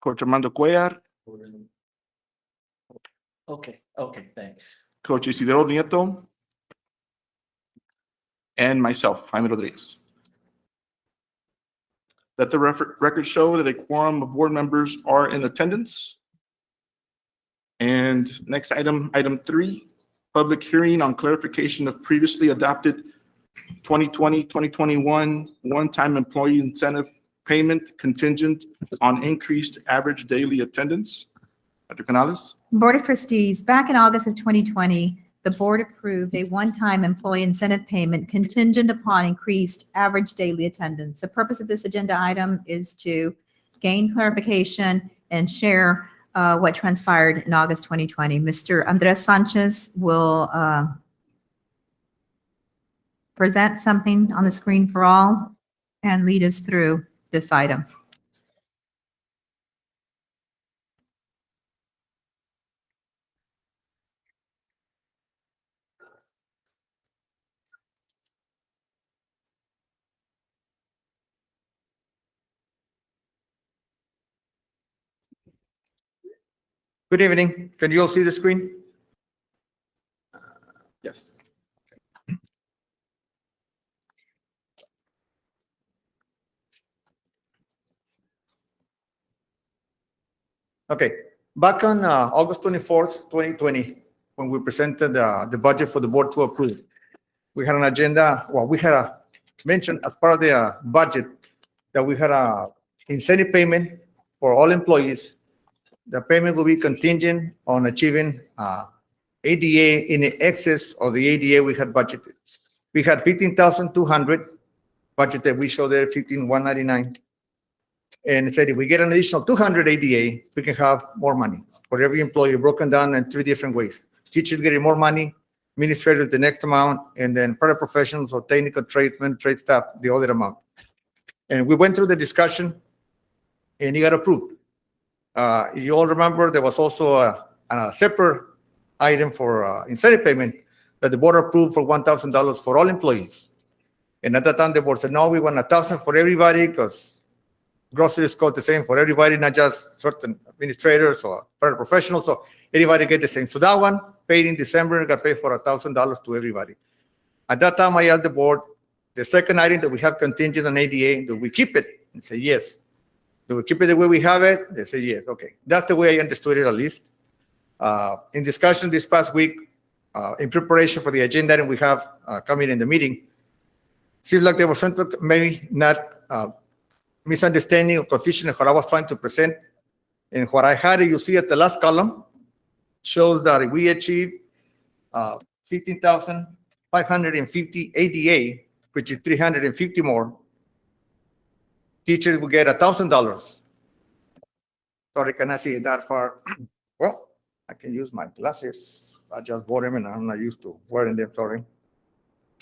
Coach Armando Cuellar, Okay, thanks. Coach Isidro Nieto, and myself, Jaime Rodriguez. Let the record show that a quorum of board members are in attendance. And next item, item 3, public hearing on clarification of previously adopted 2020-2021 one-time employee incentive payment contingent on increased average daily attendance. Dr. Canales? Board of Trustees, back in August of 2020, the board approved a one-time employee incentive payment contingent upon increased average daily attendance. The purpose of this agenda item is to gain clarification and share what transpired in August 2020. Mr. Andres Sanchez will present something on the screen for all and lead us through this item. Good evening. Can you all see the screen? Yes. Okay. Back on August 24th, 2020, when we presented the budget for the board to approve, we had an agenda. Well, we had a mention as part of the budget that we had a incentive payment for all employees. The payment will be contingent on achieving ADA in excess of the ADA we had budgeted. We had 15,200 budgeted. We show there 15,199. And it said if we get an additional 200 ADA, we can have more money for every employee, broken down in 3 different ways. Teachers getting more money, administrators the next amount, and then paraprofessionals or technical tradesmen, trade staff, the other amount. And we went through the discussion, and it got approved. You all remember there was also a separate item for incentive payment that the board approved for $1,000 for all employees. And at that time, the board said, no, we want $1,000 for everybody because groceries cost the same for everybody, not just certain administrators or paraprofessionals. So everybody get the same. So that one paid in December got paid for $1,000 to everybody. At that time, I asked the board, the second item that we have contingent on ADA, do we keep it? And say yes. Do we keep it the way we have it? They say yes. Okay. That's the way I understood it, at least. In discussion this past week, in preparation for the agenda that we have coming in the meeting, seems like there was something maybe not misunderstanding or confusion of what I was trying to present. And what I had, you see at the last column, shows that we achieved 15,550 ADA, which is 350 more. Teachers will get $1,000. Sorry, can I see it that far? Well, I can use my glasses. I just bought them and I'm not used to wearing them, sorry.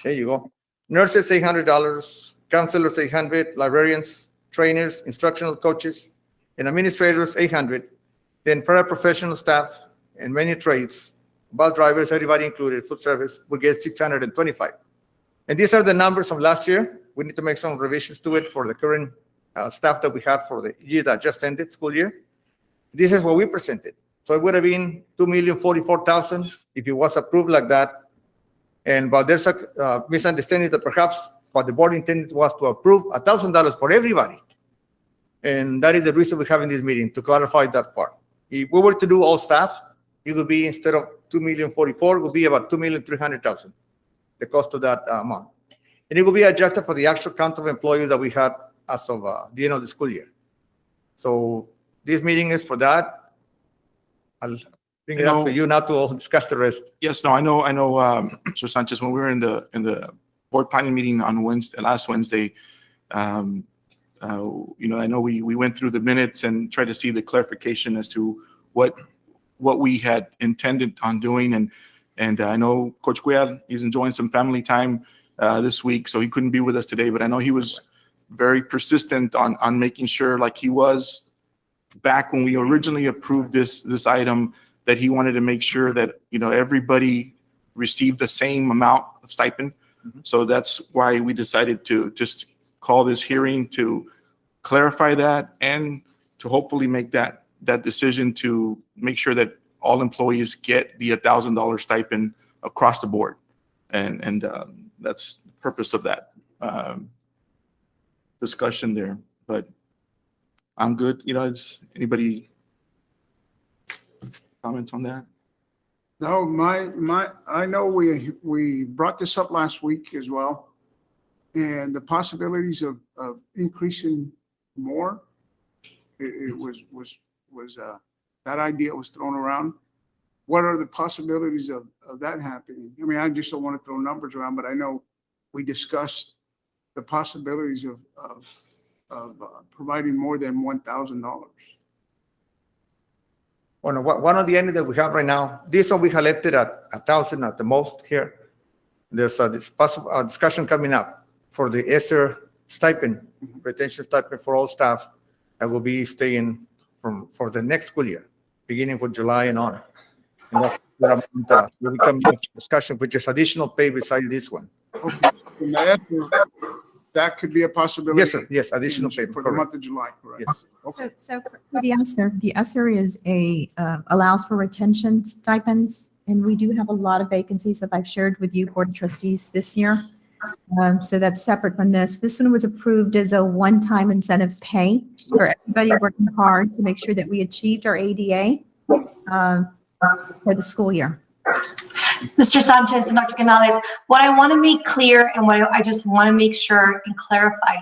There you go. Nurses, $800. Counselors, $800. Librarians, trainers, instructional coaches, and administrators, $800. Then paraprofessional staff and many trades, bus drivers, everybody included, food service, will get $625. And these are the numbers from last year. We need to make some revisions to it for the current staff that we have for the year that just ended, school year. This is what we presented. So it would have been $2,044,000 if it was approved like that. But there's a misunderstanding that perhaps what the board intended was to approve $1,000 for everybody. And that is the reason we have in this meeting, to clarify that part. If we were to do all staff, it would be, instead of $2,044,000, it would be about $2,300,000, the cost of that amount. And it will be adjusted for the actual count of employees that we had as of the end of the school year. So this meeting is for that. I'll bring it up to you now to discuss the rest. Yes, no, I know, Mr. Sanchez, when we were in the board planning meeting on last Wednesday, I know we went through the minutes and tried to see the clarification as to what we had intended on doing. And I know Coach Cuellar, he's enjoying some family time this week, so he couldn't be with us today, but I know he was very persistent on making sure, like he was back when we originally approved this item, that he wanted to make sure that, everybody received the same amount of stipend. Mm-hmm. So that's why we decided to just call this hearing to clarify that and hopefully make that decision to make sure that all employees get the $1,000 stipend across the board. And that's the purpose of that discussion there. But I'm good. Is anybody comments on that? No, I know we brought this up last week as well. And the possibilities of increasing more, it was that idea was thrown around. What are the possibilities of that happening? I mean, I just don't want to throw numbers around, but I know we discussed the possibilities of providing more than $1,000. Well, one of the ends that we have right now, this one we collected at 1,000 at the most here. There's this possible discussion coming up for the ESSER stipend, retention stipend for all staff that will be staying for the next school year, beginning with July and on. And that's what will become a discussion, which is additional pay besides this one. Okay. And that could be a possibility. Yes, sir. Yes, additional pay for the month of July, correct? Yes. Okay. So for the ESSER is allows for retention stipends, and we do have a lot of vacancies that I've shared with you, Board of Trustees, this year. So that's separate from this. This one was approved as a one-time incentive pay for everybody working hard to make sure that we achieved our ADA for the school year. Mr. Sanchez and Dr. Canales, what I want to make clear and what I just want to make sure and clarify,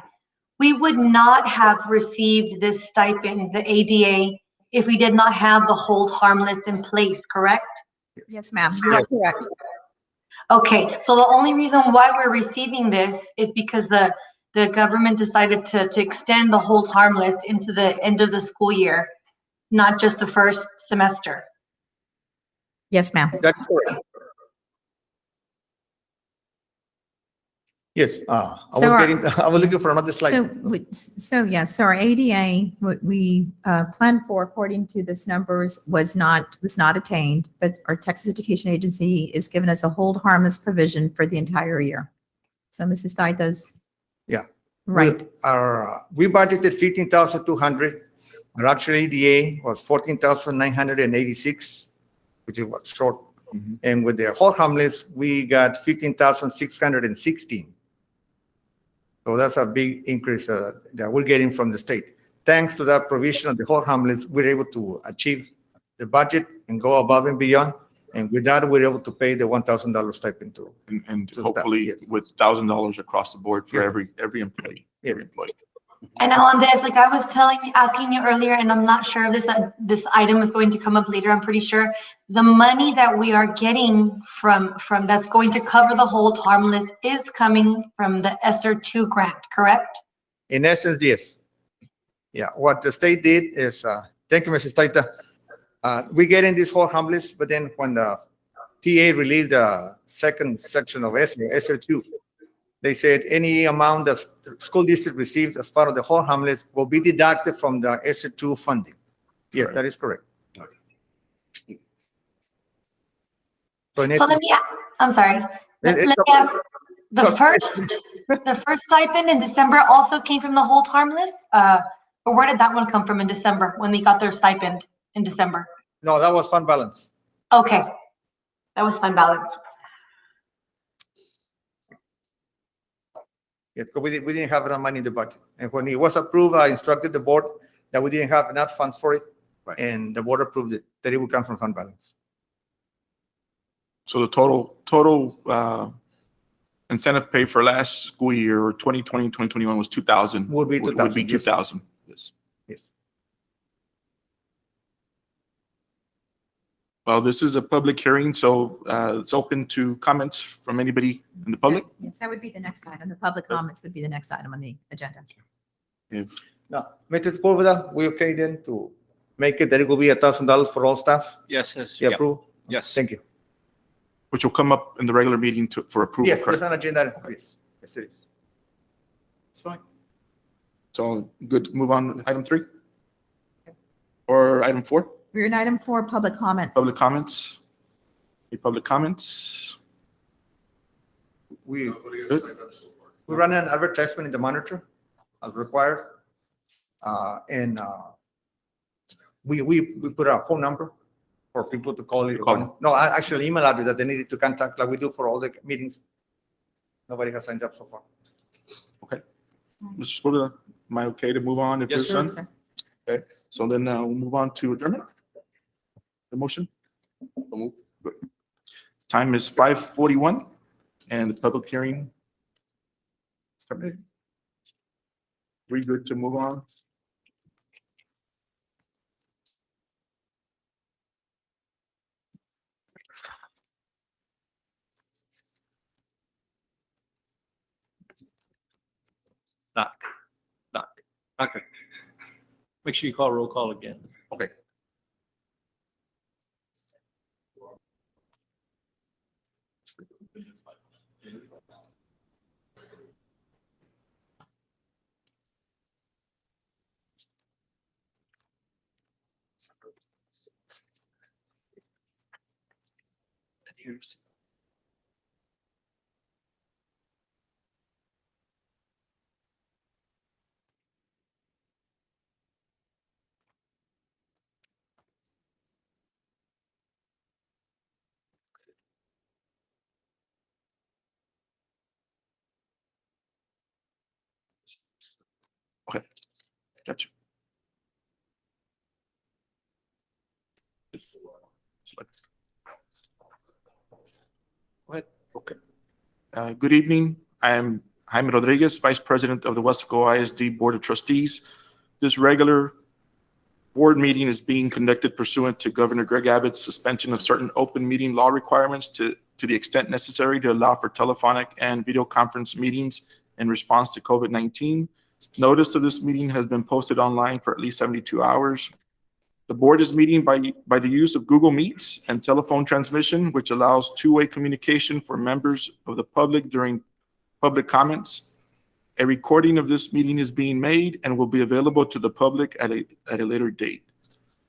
we would not have received this stipend, the ADA, if we did not have the hold harmless in place, correct? Yes, ma'am. You are correct. Okay, so the only reason why we're receiving this is because the government decided to extend the hold harmless into the end of the school year, not just the first semester. Yes, ma'am. That's correct. Yes, I was looking for another slide. So our ADA, what we planned for, according to this numbers, was not attained, but our Texas Education Agency is giving us a hold harmless provision for the entire year. So Mrs. Dye does. Yeah. Right. We budgeted 15,200. Our actual ADA was 14,986, which is what's short. Mm-hmm. And with the hold harmless, we got 15,616. So that's a big increase that we're getting from the state. Thanks to that provision of the hold harmless, we're able to achieve the budget and go above and beyond. And with that, we're able to pay the $1,000 stipend to. And to hopefully staff. Yes. with $1,000 across the board for Yeah. every employee. Yeah. Every employee. And now on this, like I was asking you earlier, and I'm not sure if this item is going to come up later. I'm pretty sure the money that we are getting from that's going to cover the hold harmless is coming from the ESSER 2 grant, correct? In essence, yes. Yeah, what the state did is, thank you, Mrs. Taita. We get in this hold harmless, but then when the TA released the second section of ESSER 2, they said any amount that the school district received as part of the hold harmless will be deducted from the ESSER 2 funding. Yes, that is correct. So I'm sorry. Let me ask, the first stipend in December also came from the hold harmless? Or where did that one come from in December when they got their stipend in December? No, that was fund balance. Okay, that was fund balance. Yeah, because we didn't have enough money in the budget. And when it was approved, I instructed the board that we didn't have enough funds for it. Right. And the board approved it, that it would come from fund balance. So the total incentive pay for last school year, or 2020, 2021 was 2,000. Would be 2,000, Would be yes. 2,000. Yes. Yes. Well, this is a public hearing, so it's open to comments from anybody in the public. Yes, that would be the next item. The public comments would be the next item on the agenda. If Now, Mr. Sepulveda, we okay then to make it that it will be $1,000 for all staff? Yes, yes, You yeah, approve? yes. Thank you. which will come up in the regular meeting for approval, Yes, correct? there's an agenda. Yes, yes, it is. It's fine. So good, move on, item 3? Or item 4, We're in item 4, public comments. public comments? Any public comments? We Good. run an advertisement in the monitor as required. And we put a phone number for people to call you. Call. No, actually email address that they needed to contact like we do for all the meetings. Nobody has signed up so far. Mr. Spota, am I okay to move on if Yes, there's sir. some? Okay, so then we'll move on to adjournment. The motion? So moved. Good. Time is 5:41 and the public hearing started. We good to move on? Okay. Make sure you call roll call again. Okay. Gotcha. Go ahead. Okay. Good evening. I am Jaime Rodriguez, Vice President of the Weslaco ISD Board of Trustees. This regular board meeting is being conducted pursuant to Governor Greg Abbott's suspension of certain open meeting law requirements to the extent necessary to allow for telephonic and video conference meetings in response to COVID-19. Notice of this meeting has been posted online for at least 72 hours. The board is meeting by the use of Google Meets and telephone transmission, which allows two-way communication for members of the public during public comments. A recording of this meeting is being made and will be available to the public at a later date.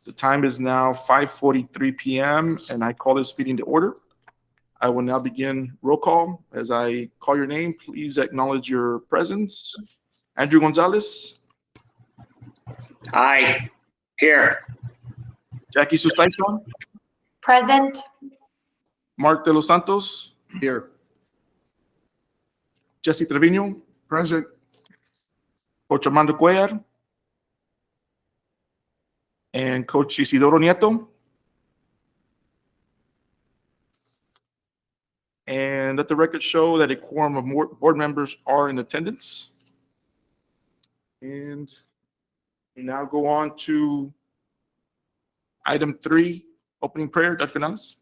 The time is now 5:43 p.m. and I call this meeting to order. I will now begin roll call. As I call your name, please acknowledge your presence. Andrew Gonzalez. Aye. Here. Jackie Sustaison. Present. Mark De Los Santos. Here. Jesse Trevino. Present. Coach Armando Cuellar. And Coach Isidoro Nieto. And let the record show that a quorum of board members are in attendance. And we now go on to item 3, opening prayer. Dr. Canales.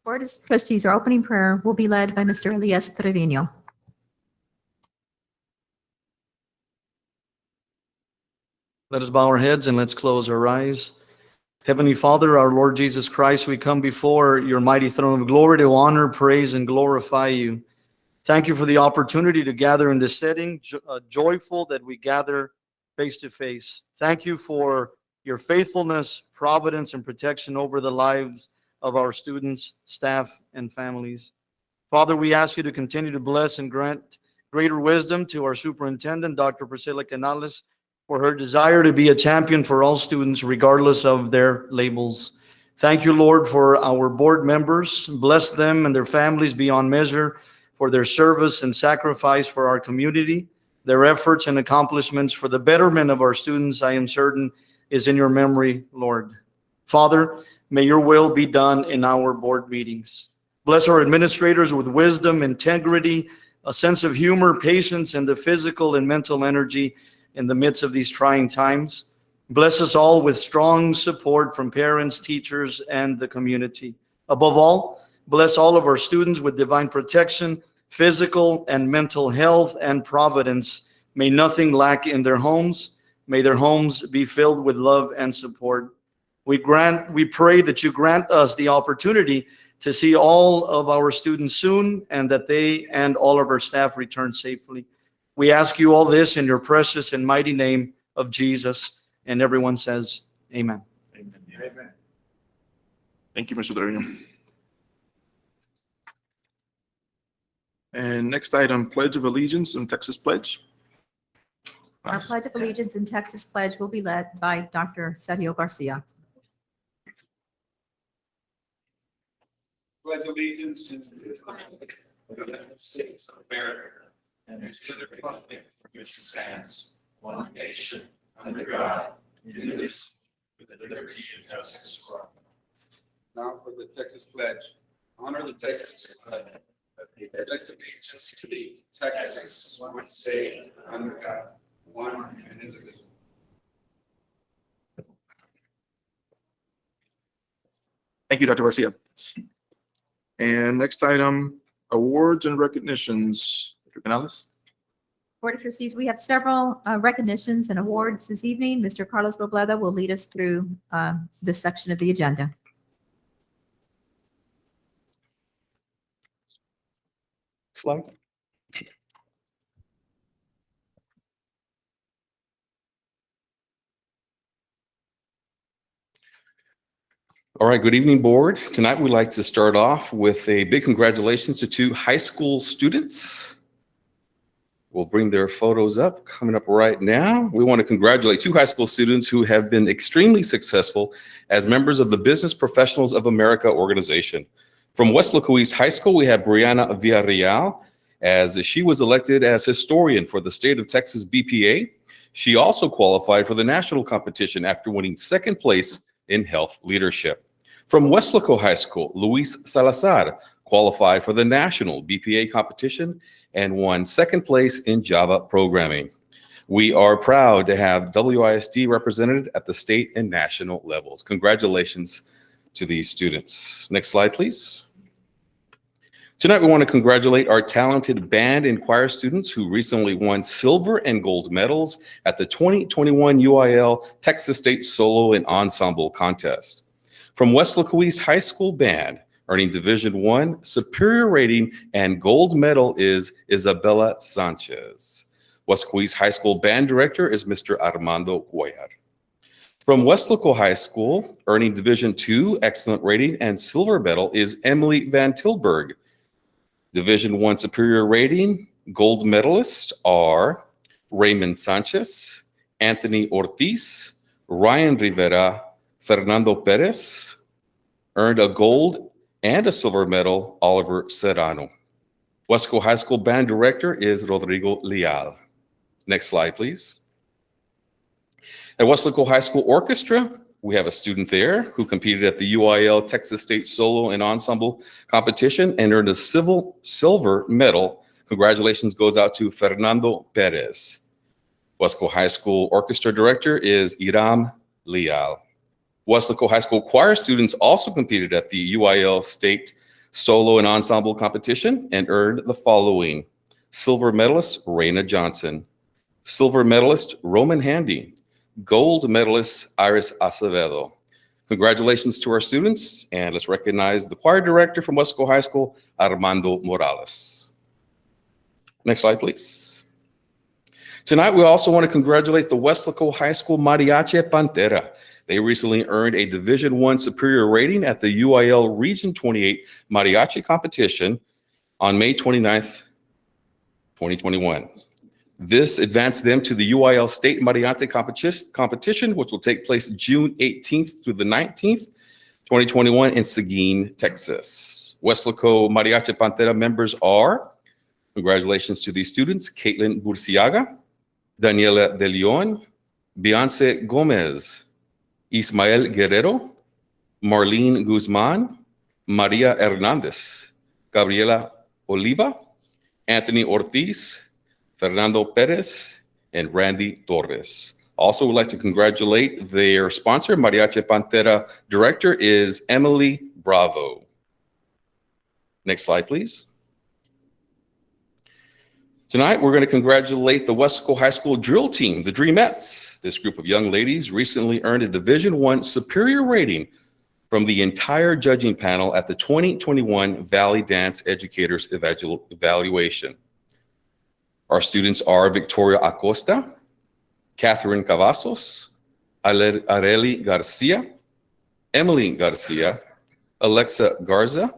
Board of Trustees, our opening prayer will be led by Mr. Elias Trevino. Let us bow our heads and let's close our eyes. Heavenly Father, our Lord Jesus Christ, we come before your mighty throne of glory to honor, praise, and glorify you. Thank you for the opportunity to gather in this setting, joyful that we gather face to face. Thank you for your faithfulness, providence, and protection over the lives of our students, staff, and families. Father, we ask you to continue to bless and grant greater wisdom to our superintendent, Dr. Priscilla Canales, for her desire to be a champion for all students, regardless of their labels. Thank you, Lord, for our board members. Bless them and their families beyond measure for their service and sacrifice for our community. Their efforts and accomplishments for the betterment of our students, I am certain, is in your memory, Lord. Father, may your will be done in our board meetings. Bless our administrators with wisdom, integrity, a sense of humor, patience, and the physical and mental energy in the midst of these trying times. Bless us all with strong support from parents, teachers, and the community. Above all, bless all of our students with divine protection, physical and mental health, and providence. May nothing lack in their homes. May their homes be filled with love and support. We pray that you grant us the opportunity to see all of our students soon, and that they and all of our staff return safely. We ask you all this in your precious and mighty name of Jesus. And everyone says, amen. Amen. Amen. Thank you, Mr. Trevino. And next item, Pledge of Allegiance and Texas Pledge. Our Nice. Pledge of Allegiance and Texas Pledge will be led by Dr. Sergio Garcia. Pledge allegiance to the flag of the United States of America and to the republic for which it stands, one nation, under God, indivisible, with liberty and justice for all. Now for the Texas pledge. Honor the Texas flag. I pledge allegiance to the Texas, one state, under God, one and indivisible. Thank you, Dr. Garcia. And next item, awards and recognitions. Dr. Canales? Board of Trustees, we have several recognitions and awards this evening. Mr. Carlos Robledo will lead us through this section of the agenda. Slide. All right, good evening, board. Tonight, we'd like to start off with a big congratulations to two high school students. We'll bring their photos up, coming up right now. We want to congratulate two high school students who have been extremely successful as members of the Business Professionals of America organization. From Weslaco East High School, we have Brianna Villarreal, as she was elected as historian for the state of Texas BPA. She also qualified for the national competition after winning second place in health leadership. From Weslaco High School, Luis Salazar qualified for the national BPA competition and won second place in Java programming. We are proud to have WISD represented at the state and national levels. Congratulations to these students. Next slide, please. Tonight, we want to congratulate our talented band and choir students who recently won silver and gold medals at the 2021 UIL Texas State Solo and Ensemble Contest. From Weslaco East High School Band, earning Division I superior rating and gold medal is Isabella Sanchez. Weslaco East High School Band Director is Mr. Armando Cuellar. From Weslaco High School, earning Division II excellent rating and silver medal is Emily Van Tilburg. Division I superior rating, gold medalists are Raymond Sanchez, Anthony Ortiz, Ryan Rivera, Fernando Perez. Earned a gold and a silver medal, Oliver Serrano. Weslaco High School Band Director is Rodrigo Leal. Next slide, please. At Weslaco High School Orchestra, we have a student there who competed at the UIL Texas State Solo and Ensemble competition and earned a silver medal. Congratulations goes out to Fernando Perez. Weslaco High School Orchestra Director is Iram Leal. Weslaco High School choir students also competed at the UIL State Solo and Ensemble competition and earned the following: silver medalist Raina Johnson, silver medalist Roman Handy, gold medalist Iris Acevedo. Congratulations to our students, and let's recognize the choir director from Weslaco High School, Armando Morales. Next slide, please. Tonight, we also want to congratulate the Weslaco High School Mariachi Pantera. They recently earned a Division I superior rating at the UIL Region 28 Mariachi competition on May 29th, 2021. This advanced them to the UIL State Mariachi competition, which will take place June 18th through the 19th, 2021 in Seguin, Texas. Weslaco Mariachi Pantera members are, congratulations to these students, Caitlin Burciaga, Daniela De Leon, Beyonce Gomez, Ismael Guerrero, Marlene Guzman, Maria Hernandez, Gabriela Oliva, Anthony Ortiz, Fernando Perez, and Randy Torres. Also would like to congratulate their sponsor, Mariachi Pantera director is Emily Bravo. Next slide, please. Tonight, we're going to congratulate the Weslaco High School drill team, the Dreamettes. This group of young ladies recently earned a Division I superior rating from the entire judging panel at the 2021 Valley Dance Educators Evaluation. Our students are Victoria Acosta, Catherine Cavazos, Areli Garcia, Emily Garcia, Alexa Garza,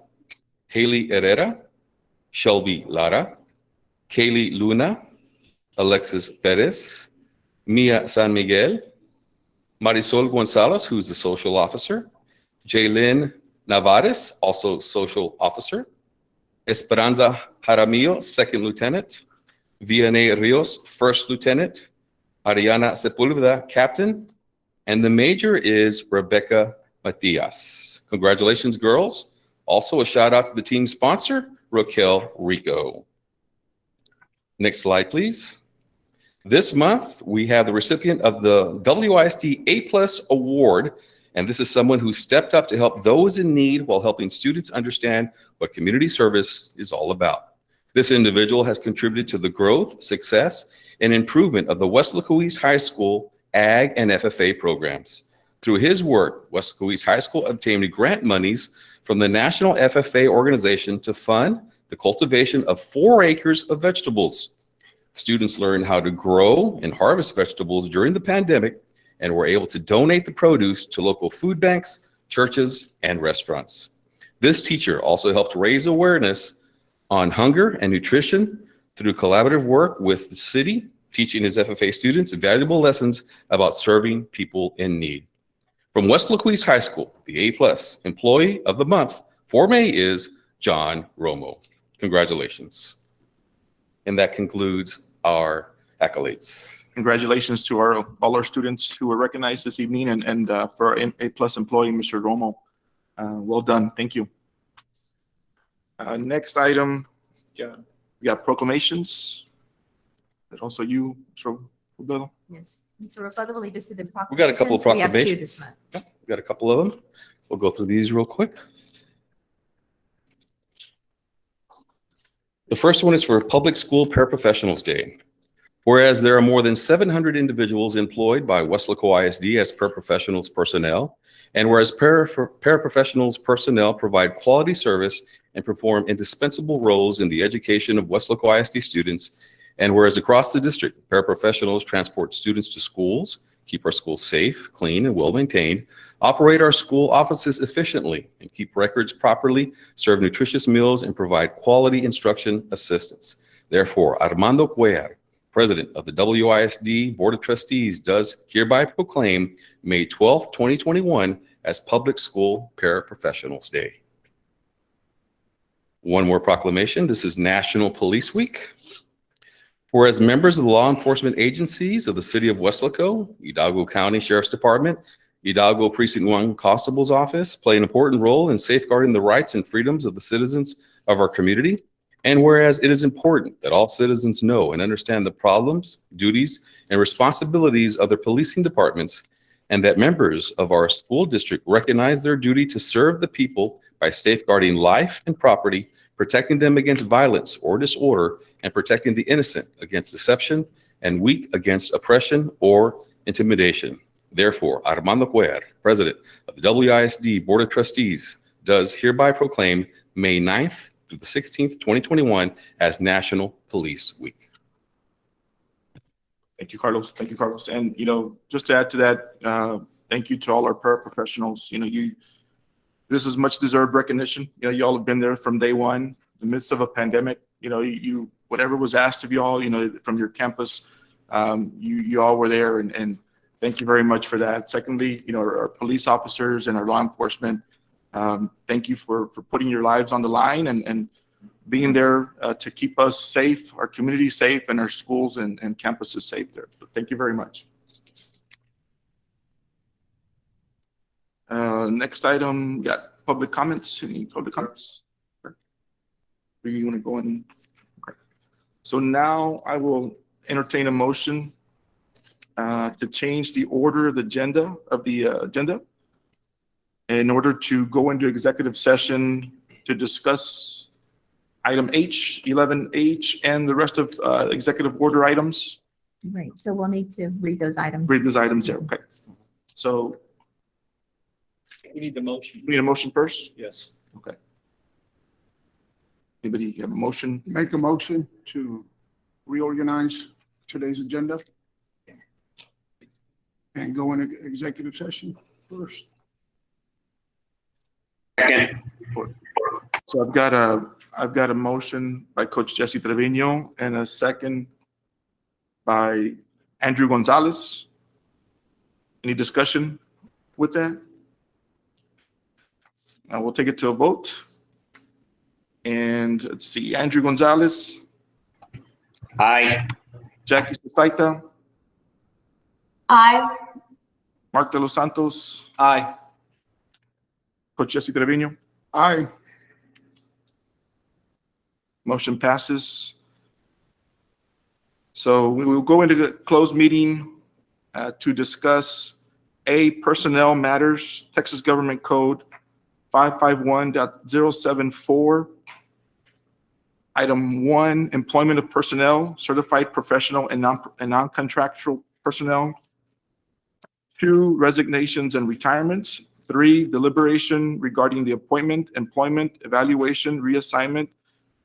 Haley Herrera, Shelby Lara, Kaylee Luna, Alexis Perez, Mia San Miguel, Marisol Gonzalez, who's the social officer, Jaylin Navares, also social officer, Esperanza Jaramillo, second lieutenant, Vianney Rios, first lieutenant, Ariana Sepulveda, captain, and the major is Rebecca Matias. Congratulations, girls. Also a shout out to the team sponsor, Raquel Rico. Next slide, please. This month, we have the recipient of the WISD A+ Award, and this is someone who stepped up to help those in need while helping students understand what community service is all about. This individual has contributed to the growth, success, and improvement of the Weslaco East High School Ag and FFA programs. Through his work, Weslaco East High School obtained grant monies from the National FFA organization to fund the cultivation of 4 acres of vegetables. Students learned how to grow and harvest vegetables during the pandemic and were able to donate the produce to local food banks, churches, and restaurants. This teacher also helped raise awareness on hunger and nutrition through collaborative work with the city, teaching his FFA students valuable lessons about serving people in need. From Weslaco East High School, the A+ Employee of the Month for May is John Romo. Congratulations. And that concludes our accolades. Congratulations to all our students who were recognized this evening, and for our A+ employee, Mr. Romo. Well done. Thank you. Next item, we got proclamations. That also you, Mr. Rubelo? Yes. Mr. Rafael will lead us to the proclamations. We got a couple of We have 2 proclamations. this month. We got a couple of them. We'll go through these real quick. The first one is for Public School Paraprofessionals Day. Whereas there are more than 700 individuals employed by Weslaco ISD as paraprofessionals personnel, and whereas paraprofessionals personnel provide quality service and perform indispensable roles in the education of Weslaco ISD students, and whereas across the district, paraprofessionals transport students to schools, keep our schools safe, clean, and well-maintained, operate our school offices efficiently, and keep records properly, serve nutritious meals, and provide quality instruction assistance. Therefore, Armando Cuellar, President of the WISD Board of Trustees, does hereby proclaim May 12th, 2021 as Public School Paraprofessionals Day. One more proclamation. This is National Police Week. Whereas members of the law enforcement agencies of the City of Weslaco, Hidalgo County Sheriff's Department, Hidalgo Precinct 1 Constable's Office play an important role in safeguarding the rights and freedoms of the citizens of our community. And whereas it is important that all citizens know and understand the problems, duties, and responsibilities of their policing departments, and that members of our school district recognize their duty to serve the people by safeguarding life and property, protecting them against violence or disorder, and protecting the innocent against deception and weak against oppression or intimidation. Therefore, Armando Cuellar, President of the WISD Board of Trustees, does hereby proclaim May 9th through the 16th, 2021 as National Police Week. Thank you, Carlos. Thank you, Carlos. And, just to add to that, thank you to all our paraprofessionals. This is much deserved recognition. You all have been there from day one, in the midst of a pandemic. Whatever was asked of you all, from your campus, you all were there, and thank you very much for that. Secondly, our police officers and our law enforcement, thank you for putting your lives on the line and being there to keep us safe, our community safe, and our schools and campuses safe there. So thank you very much. Next item, we got public comments. Any public comments? Do you want to go in? Okay. So now I will entertain a motion to change the order of the agenda in order to go into executive session to discuss item H, 11H, and the rest of executive order items. Right, so we'll need to read those items. Read those items there, okay. So We need the motion. we need a motion first? Yes. Okay. Anybody have a motion? Make a motion to reorganize today's agenda and go into executive session first. So I've got a motion by Coach Jesse Trevino and a second by Andrew Gonzalez. Any discussion with that? We'll take it to a vote. And let's see, Andrew Gonzalez, Aye. Jackie Sustaita, Aye. Mark De Los Santos, Aye. Coach Jesse Trevino. Aye. Motion passes. So we will go into the closed meeting to discuss personnel matters, Texas Government Code 551.074. Item 1, employment of personnel, certified professional and non-contractual personnel. 2, resignations and retirements. 3, deliberation regarding the appointment, employment, evaluation, reassignment,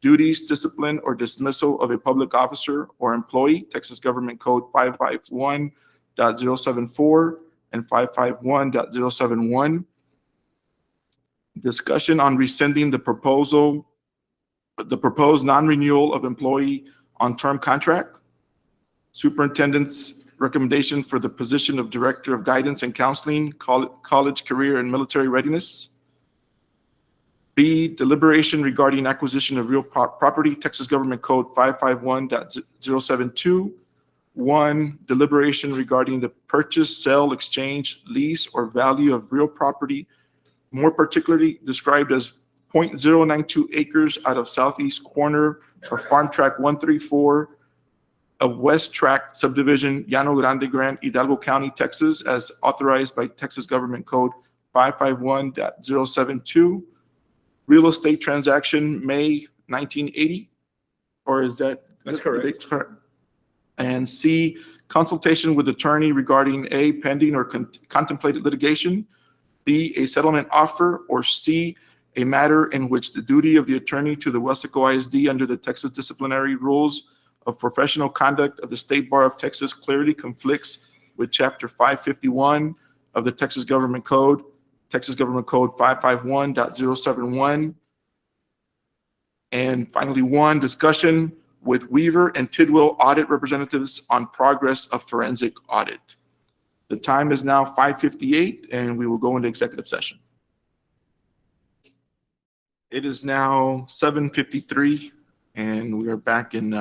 duties, discipline, or dismissal of a public officer or employee, Texas Government Code 551.074 and 551.071. Discussion on rescinding the proposed non-renewal of employee on term contract. Superintendent's recommendation for the position of Director of Guidance and Counseling, College Career and Military Readiness. B, deliberation regarding acquisition of real property, Texas Government Code 551.072. 1, deliberation regarding the purchase, sale, exchange, lease, or value of real property, more particularly described as 0.092 acres out of southeast corner of Farm Tract 134 of West Tract Subdivision, Llano Grande Grant, Hidalgo County, Texas, as authorized by Texas Government Code 551.072. Real estate transaction, May 1980, or is that? That's correct. And C, consultation with attorney regarding A, pending or contemplated litigation, B, a settlement offer, or C, a matter in which the duty of the attorney to the Weslaco ISD under the Texas disciplinary rules of professional conduct of the State Bar of Texas clearly conflicts with Chapter 551 of the Texas Government Code, Texas Government Code 551.071. And finally, 1, discussion with Weaver and Tidwell audit representatives on progress of forensic audit. The time is now 5:58 and we will go into executive session. It is now 7:53 and we are back in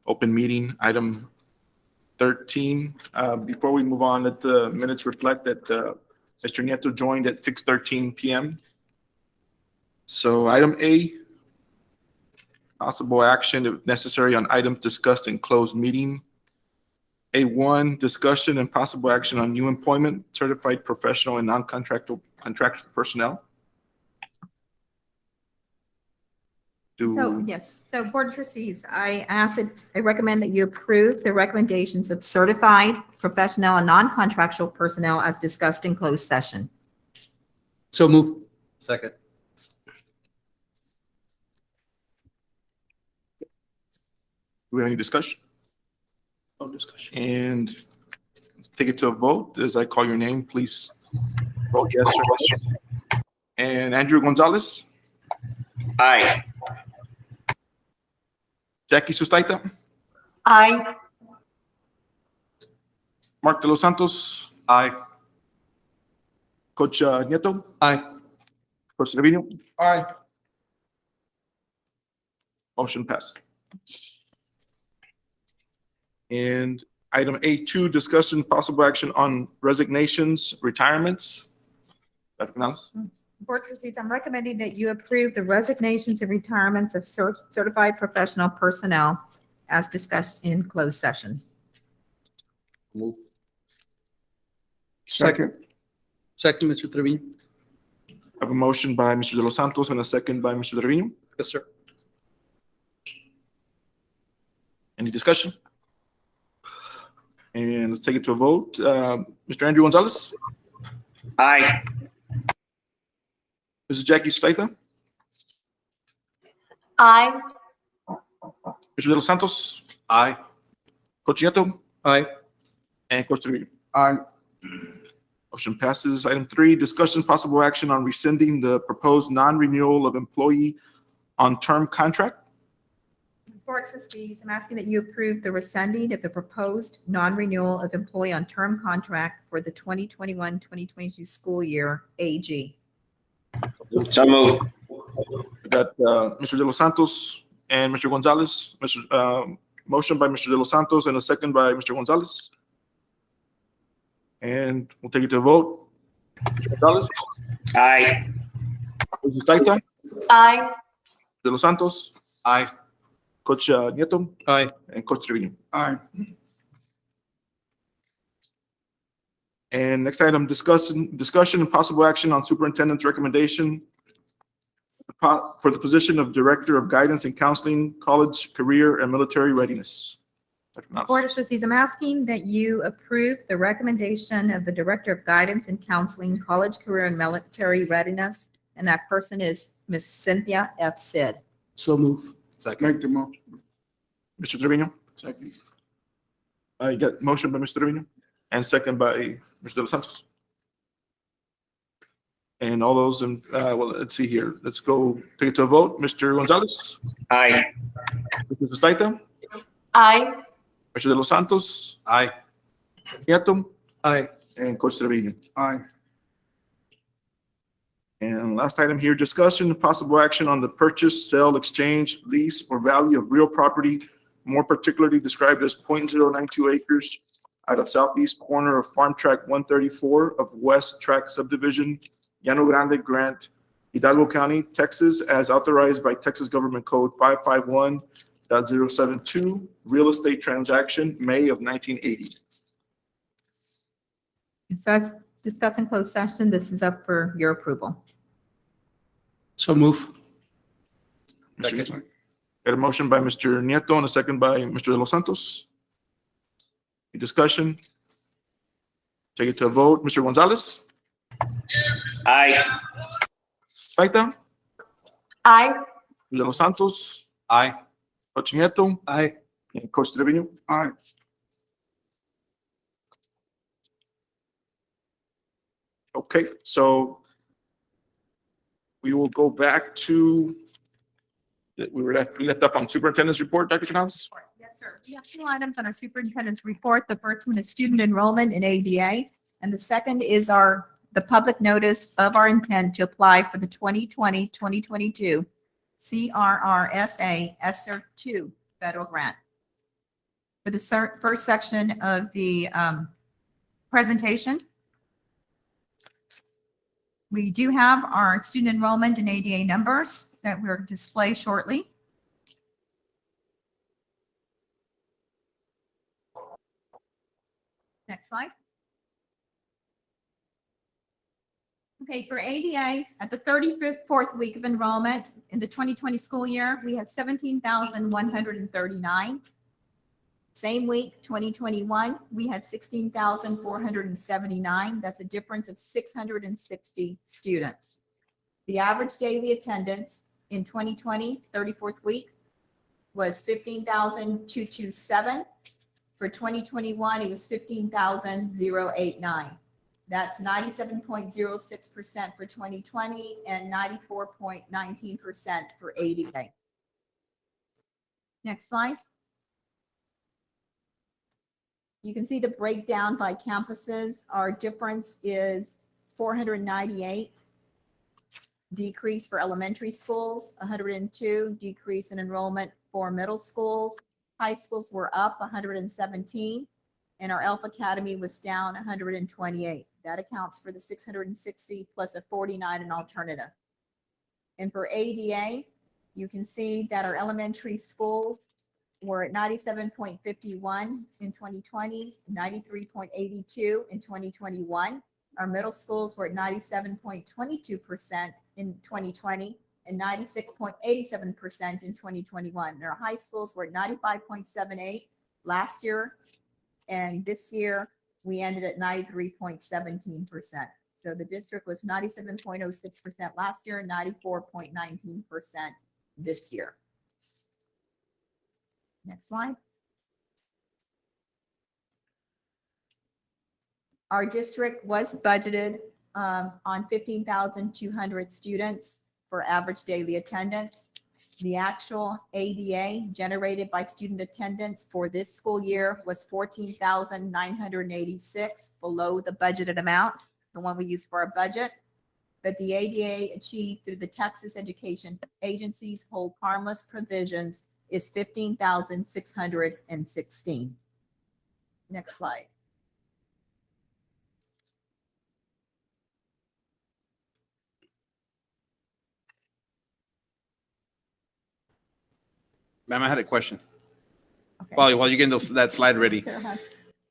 open meeting, item 13. Before we move on, let the minutes reflect that Mr. Nieto joined at 6:13 p.m. So item A, possible action if necessary on items discussed in closed meeting. A1, discussion and possible action on new employment, certified professional and non-contractual personnel. So yes, so Board of Trustees, I recommend that you approve the recommendations of certified professional and non-contractual personnel as discussed in closed session. So move. Second. Do we have any discussion? No discussion. And let's take it to a vote. As I call your name, please vote yes or no. And Andrew Gonzalez, Aye. Jackie Sustaita, Aye. Mark De Los Santos. Aye. Coach Nieto, Aye. Coach Trevino. Aye. Motion passed. And item A2, discussion possible action on resignations, retirements. Dr. Canales? Board of Trustees, I'm recommending that you approve the resignations and retirements of certified professional personnel as discussed in closed session. Move. Second. Second, Mr. Trevino. I have a motion by Mr. De Los Santos and a second by Mr. Trevino. Yes, sir. Any discussion? And let's take it to a vote. Mr. Andrew Gonzalez, Aye. Mrs. Jackie Sustaita, Aye. Mr. De Los Santos. Aye. Coach Nieto Aye. and Coach Trevino. Aye. Motion passes. Item 3, discussion possible action on rescinding the proposed non-renewal of employee on term contract. Board of Trustees, I'm asking that you approve the rescinding of the proposed non-renewal of employee on term contract for the 2021-2022 school year, AG. So move. We got Mr. De Los Santos and Mr. Gonzalez. Motion by Mr. De Los Santos and a second by Mr. Gonzalez. And we'll take it to a vote. Mr. Gonzalez, Aye. Mrs. Taita, Aye. De Los Santos, Aye. Coach Nieto, Aye. and Coach Trevino. Aye. And next item, discussion and possible action on superintendent's recommendation for the position of Director of Guidance and Counseling, College, Career, and Military Readiness. Dr. Morales. Board of Trustees, I'm asking that you approve the recommendation of the Director of Guidance and Counseling, College, Career, and Military Readiness, and that person is Ms. Cynthia F. Sid. So move. Make the motion. Mr. Trevino, Second. I got motion by Mr. Trevino and second by Mr. De Los Santos. And all those, well, let's see here. Let's go take it to a vote. Mr. Gonzalez, Aye. Mrs. Taita, Aye. Mr. De Los Santos, Aye. Nieto, Aye. and Coach Trevino. Aye. And last item here, discussion and possible action on the purchase, sale, exchange, lease, or value of real property, more particularly described as 0.092 acres out of southeast corner of Farm Tract 134 of West Tract Subdivision, Llano Grande Grant, Hidalgo County, Texas, as authorized by Texas Government Code 551.072, real estate transaction, May of 1980. So as discussed in closed session, this is up for your approval. So move. Got a motion by Mr. Nieto and a second by Mr. De Los Santos. Any discussion? Take it to a vote. Mr. Gonzalez, Aye. Taita, Aye. De Los Santos, Aye. Coach Nieto, Aye. and Coach Trevino. Aye. Okay, so we will go back to, we left up on superintendent's report, Dr. Canales. Yes, sir. We have two items on our superintendent's report. The first one is student enrollment in ADA, and the second is the public notice of our intent to apply for the 2020-2022 CRRSA ESSER 2 federal grant. For the first section of the presentation, we do have our student enrollment and ADA numbers that we'll display shortly. Next slide. Okay, for ADA, at the 34th week of enrollment in the 2020 school year, we had 17,139. Same week, 2021, we had 16,479. That's a difference of 660 students. The average daily attendance in 2020, 34th week, was 15,227. For 2021, it was 15,089. That's 97.06% for 2020 and 94.19% for ADA. Next slide. You can see the breakdown by campuses. Our difference is 498 decrease for elementary schools, 102 decrease in enrollment for middle schools. High schools were up 117, and our Elf Academy was down 128. That accounts for the 660 plus a 49 in alternative. And for ADA, you can see that our elementary schools were at 97.51 in 2020, 93.82 in 2021. Our middle schools were at 97.22% in 2020 and 96.87% in 2021. And our high schools were at 95.78 last year, and this year we ended at 93.17%. So the district was 97.06% last year, 94.19% this year. Next slide. Our district was budgeted on 15,200 students for average daily attendance. The actual ADA generated by student attendance for this school year was 14,986, below the budgeted amount, the one we use for our budget. But the ADA achieved through the Texas Education Agency's hold harmless provisions is 15,616. Next slide. Ma'am, I had a question. Okay. While you're getting that slide ready, Sarah, huh?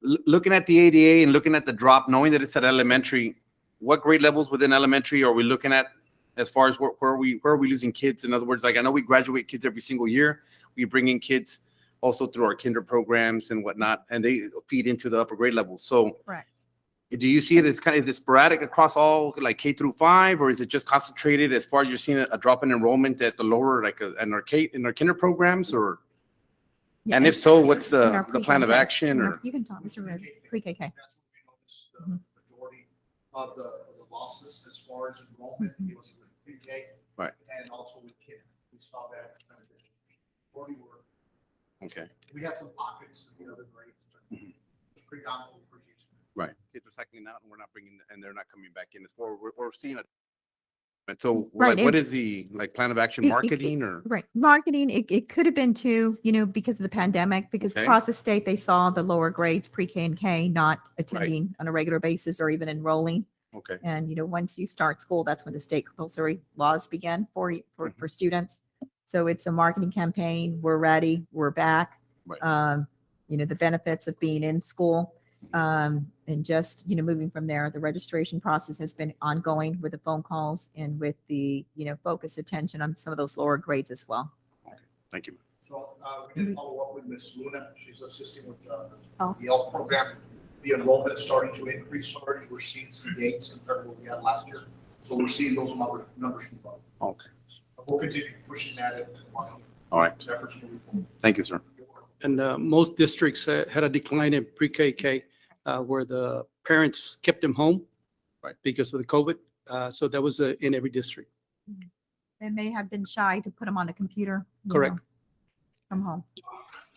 looking at the ADA and looking at the drop, knowing that it's at elementary, what grade levels within elementary are we looking at as far as where are we losing kids? In other words, like I know we graduate kids every single year. We bring in kids also through our kinder programs and whatnot, and they feed into the upper grade levels. So Correct. do you see it as is it sporadic across all like K through 5, or is it just concentrated as far as you're seeing a drop in enrollment at the lower, like in our kinder programs, or? Yeah, And if so, what's in our the plan of pre-K. action, or? You can talk, Mr. Red, pre-KK. That's what we noticed, the majority of the losses as far as enrollment, it was with pre-K. Right. And also with kid, we saw that kind of thing. Okay, We had some pockets in the other grades, but Mhm. it's predominantly pre-K. right. Kids are cycling out and we're not bringing, and they're not coming back in. It's more, we're seeing it. And so Right, like, what and- is the like plan of action, It- marketing, or? Right, marketing, it could have been too, because of the pandemic, because Okay. across the state, they saw the lower grades, pre-K and K, not attending on a regular basis or even enrolling. Okay, And, once you start school, that's when the state compulsory laws begin for students. So it's a marketing campaign. We're ready. We're back. Right. The benefits of being in school. And just, moving from there, the registration process has been ongoing with the phone calls and with the, focused attention on some of those lower grades as well. thank you. So we did follow up with Ms. Luna. She's assisting with Oh. the EL program. The enrollment is starting to increase already. We're seeing some gains compared to what we had last year. So we're seeing those numbers move up. Okay, We'll continue pushing that and marketing all right. efforts moving forward. Thank you, sir. And most districts had a decline in pre-KK where the parents kept them home. Right. Because of the COVID. So that was in every district. They may have been shy to put them on a computer. Correct. From home.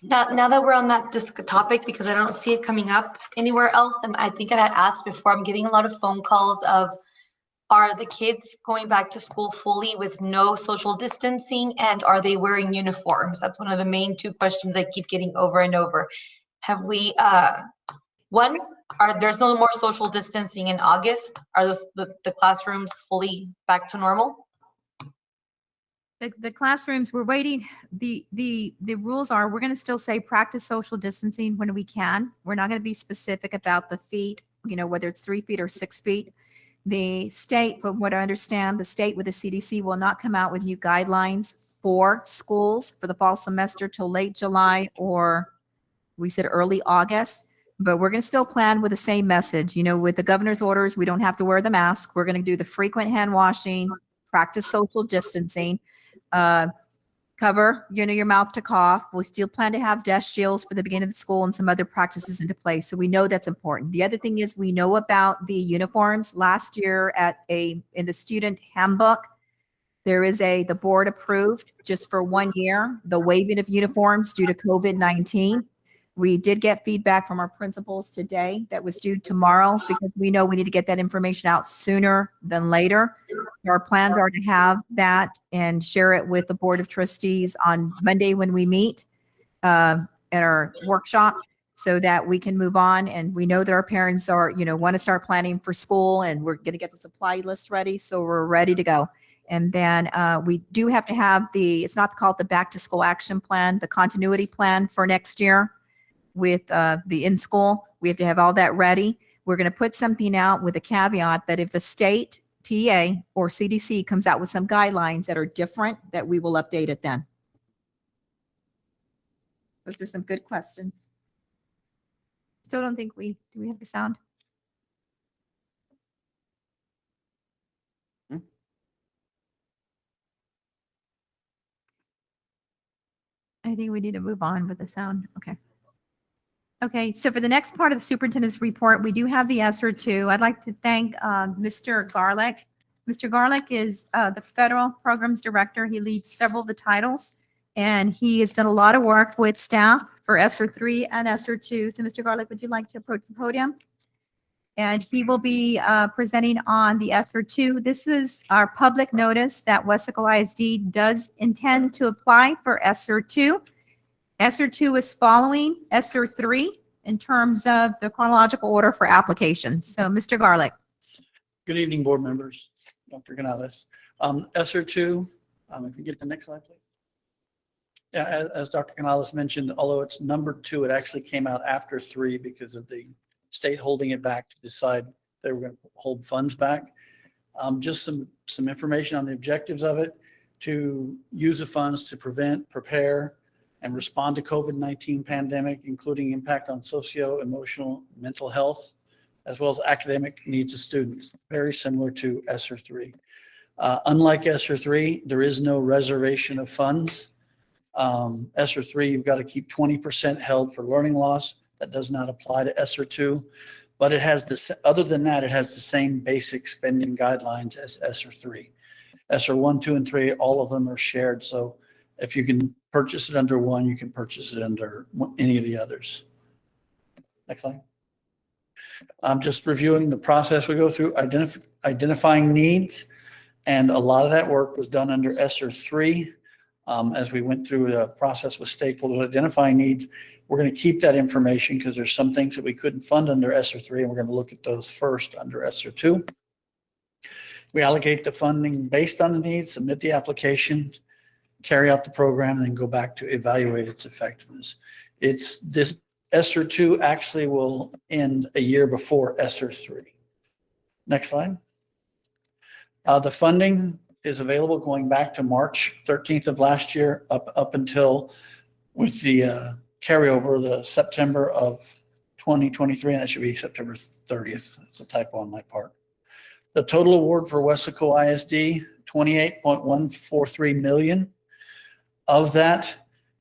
Now that we're on that just topic, because I don't see it coming up anywhere else, and I think I had asked before, I'm getting a lot of phone calls of, are the kids going back to school fully with no social distancing, and are they wearing uniforms? That's one of the main two questions I keep getting over and over. Have we, there's no more social distancing in August? Are the classrooms fully back to normal? The classrooms, we're waiting. The rules are, we're going to still say practice social distancing when we can. We're not going to be specific about the feet, whether it's 3 feet or 6 feet. The state, from what I understand, the state with the CDC will not come out with new guidelines for schools for the fall semester till late July, or we said early August. But we're going to still plan with the same message. With the governor's orders, we don't have to wear the mask. We're going to do the frequent hand washing, practice social distancing, cover, your mouth to cough. We still plan to have desk shields for the beginning of the school and some other practices into place. So we know that's important. The other thing is we know about the uniforms. Last year in the student handbook, there is the board approved just for 1 year, the waiving of uniforms due to COVID-19. We did get feedback from our principals today that was due tomorrow, because we know we need to get that information out sooner than later. Our plans are to have that and share it with the Board of Trustees on Monday when we meet at our workshop, so that we can move on. And we know that our parents are, want to start planning for school, and we're going to get the supply list ready. So we're ready to go. And then we do have to have it's not called the back to school action plan, the continuity plan for next year. With the in-school, we have to have all that ready. We're going to put something out with a caveat that if the state, TA, or CDC comes out with some guidelines that are different, that we will update it then. Those are some good questions. Still don't think do we have the sound? I think we need to move on with the sound. Okay. Okay, so for the next part of the superintendent's report, we do have the ESER too. I'd like to thank Mr. Garlick. Mr. Garlick is the Federal Programs Director. He leads several of the titles, and he has done a lot of work with staff for ESSER 3 and ESSER 2. So, Mr. Garlick, would you like to approach the podium? And he will be presenting on the ESSER 2. This is our public notice that Weslaco ISD does intend to apply for ESSER 2. ESSER 2 is following ESSER 3 in terms of the chronological order for applications. So, Mr. Garlick. Good evening, board members. Dr. Canales. ESSER 2, if you get the next slide, please. Yeah, as Dr. Canales mentioned, although it's number 2, it actually came out after 3 because of the state holding it back to decide they were going to hold funds back. Just some information on the objectives of it: to use the funds to prevent, prepare, and respond to COVID-19 pandemic, including impact on socio-emotional, mental health, as well as academic needs of students. Very similar to ESSER 3. Unlike ESSER 3, there is no reservation of funds. ESSER 3, you've got to keep 20% held for learning loss. That does not apply to ESSER 2, but it has this, other than that, it has the same basic spending guidelines as ESSER 3. ESSER 1, 2, and 3, all of them are shared. So if you can purchase it under one, you can purchase it under any of the others. Next slide. I'm just reviewing the process we go through, identifying needs. And a lot of that work was done under ESSER 3. As we went through the process with stakeholders identifying needs, we're going to keep that information because there's some things that we couldn't fund under ESSER 3, and we're going to look at those first under ESSER 2. We allocate the funding based on the needs, submit the application, carry out the program, and then go back to evaluate its effectiveness. This ESSER 2 actually will end a year before ESSER 3. Next slide. The funding is available going back to March 13th of last year up until with the carryover, the September of 2023, and that should be September 30th. It's a typo on my part. The total award for Weslaco ISD, $28.143 million. Of that,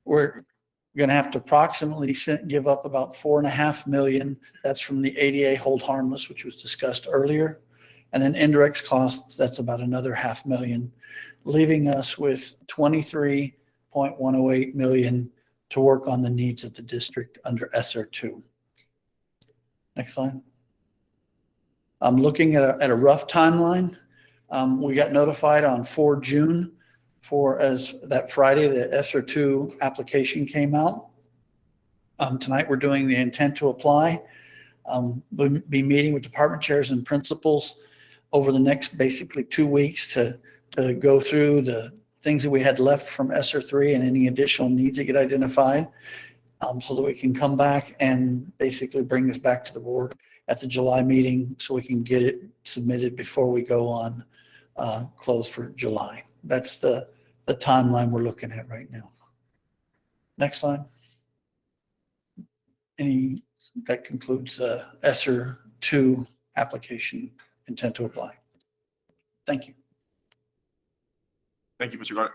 we're going to have to approximately give up about $4.5 million. That's from the ADA hold harmless, which was discussed earlier. And then indirect costs, that's about another $500,000, leaving us with $23.108 million to work on the needs of the district under ESSER 2. Next slide. I'm looking at a rough timeline. We got notified on 4 June as that Friday, the ESSER 2 application came out. Tonight we're doing the intent to apply. We'll be meeting with department chairs and principals over the next basically 2 weeks to go through the things that we had left from ESSER 3 and any additional needs that get identified, so that we can come back and basically bring this back to the board at the July meeting so we can get it submitted before we go on close for July. That's the timeline we're looking at right now. Next slide. That concludes ESSER 2 application intent to apply. Thank you. Thank you, Mr. Garlick.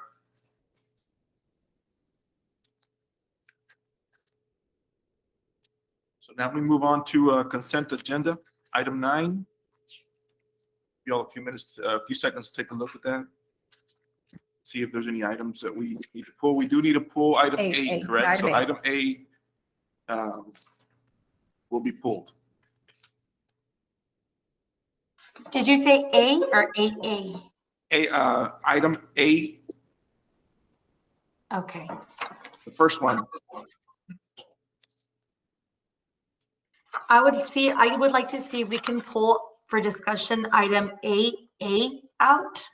So now we move on to consent agenda, item 9. Give you all a few seconds to take a look at that. See if there's any items that we need to pull. We do need to pull item A, correct? So item A will be pulled. Did you say A or AA? Item A, Okay. the first one. I would like to see if we can pull for discussion item AA out.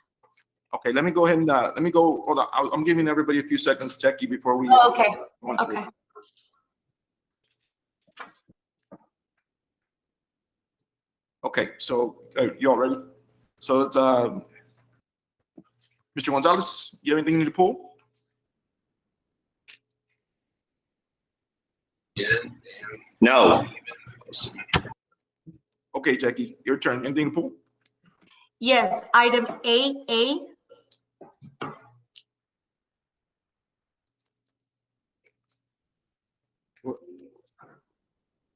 Okay, let me go ahead and hold on. I'm giving everybody a few seconds, Jackie, before we. Oh, okay. Okay. Okay, so you all ready? So it's Mr. Gonzalez, you have anything you need to pull? No. Okay, Jackie, your turn. Anything to pull? Yes, item AA.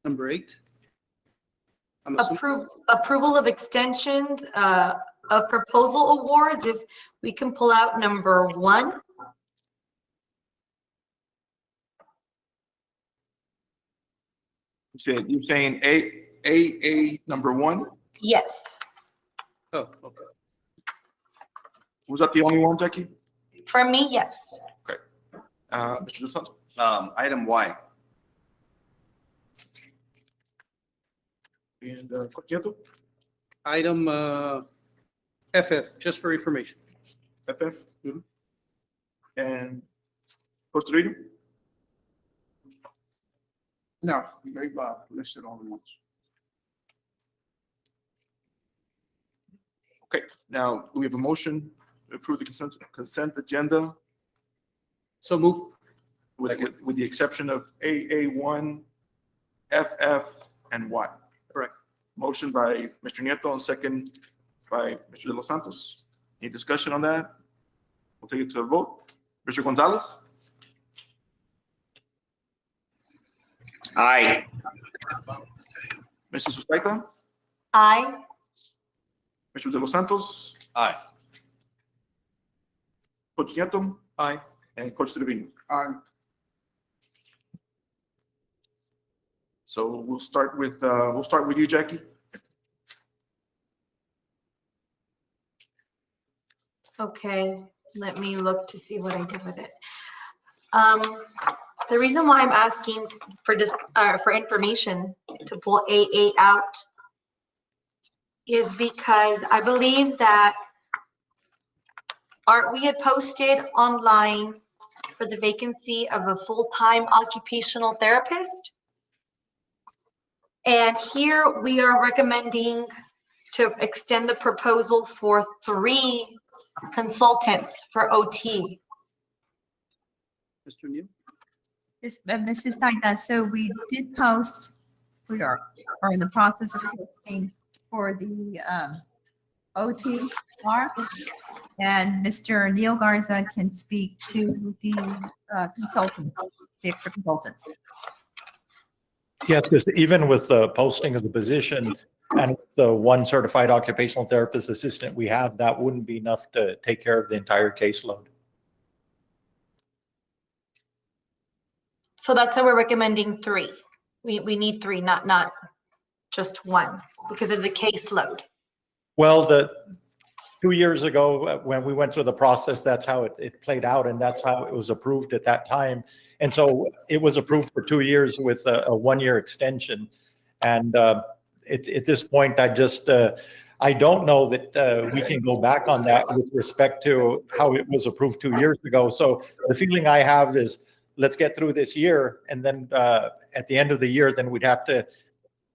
Number 8. Approval of extensions of proposal awards. If we can pull out number 1. You're saying AA number 1? Yes. Oh, okay. Was that the only one, Jackie? For me, yes. Mr. Dos Santos? Item Y. And Nieto? Item FF, just for information. FF? Mhm. And Costa Rica? No, they've listed all the ones. Okay, now we have a motion to approve the consent agenda So move. with the exception of AA1, FF, and Y. Correct. Motion by Mr. Nieto and second by Mr. De Los Santos. Any discussion on that? We'll take it to a vote. Mr. Gonzalez? Aye. Mrs. Sustaita? Aye. Mr. De Los Santos? Aye. Coach Nieto? Aye. And Coach Trevino. So we'll start with you, Jackie. Okay, let me look to see what I did with it. The reason why I'm asking for information to pull AA out is because I believe that we had posted online for the vacancy of a full-time occupational therapist. And here we are recommending to extend the proposal for 3 consultants for OT. Mr. Neal? Mrs. Saita, so we did post, we are in the process of posting for the OTR. And Mr. Neil Garza can speak to the consultants, the extra consultants. Yes, because even with the posting of the position and the one certified occupational therapist assistant we have, that wouldn't be enough to take care of the entire caseload. So that's why we're recommending 3. We need 3, not just 1, because of the caseload. Well, 2 years ago, when we went through the process, that's how it played out, and that's how it was approved at that time. And so it was approved for 2 years with a 1-year extension. And at this point, I don't know that we can go back on that with respect to how it was approved 2 years ago. So the feeling I have is, let's get through this year, and then at the end of the year, then we'd have to,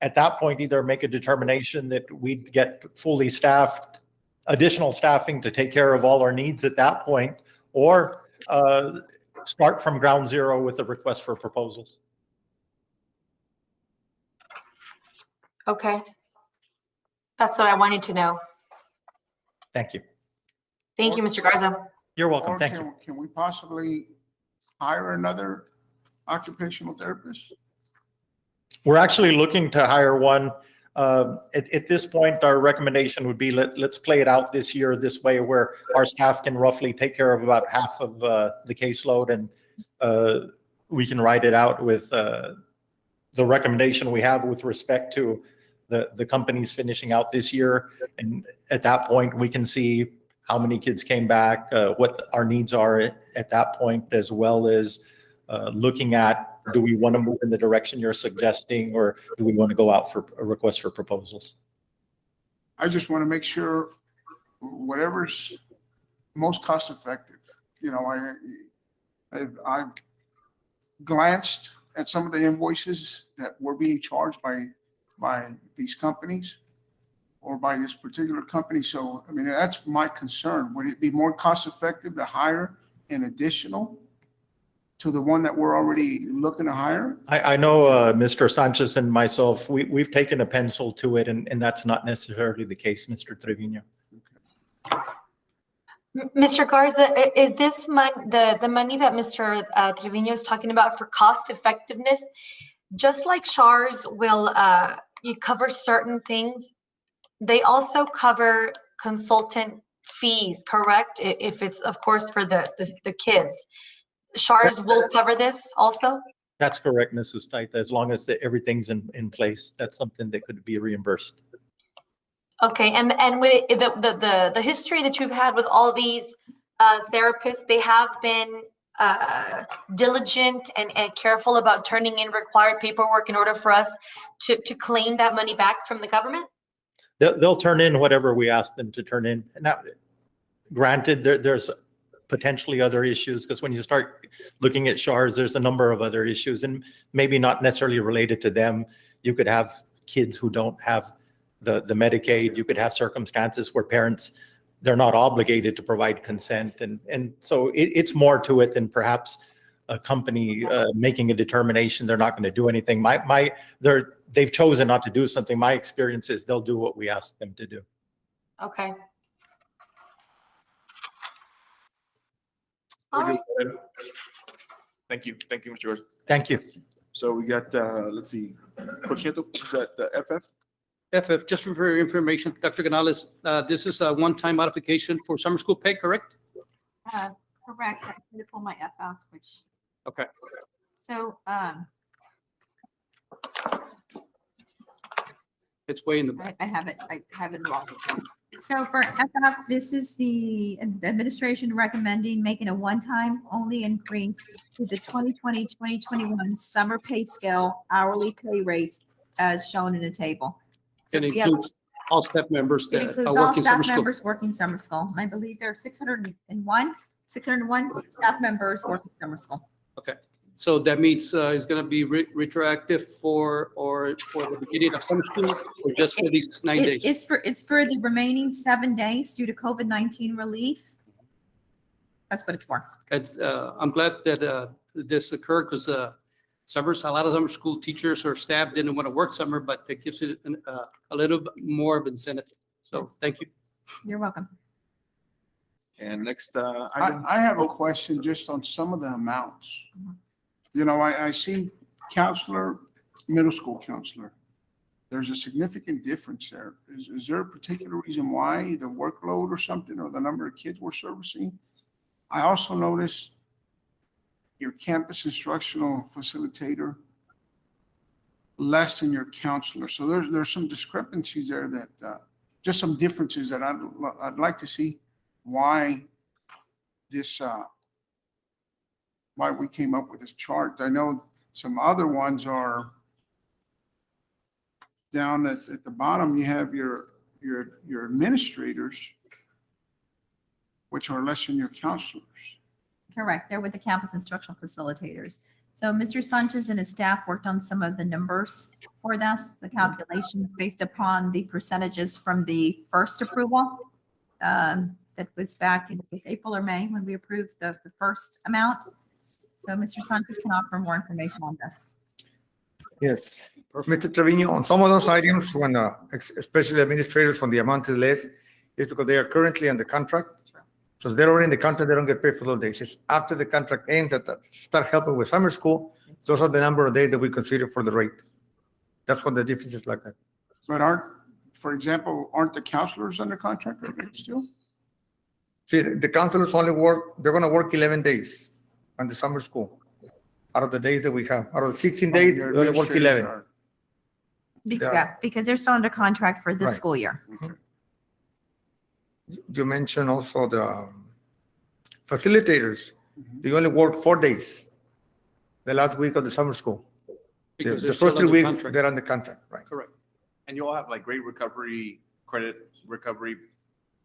at that point, either make a determination that we'd get fully staffed, additional staffing to take care of all our needs at that point, or start from ground zero with a request for proposals. Okay. That's what I wanted to know. Thank you. Thank you, Mr. Garza. You're welcome. Or Thank you. can we possibly hire another occupational therapist? We're actually looking to hire one. At this point, our recommendation would be let's play it out this year this way, where our staff can roughly take care of about half of the caseload, and we can write it out with the recommendation we have with respect to the companies finishing out this year. And at that point, we can see how many kids came back, what our needs are at that point, as well as looking at, do we want to move in the direction you're suggesting, or do we want to go out for a request for proposals? I just want to make sure whatever's most cost effective. You know, I've glanced at some of the invoices that were being charged by these companies or by this particular company. So, I mean, that's my concern. Would it be more cost effective to hire an additional to the one that we're already looking to hire? I know Mr. Sanchez and myself, we've taken a pencil to it, and that's not necessarily the case, Mr. Trevino. Mr. Garza, is this the money that Mr. Trevino is talking about for cost effectiveness, just like SHARS will you cover certain things, they also cover consultant fees, correct? If it's, of course, for the kids. SHARS will cover this also? That's correct, Mrs. Taita. As long as everything's in place, that's something that could be reimbursed. Okay, and with the history that you've had with all these therapists, they have been diligent and careful about turning in required paperwork in order for us to claim that money back from the government? They'll turn in whatever we ask them to turn in. Now, granted, there's potentially other issues, because when you start looking at SHARS, there's a number of other issues, and maybe not necessarily related to them. You could have kids who don't have the Medicaid. You could have circumstances where parents, they're not obligated to provide consent. And so it's more to it than perhaps a company making a determination they're not going to do anything. They've chosen not to do something. My experience is they'll do what we ask them to do. Okay. All right. Thank you, Mr. Garza. Thank you. So we got, let's see, Coach Nieto, is that the FF? FF, just for your information, Dr. Canales, this is a one-time modification for summer school pay, correct? Correct. I'm going to pull my FF, which. Okay. So, It's way in the back. I have it wrong. So for FF, this is the administration recommending making a one-time only increase to the 2020-2021 summer pay scale hourly pay rates as shown in the table. So It we have- includes all staff members It that includes are all working summer staff school. members working summer school. And I believe there are 601 staff members working summer school. Okay. So that means it's going to be retroactive for the beginning of summer school, or just for these 9 days? It's for the remaining 7 days due to COVID-19 relief. That's what it's for. I'm glad that this occurred, because a lot of summer school teachers or staff didn't want to work summer, but it gives it a little bit more of incentive. So thank you. You're welcome. And next item. I have a question just on some of the amounts. You know, I see counselor, middle school counselor. There's a significant difference there. Is there a particular reason why, the workload or something, or the number of kids we're servicing? I also noticed your campus instructional facilitator less than your counselor. So there's some discrepancies there that, just some differences that I'd like to see why this, why we came up with this chart. I know some other ones are down at the bottom. You have your administrators, which are less than your counselors. Correct. They're with the campus instructional facilitators. So Mr. Sanchez and his staff worked on some of the numbers for this, the calculations based upon the percentages from the first approval. That was back in April or May when we approved the first amount. So Mr. Sanchez can offer more information on this. Yes. Mr. Trevino, on some of those items, when especially administrators, when the amount is less, it's because they are currently under contract. So if they're already in the contract, they don't get paid for those days. It's after the contract ends that start helping with summer school. Those are the number of days that we consider for the rate. That's what the difference is like that. But for example, aren't the counselors under contract still? See, the counselors they're going to work 11 days on the summer school out of the days that we have. Out of the 16 days, they only work 11. Yeah, because they're still under contract for this Right. school year. Okay. You mentioned also the facilitators. They only work 4 days, the last week of the summer school. Because The they're still first 3 under weeks, contract. they're under contract, right? Correct. And you all have like great credit recovery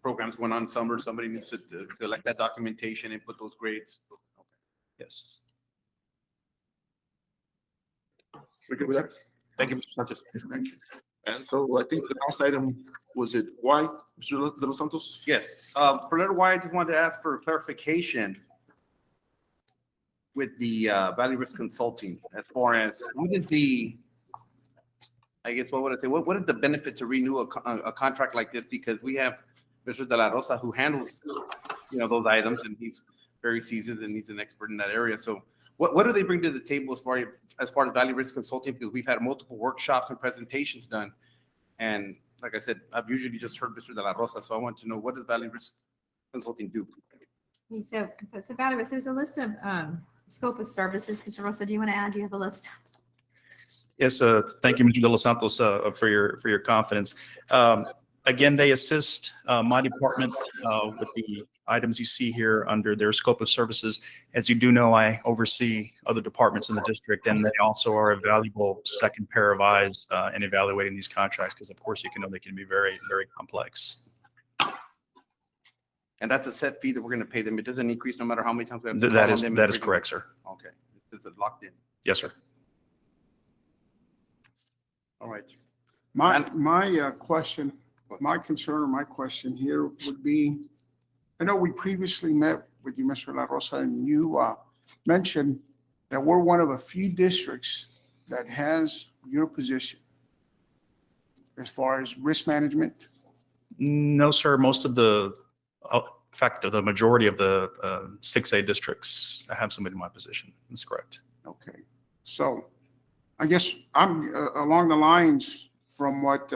programs going on summer. Somebody needs to collect that documentation and put those grades. Yes. We good with that? Thank you, Mr. Sanchez. Thank you. And so I think the last item, was it why, Mr. De Los Santos? Yes, for letter Y, I just wanted to ask for clarification with the Valley Risk Consulting, as far as what is the, I guess, what would I say, what is the benefit to renew a contract like this? Because we have Mr. De La Rosa who handles, those items, and he's very seasoned and he's an expert in that area. So what do they bring to the table as far as Valley Risk Consulting? Because we've had multiple workshops and presentations done, and like I said, I've usually just heard Mr. De La Rosa, so I want to know, what does Valley Risk Consulting do? So that's about it. So there's a list of scope of services. Mr. Rosa, do you want to add? Do you have a list? Yes, thank you, Mr. De Los Santos, for your confidence. Again, they assist my department with the items you see here under their scope of services. As you do know, I oversee other departments in the district, and they also are a valuable second pair of eyes in evaluating these contracts, because of course you can know they can be very, very complex. And that's a set fee that we're going to pay them. It doesn't increase no matter how many times we have to call That on is them. that is correct, sir. Okay. Is it locked in? Yes, sir. All right. My question, my concern or my question here would be, I know we previously met with you, Mr. La Rosa, and you mentioned that we're one of a few districts that has your position as far as risk management. No, sir. Most of the, in fact, the majority of the 6A districts have somebody in my position. That's correct. Okay, so I guess I'm along the lines from what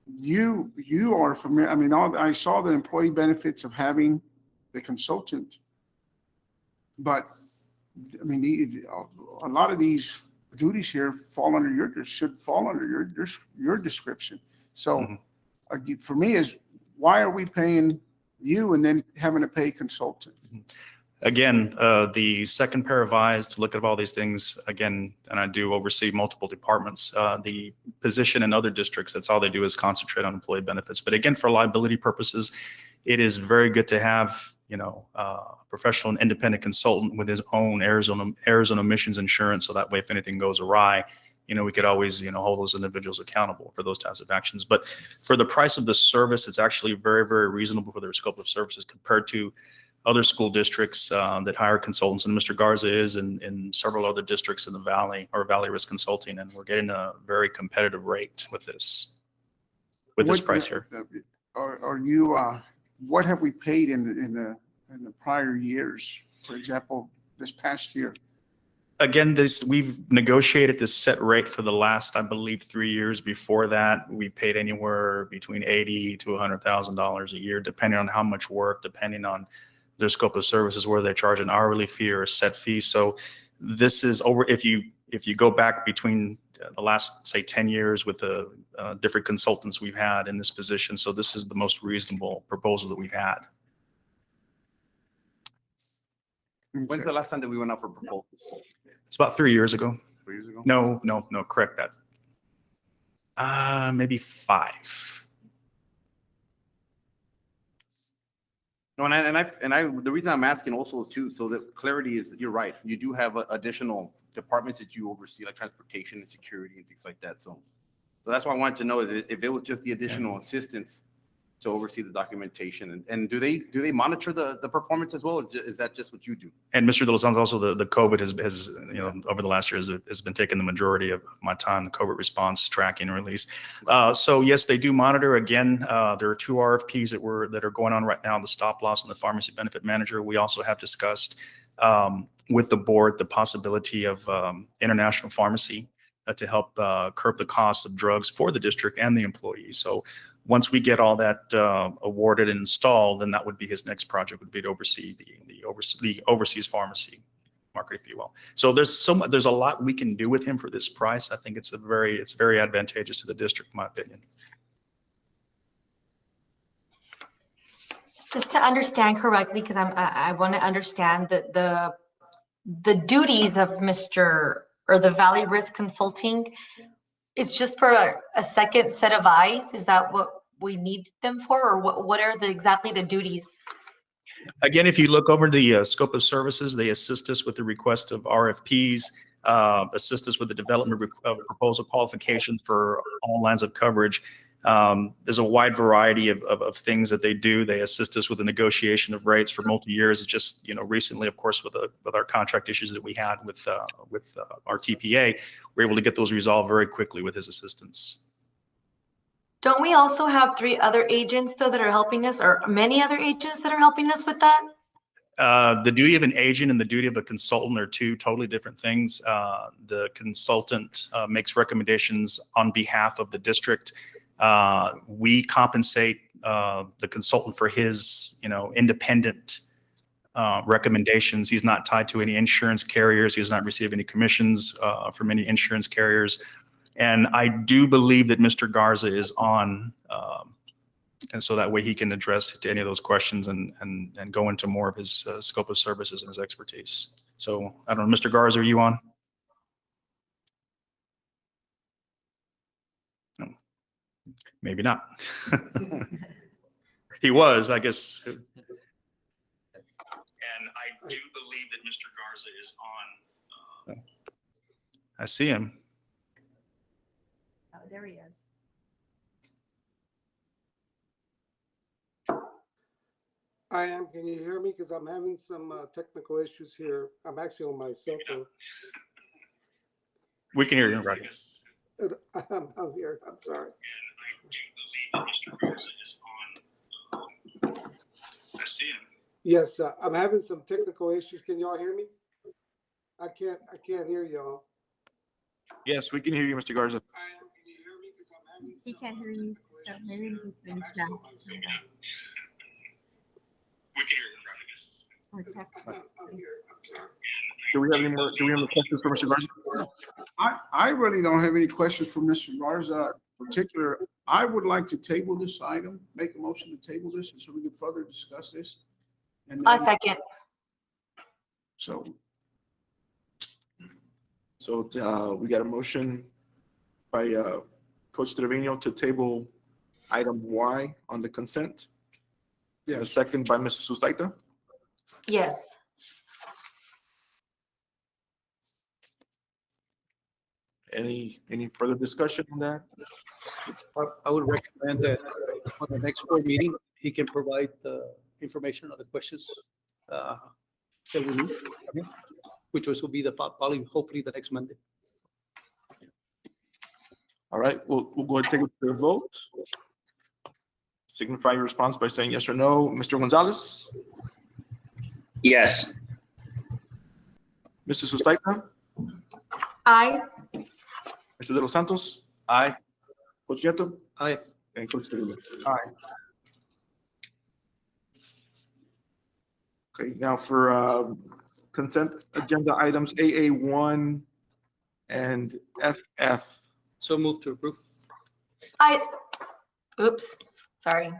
you are familiar. I mean, I saw the employee benefits of having the consultant, but I mean, a lot of these duties here fall under should fall under your description. So for me, is why are we paying you and then having to pay consultant? Again, the second pair of eyes to look at all these things, again, and I do oversee multiple departments. The position in other districts, that's all they do is concentrate on employee benefits. But again, for liability purposes, it is very good to have, a professional and independent consultant with his own errors on omissions insurance. So that way, if anything goes awry, we could always, hold those individuals accountable for those types of actions. But for the price of the service, it's actually very, very reasonable for their scope of services compared to other school districts that hire consultants, and Mr. Garza is in several other districts in the Valley, or Valley Risk Consulting, and we're getting a very competitive rate with this price here. Are you? What have we paid in the prior years? For example, this past year. Again, we've negotiated this set rate for the last, I believe, 3 years. Before that, we paid anywhere between $80,000 to $100,000 a year, depending on how much work, depending on their scope of services, where they charge an hourly fee or a set fee. So this is over. If you go back between the last, say, 10 years with the different consultants we've had in this position, so this is the most reasonable proposal that we've had. When's the last time that we went out for proposals? It's about 3 years ago. 3 years ago? No, correct that. Maybe 5. No, and the reason I'm asking also is too, so that clarity is, you're right. You do have additional departments that you oversee, like transportation and security and things like that. So that's why I wanted to know if it was just the additional assistance to oversee the documentation, and do they monitor the performance as well, or is that just what you do? And Mr. De Los Santos, also the COVID has over the last years has been taking the majority of my time, the COVID response tracking and release. So yes, they do monitor. Again, there are 2 RFPs that are going on right now, the stop loss and the pharmacy benefit manager. We also have discussed with the board the possibility of international pharmacy to help curb the cost of drugs for the district and the employees. So once we get all that awarded and installed, then that would be his next project, would be to oversee the overseas pharmacy market, if you will. So there's a lot we can do with him for this price. I think it's very advantageous to the district, in my opinion. Just to understand correctly, because I want to understand the duties of the Valley Risk Consulting. It's just for a second set of eyes. Is that what we need them for, or what are exactly the duties? Again, if you look over the scope of services, they assist us with the request of RFPs, assist us with the development of proposal qualifications for all lines of coverage. There's a wide variety of things that they do. They assist us with the negotiation of rates for multi-years. It's just, recently, of course, with our contract issues that we had with our TPA, we're able to get those resolved very quickly with his assistance. Don't we also have 3 other agents though that are helping us, or many other agents that are helping us with that? The duty of an agent and the duty of a consultant are 2 totally different things. The consultant makes recommendations on behalf of the district, We compensate the consultant for his, independent recommendations. He's not tied to any insurance carriers. He does not receive any commissions from any insurance carriers. And I do believe that Mr. Garza is on, and so that way he can address to any of those questions and go into more of his scope of services and his expertise. So I don't know, Mr. Garza, are you on? No, maybe not. He was, I guess. And I do believe that Mr. Garza is on. I see him. Oh, there he is. I am. Can you hear me? Because I'm having some technical issues here. I'm actually on my cell phone. We can hear you, Roger. I'm out here. I'm sorry. I see him. Yes, I'm having some technical issues. Can y'all hear me? I can't hear y'all. Yes, we can hear you, Mr. Garza. He can't hear you. So maybe he's in chat. Or text. Do we have any questions for Mr. Garza? I really don't have any questions for Mr. Garza in particular. I would like to table this item, make a motion to table this, and so we can further discuss this. And A then- second. So We got a motion by Coach Trevino to table item Y on the consent. Yeah. A second by Mrs. Sustaita. Yes. Any further discussion on that? I would recommend that on the next board meeting, he can provide the information on the questions that we need, which will be the following, hopefully the next Monday. All right, we'll go ahead and take it to a vote. Signify your response by saying yes or no. Mr. Gonzalez, Yes. Mrs. Sustaita, Aye. Mr. De Los Santos, Aye. Coach Nieto, Aye. and Coach Trevino. Aye. Okay, now for consent agenda items AA1 and FF. So move to approve. Oops, sorry.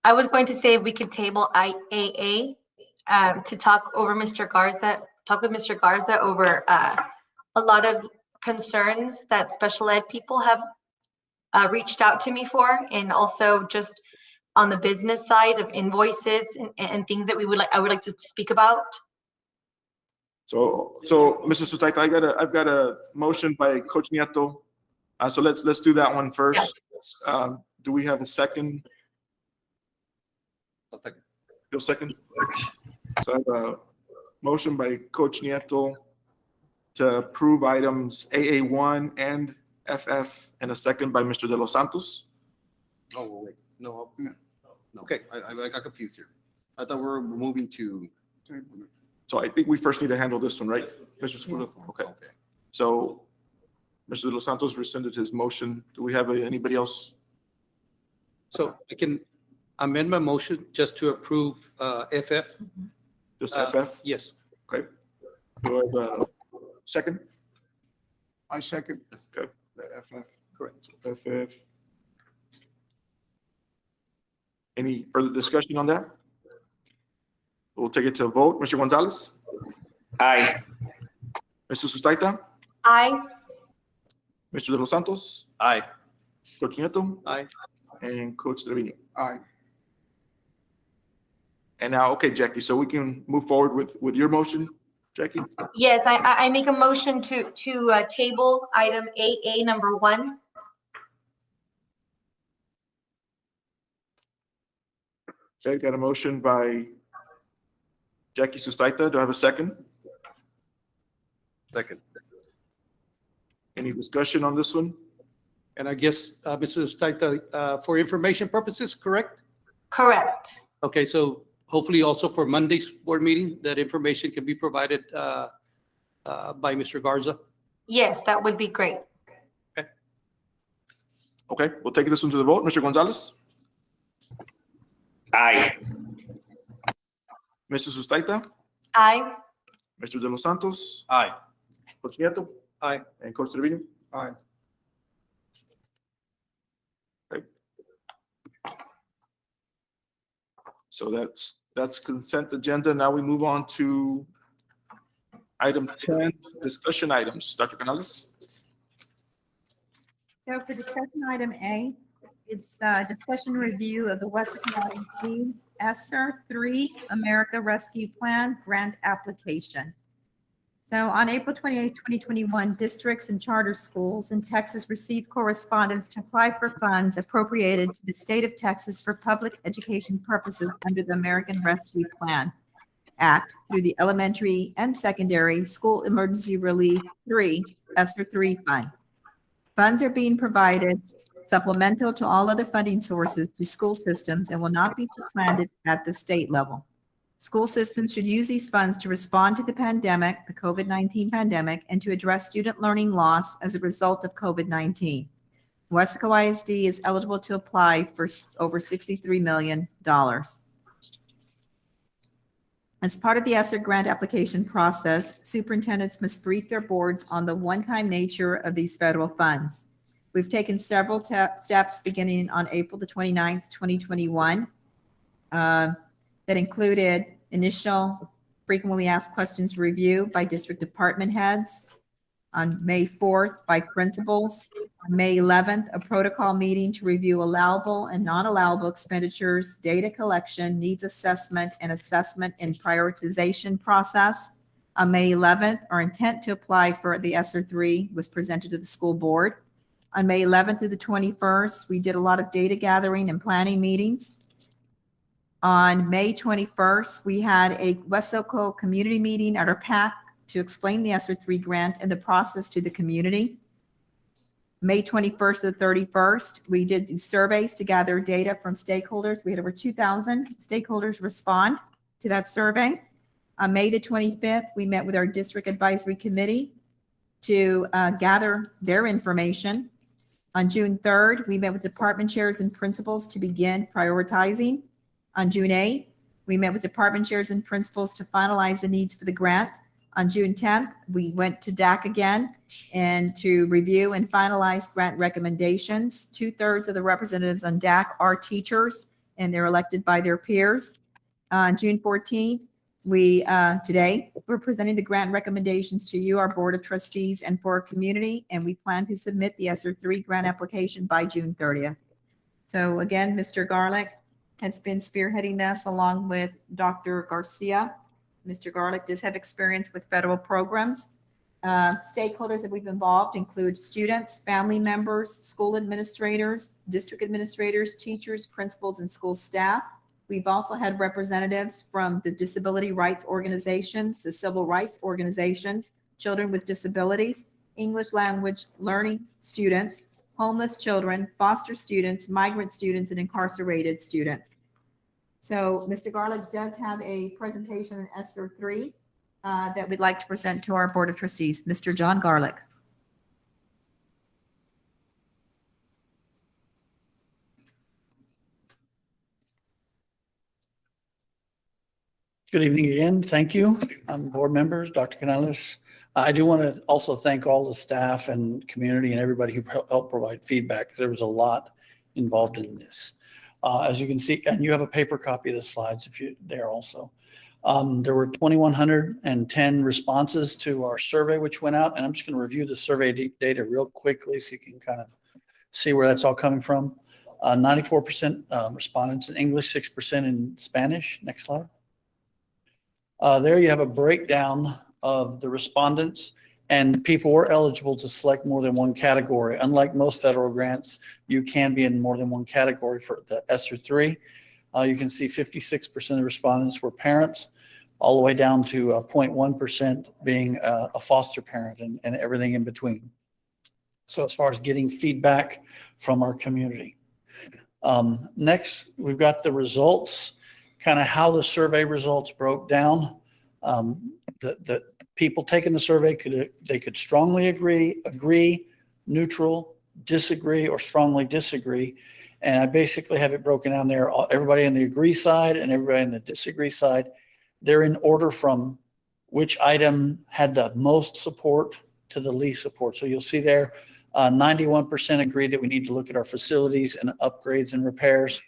I was going to say if we could table IAA to talk with Mr. Garza over a lot of concerns that special ed people have reached out to me for, and also just on the business side of invoices and things that I would like to speak about. So Mrs. Sustaita, I've got a motion by Coach Nieto. So let's do that one first. Do we have a second? I'll second. You'll second? So I have a motion by Coach Nieto to approve items AA1 and FF, and a second by Mr. De Los Santos. Oh, wait, no. Okay, I got confused here. I thought we were moving to. So I think we first need to handle this one, right? Mr. Sepulveda? Okay. So Mr. De Los Santos rescinded his motion. Do we have anybody else? So I can amend my motion just to approve FF. Just FF? Yes. Okay. Do I have a second? I second Okay. that FF. Correct. FF. Any further discussion on that? We'll take it to a vote. Mr. Gonzalez? Aye. Mrs. Sustaita? Aye. Mr. De Los Santos? Aye. Coach Nieto? Aye. And Coach Trevino? Aye. And now, okay, Jackie, so we can move forward with your motion, Jackie? Yes, I make a motion to table item AA number 1. Okay, got a motion by Jackie Sustaita. Do I have a second? Second. Any discussion on this one? And I guess, Mr. Staita, for information purposes, correct? Correct. Okay, so hopefully also for Monday's board meeting, that information can be provided by Mr. Garza. Yes, that would be great. Okay, we'll take this one to the vote. Mr. Gonzalez, Aye. Mrs. Ustaita, Aye. Mr. De Los Santos, Aye. Coach Nieto, Aye. and Coach Trevino. Aye. So that's consent agenda. Now we move on to item 10, discussion items. Dr. Canales? So for discussion item A, it's discussion review of the Weslaco ISD ESSER 3 America Rescue Plan grant application. So on April 28, 2021, districts and charter schools in Texas received correspondence to apply for funds appropriated to the state of Texas for public education purposes under the American Rescue Plan Act through the Elementary and Secondary School Emergency Relief 3 ESSER 3 Fund. Funds are being provided supplemental to all other funding sources to school systems and will not be supplanted at the state level. School systems should use these funds to respond to the pandemic, the COVID-19 pandemic, and to address student learning loss as a result of COVID-19. Weslaco ISD is eligible to apply for over $63 million. As part of the ESSER grant application process, superintendents must brief their boards on the one-time nature of these federal funds. We've taken several steps beginning on April the 29th, 2021, that included initial frequently asked questions review by district department heads. On May 4th, by principals. On May 11th, a protocol meeting to review allowable and non-allowable expenditures, data collection, needs assessment, and assessment and prioritization process. On May 11th, our intent to apply for the ESSER 3 was presented to the school board. On May 11th through the 21st, we did a lot of data gathering and planning meetings. On May 21st, we had a Weslaco community meeting at our PAC to explain the ESSER 3 grant and the process to the community. May 21st to the 31st, we did surveys to gather data from stakeholders. We had over 2,000 stakeholders respond to that survey. On May the 25th, we met with our district advisory committee to gather their information. On June 3rd, we met with department chairs and principals to begin prioritizing. On June 8th, we met with department chairs and principals to finalize the needs for the grant. On June 10th, we went to DAC again and to review and finalize grant recommendations. 2/3 of the representatives on DAC are teachers and they're elected by their peers. On June 14th, today, we're presenting the grant recommendations to you, our Board of Trustees, and for our community, and we plan to submit the ESSER 3 grant application by June 30th. So again, Mr. Garlick has been spearheading this along with Dr. Garcia. Mr. Garlick does have experience with federal programs. Stakeholders that we've involved include students, family members, school administrators, district administrators, teachers, principals, and school staff. We've also had representatives from the disability rights organizations, the civil rights organizations, children with disabilities, English language learning students, homeless children, foster students, migrant students, and incarcerated students. So Mr. Garlick does have a presentation on ESSER 3 that we'd like to present to our Board of Trustees. Mr. John Garlick. Good evening again. Thank you. Board members, Dr. Canales. I do want to also thank all the staff and community and everybody who helped provide feedback, because there was a lot involved in this. As you can see, and you have a paper copy of the slides if you're there also. There were 2,110 responses to our survey, which went out, and I'm just going to review the survey data real quickly so you can kind of see where that's all coming from. 94% respondents in English, 6% in Spanish. Next slide. There you have a breakdown of the respondents, and people were eligible to select more than one category. Unlike most federal grants, you can be in more than one category for the ESSER 3. You can see 56% of the respondents were parents, all the way down to 0.1% being a foster parent and everything in between. So as far as getting feedback from our community. Next, we've got the results, kind of how the survey results broke down. The people taking the survey could strongly agree, neutral, disagree, or strongly disagree. And I basically have it broken down there, everybody on the agree side and everybody on the disagree side. They're in order from which item had the most support to the least support. So you'll see there, 91% agree that we need to look at our facilities and upgrades and repairs.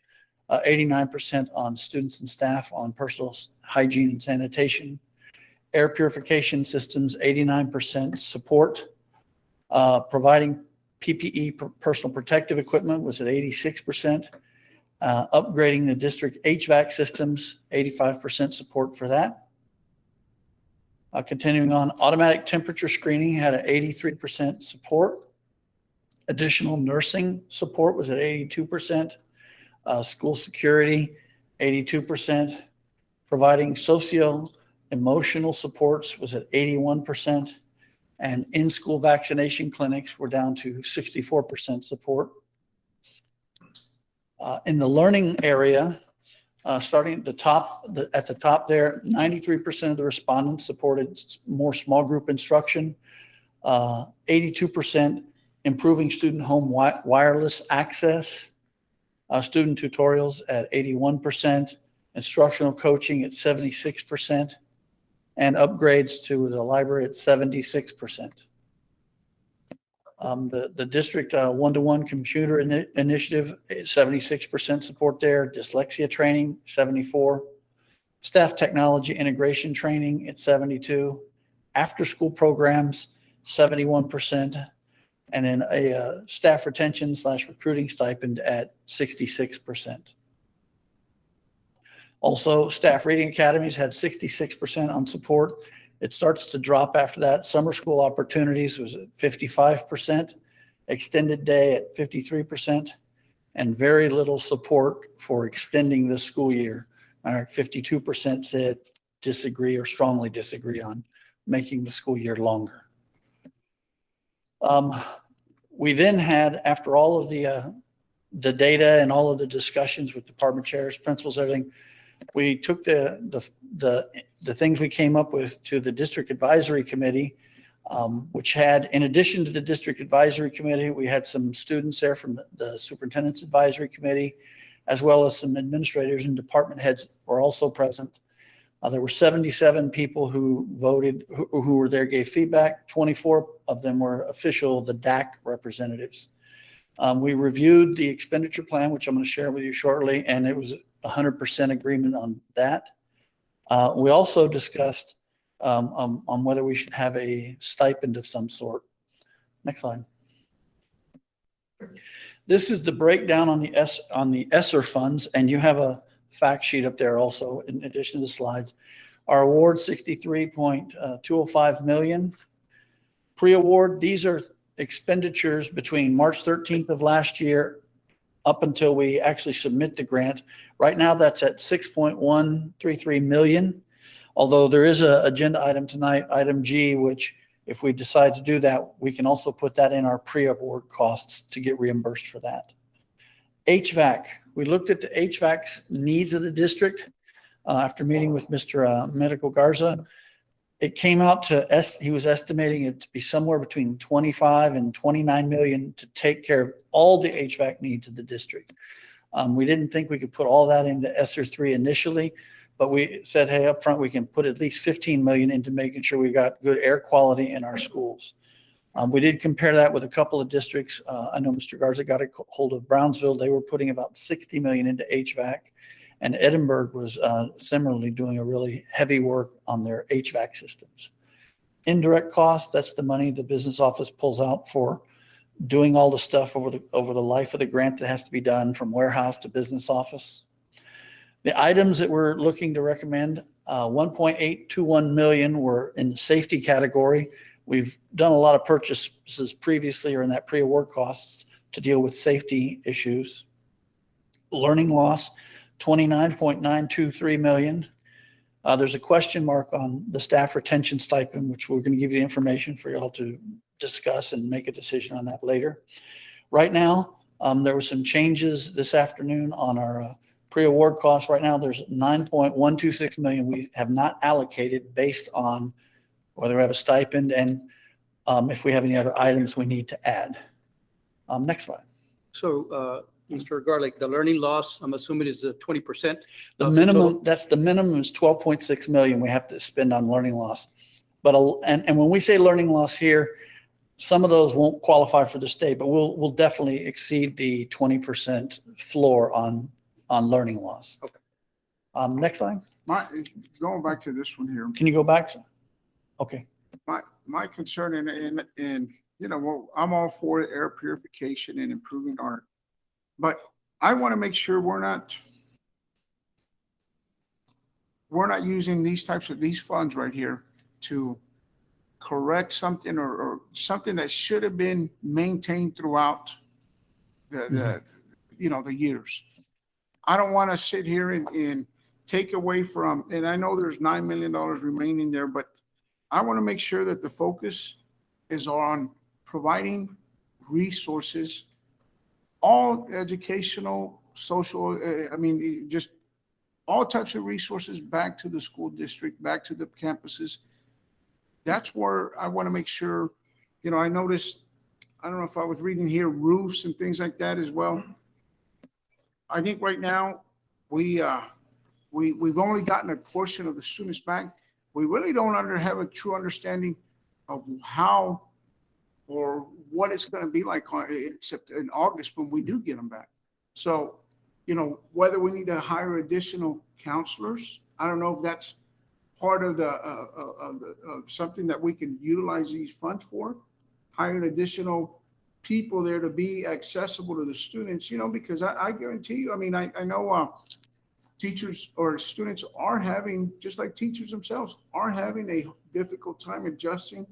89% on students and staff on personal hygiene and sanitation. Air purification systems, 89% support. Providing PPE, personal protective equipment, was at 86%. Upgrading the district HVAC systems, 85% support for that. Continuing on, automatic temperature screening had an 83% support. Additional nursing support was at 82%. School security, 82%. Providing socio-emotional supports was at 81%. And in-school vaccination clinics were down to 64% support. In the learning area, starting at the top there, 93% of the respondents supported more small group instruction. 82% improving student home wireless access. Student tutorials at 81%. Instructional coaching at 76%. And upgrades to the library at 76%. The district one-to-one computer initiative, 76% support there. Dyslexia training, 74%. Staff technology integration training at 72%. After-school programs, 71%. And then a staff retention / recruiting stipend at 66%. Also, staff reading academies had 66% on support. It starts to drop after that. Summer school opportunities was at 55%, extended day at 53%, and very little support for extending the school year. 52% said disagree or strongly disagree on making the school year longer. We then had, after all of the data and all of the discussions with department chairs, principals, everything, we took the things we came up with to the district advisory committee, which had, in addition to the district advisory committee, we had some students there from the superintendent's advisory committee, as well as some administrators and department heads were also present. There were 77 people who voted, who were there, gave feedback. 24 of them were official, the DAC representatives. We reviewed the expenditure plan, which I'm going to share with you shortly, and it was 100% agreement on that. We also discussed on whether we should have a stipend of some sort. Next slide. This is the breakdown on the ESSER funds, and you have a fact sheet up there also in addition to the slides. Our award, $63.205 million. Pre-award, these are expenditures between March 13th of last year up until we actually submit the grant. Right now, that's at $6.133 million. Although there is an agenda item tonight, item G, which if we decide to do that, we can also put that in our pre-award costs to get reimbursed for that. HVAC, we looked at the HVAC needs of the district after meeting with Mr. Medical Garza. It came out to, he was estimating it to be somewhere between 25 and 29 million to take care of all the HVAC needs of the district. We didn't think we could put all that into ESSER 3 initially, but we said, hey, up front, we can put at least 15 million into making sure we got good air quality in our schools. We did compare that with a couple of districts. I know Mr. Garza got a hold of Brownsville. They were putting about 60 million into HVAC, and Edinburgh was similarly doing a really heavy work on their HVAC systems. Indirect costs, that's the money the business office pulls out for doing all the stuff over the life of the grant that has to be done from warehouse to business office. The items that we're looking to recommend, 1.821 million were in the safety category. We've done a lot of purchases previously or in that pre-award costs to deal with safety issues. Learning loss, 29.923 million. There's a question mark on the staff retention stipend, which we're going to give you the information for y'all to discuss and make a decision on that later. Right now, there were some changes this afternoon on our pre-award costs. Right now, there's 9.126 million we have not allocated based on whether we have a stipend and if we have any other items we need to add. Next slide. So, Mr. Garlick, the learning loss, I'm assuming is 20%. The of minimum, total? that's the minimum is 12.6 million we have to spend on learning loss. But, and when we say learning loss here, some of those won't qualify for the state, but we'll definitely exceed the 20% floor on learning loss. Okay. Next slide. Going back to this one here, Can you go back? Okay. my concern and you know, well, I'm all for air purification and improving art, but I want to make sure we're not using these funds right here to correct something or something that should have been maintained throughout the you know, the years. I don't want to sit here and take away from, and I know there's $9 million remaining there, but I want to make sure that the focus is on providing resources, all educational, social, I mean, just all types of resources back to the school district, back to the campuses. That's where I want to make sure, you know, I noticed, I don't know if I was reading here, roofs and things like that as well. I think right now we've only gotten a portion of the students back. We really don't have a true understanding of how or what it's going to be like except in August when we do get them back. So, you know, whether we need to hire additional counselors, I don't know if that's part of something that we can utilize these funds for, hiring additional people there to be accessible to the students, you know, because I guarantee you, I mean, I know teachers or students are having, just like teachers themselves, are having a difficult time adjusting,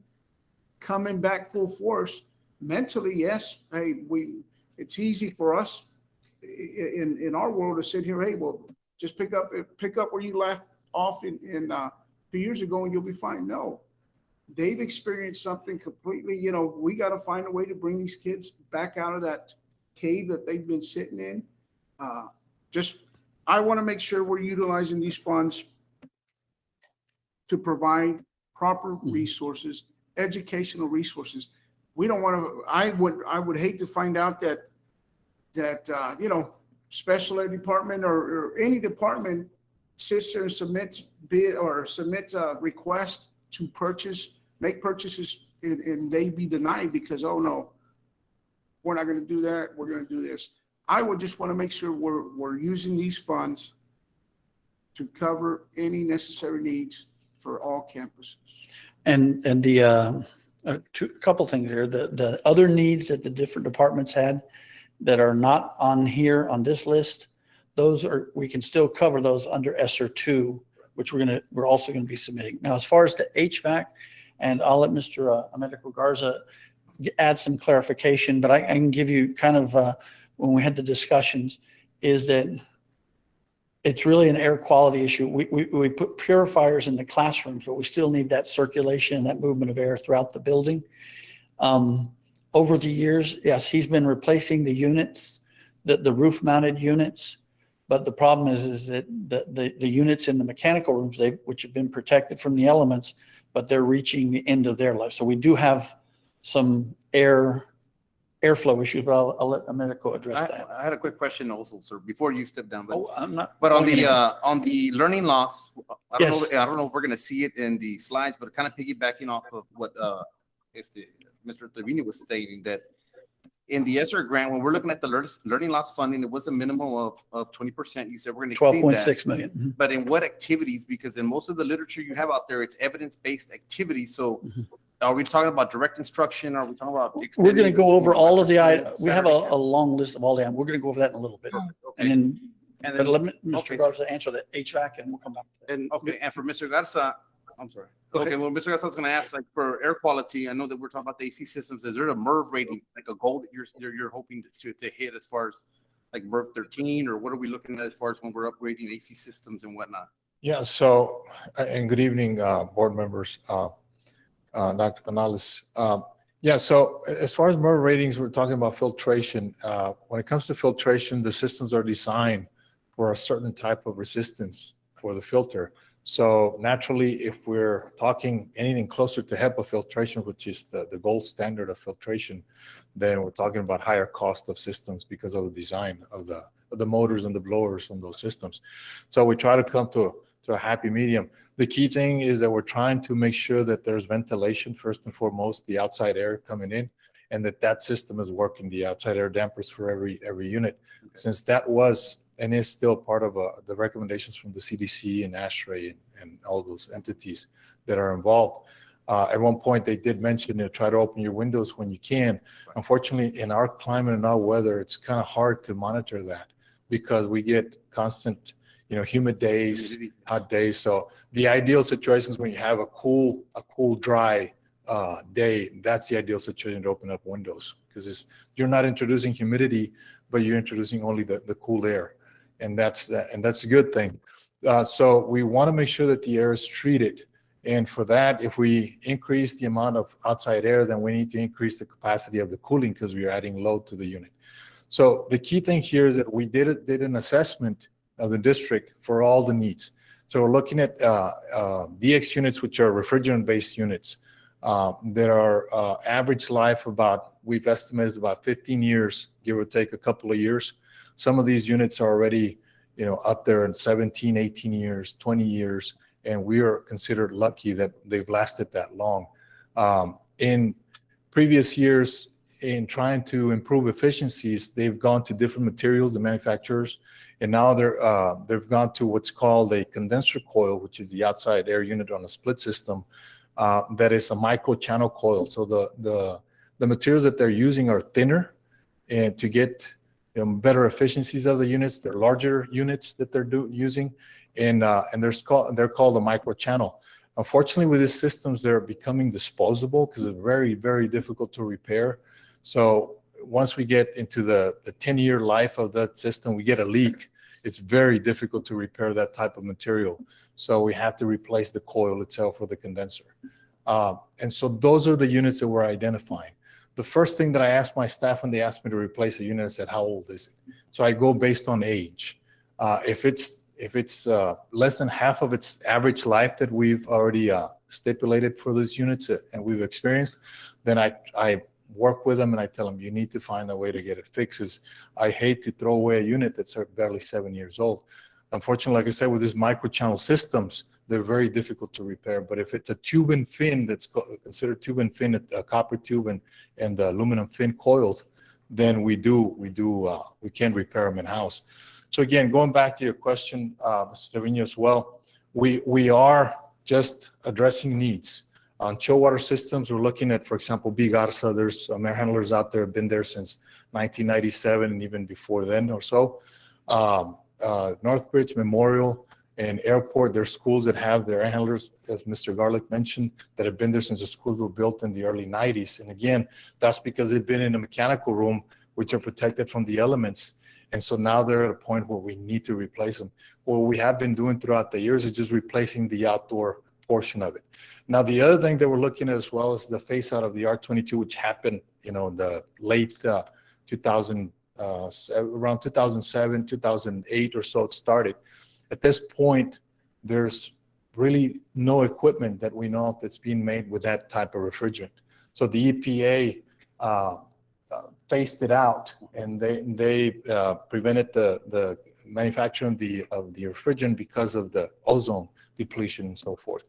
coming back full force. Mentally, yes, hey, it's easy for us in our world to sit here, hey, well, just pick up where you left off in 2 years ago and you'll be fine. No, they've experienced something completely, you know, we got to find a way to bring these kids back out of that cave that they've been sitting in. I want to make sure we're utilizing these funds to provide proper resources, educational resources. We don't want to, I would hate to find out that you know, special ed department or any department sits there and submits bid or submits a request to make purchases and they be denied because, oh no, we're not going to do that. We're going to do this. I would just want to make sure we're using these funds to cover any necessary needs for all campuses. And the a couple things here. The other needs that the different departments had that are not on here on this list, we can still cover those under ESSER 2, which we're also going to be submitting. Now, as far as the HVAC, and I'll let Mr. Americo Garza add some clarification, but I can give you kind of when we had the discussions, is that it's really an air quality issue. We put purifiers in the classrooms, but we still need that circulation and that movement of air throughout the building. Over the years, yes, he's been replacing the units, the roof mounted units. But the problem is that the units in the mechanical rooms, which have been protected from the elements, but they're reaching the end of their life. So we do have some airflow issues, but I'll let Americo address that. I had a quick question also, sir, before you step down. But, I'm not. but on the learning loss, I don't know if we're going to see it in the slides, but kind of piggybacking off of what Mr. Trevino was stating, that in the ESSER grant, when we're looking at the learning loss funding, it was a minimum of 20%. You said we're going to 12.6 million. But in what activities? Because in most of the literature you have out there, it's evidence-based activities. So are we talking about direct instruction? Are we talking about? We're going to go over all of the items. We have a long list of all the items. We're going to go over that in a little bit. Okay. And then let Mr. Okay. Garza answer the HVAC and we'll come back. And for Mr. Garza, I'm sorry. Okay, well, Mr. Garza was going to ask, like, for air quality, I know that we're talking about the AC systems. Is there a MERV rating, like a goal that you're hoping to hit as far as like MERV 13, or what are we looking at as far as when we're upgrading AC systems and whatnot? Yeah. So, and good evening, board members, Dr. Canales. Yeah. So as far as MERV ratings, we're talking about filtration. When it comes to filtration, the systems are designed for a certain type of resistance for the filter. So naturally, if we're talking anything closer to HEPA filtration, which is the gold standard of filtration, then we're talking about higher cost of systems because of the design of the motors and the blowers on those systems. So we try to come to a happy medium. The key thing is that we're trying to make sure that there's ventilation, first and foremost, the outside air coming in, and that system is working, the outside air dampers for every unit. Since that was and is still part of the recommendations from the CDC and ASHRAE and all those entities that are involved. At one point, they did mention, try to open your windows when you can. Unfortunately, in our climate and our weather, it's kind of hard to monitor that because we get constant, humid days, hot days. So the ideal situation is when you have a cool, dry day. That's the ideal situation to open up windows because you're not introducing humidity, but you're introducing only the cool air. And that's a good thing. So we want to make sure that the air is treated. And for that, if we increase the amount of outside air, then we need to increase the capacity of the cooling because we are adding load to the unit. So the key thing here is that we did an assessment of the district for all the needs. So we're looking at DX units, which are refrigerant-based units that are average life we've estimated is about 15 years, give or take a couple of years. Some of these units are already, up there in 17, 18 years, 20 years, and we are considered lucky that they've lasted that long. In previous years, in trying to improve efficiencies, they've gone to different materials, the manufacturers, and now they've gone to what's called a condenser coil, which is the outside air unit on a split system. That is a micro channel coil. So the materials that they're using are thinner, and to get better efficiencies of the units, they're larger units that they're using, and they're called a micro channel. Unfortunately, with these systems, they're becoming disposable because they're very, very difficult to repair. So once we get into the 10-year life of that system, we get a leak. It's very difficult to repair that type of material. So we have to replace the coil itself with the condenser. And so those are the units that we're identifying. The first thing that I asked my staff when they asked me to replace a unit, I said, how old is it? So I go based on age. If it's less than half of its average life that we've already stipulated for those units and we've experienced, then I work with them and I tell them, you need to find a way to get it fixed. I hate to throw away a unit that's barely 7 years old. Unfortunately, like I said, with these microchannel systems, they're very difficult to repair. But if it's a tube and fin that's considered tube and fin, a copper tube and the aluminum fin coils, then we can repair them in house. So again, going back to your question, Mr. Trevino, as well, we are just addressing needs. On chill water systems, we're looking at, for example, Big Garza. There's air handlers out there, have been there since 1997 and even before then or so. Northbridge, Memorial, and Airport, there's schools that have their air handlers, as Mr. Garlick mentioned, that have been there since the schools were built in the early 90s. And again, that's because they've been in a mechanical room, which are protected from the elements. And so now they're at a point where we need to replace them. What we have been doing throughout the years is just replacing the outdoor portion of it. Now, the other thing that we're looking at as well is the phase out of the R22, which happened, in the late 2000, around 2007, 2008 or so it started. At this point, there's really no equipment that we know of that's being made with that type of refrigerant. So the EPA phased it out, and they prevented the manufacturing of the refrigerant because of the ozone depletion and so forth.